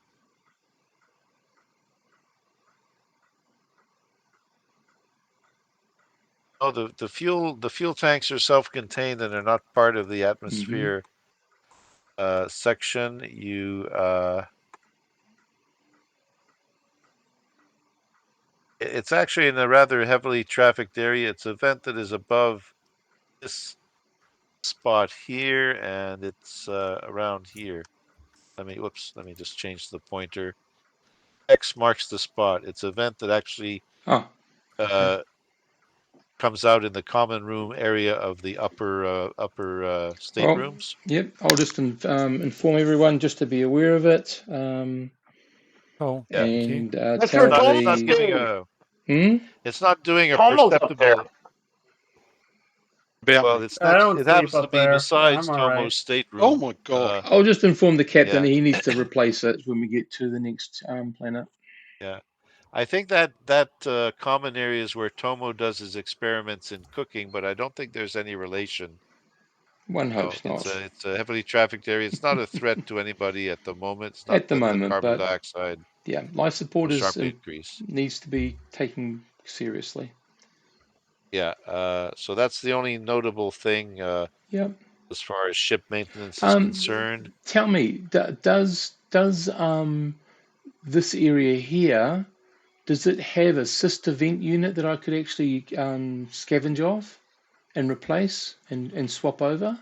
Oh, the fuel tanks are self-contained and they're not part of the Mm-hmm. atmosphere section. It's actually in a rather heavily trafficked area. It's a vent that is above this spot here, and it's around here. Let me just change the pointer. X marks the spot. It's a vent that actually Ah, okay. uh, comes out in the common room area of the upper staterooms. Yep, I'll just inform everyone just to be aware of it. Oh, Yeah. thank you. And That's tell where It's not Tomo's the. giving staying. it's not doing a Tomo's up there. perceptible. About Well, me. it's I not. don't It sleep happens to up be there. besides I'm all right. Tomo's stateroom. Oh my god. I'll just inform the captain Yeah. he needs to replace it when we get to the next planet. Yeah. I think that common area is where Tomo does his experiments in cooking, but I don't think there's any relation. One No, hopes not. it's a heavily trafficked area. It's not a threat to anybody at the moment. It's not At the that the moment, carbon but dioxide yeah, life support will is sharply increase. needs to be taken seriously. Yeah. So that's the only notable thing Yep. as far as ship maintenance is concerned. Tell me, does this area here, does it have a sister vent unit that I could actually scavenge off and replace and swap over?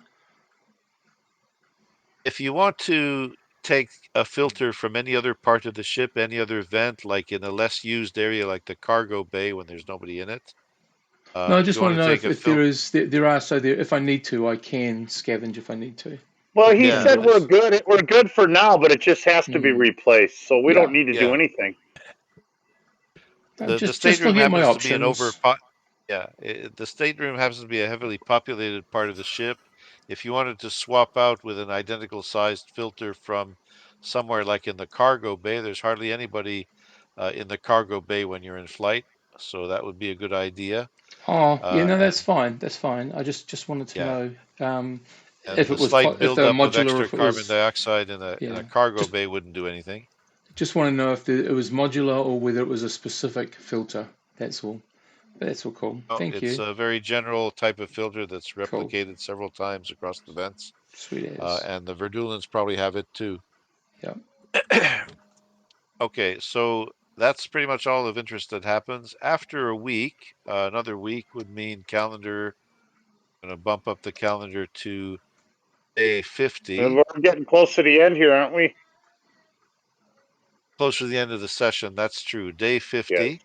If you want to take a filter from any other part of the ship, any other vent, like in a less used area like the cargo bay when there's nobody in it. No, I If just you want want to to know take a if there filter, is there are so there if I need to I can scavenge if I need to. Well, If he there's yeah, any said we're use. good. We're good for now, but it just has to be Hmm. replaced. So we Yeah. don't need to do yeah. anything. The Just stateroom look at my happens to be an options. the stateroom happens to be a heavily populated part of the ship. If you wanted to swap out with an identical sized filter from somewhere like in the cargo bay, there's hardly anybody in the cargo bay when you're in flight, so that would be a good idea. Oh, yeah, no, And that's fine. That's fine. I just wanted to yeah, know and if the it was slight if they're buildup of modular, or extra if it carbon was dioxide in yeah. a cargo Just bay wouldn't do anything. just want to know if it was modular or whether it was a specific filter. That's all. That's all cool. Oh, Thank it's you. a very general type of filter that's Cool. replicated several times across the vents, Sweet as. and the Verdulans probably have it too. Yep. Okay, so that's pretty much all of interest that happens. After a week, another week would mean calendar. I'm going to bump up the calendar to day 50, We're getting close to the end here, aren't we? closer to the end of the session. That's true. Day 50. Yes.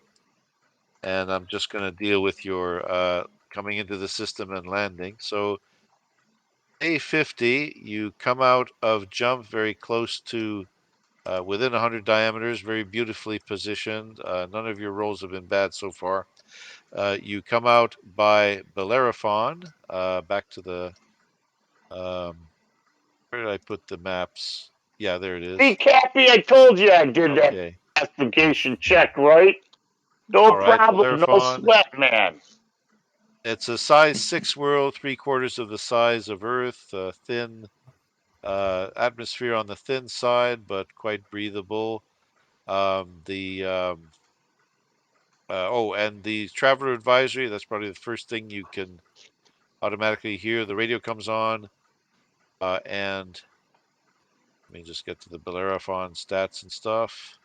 And I'm just going to deal with your coming into the system and landing. So day 50, you come out of jump very close to within 100 diameters, very beautifully positioned. None of your rolls have been bad so far. You come out by Bellerophon, back to the, where did I put the maps? Yeah, there it Hey, is. Cappy, I told you I did that Okay. investigation check, right? No All right, problem, no Bellerophon. sweat, man. It's a size 6 world, 3/4 of the size of Earth, thin atmosphere on the thin side, but quite breathable. The and the traveler advisory, that's probably the first thing you can automatically hear. The radio comes on, and let me just get to the Bellerophon stats and stuff.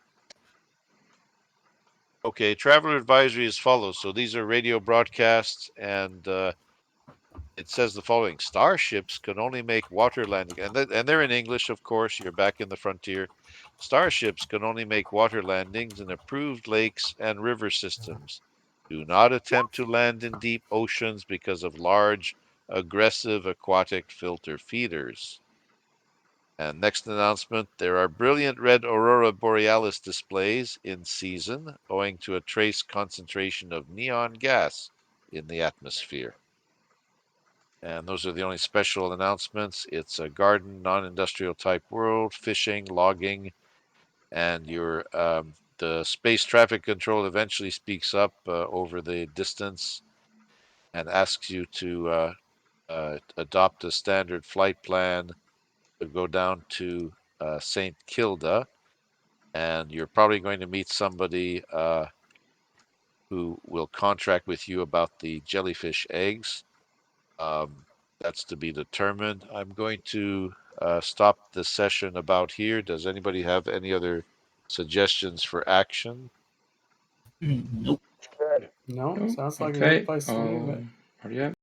Okay, traveler advisory as follows. So these are radio broadcasts, and it says the following: Starships can only make water landing, and they're in English, of course. You're back in the frontier. Starships can only make water landings in approved lakes and river systems. Do not attempt to land in deep oceans because of large, aggressive aquatic filter feeders. And next announcement, there are brilliant red aurora borealis displays in season owing to a trace concentration of neon gas in the atmosphere. And those are the only special announcements. It's a garden, non-industrial type world, fishing, logging, and the space traffic control eventually speaks up over the distance and asks you to adopt a standard flight plan to go down to St. Kilda, and you're probably going to meet somebody who will contract with you about the jellyfish eggs. That's to be determined. I'm going to stop the session about here. Does anybody have any other suggestions for action? Nope. Good. No, Oh, sounds like a okay. good place to leave it. Hurry up.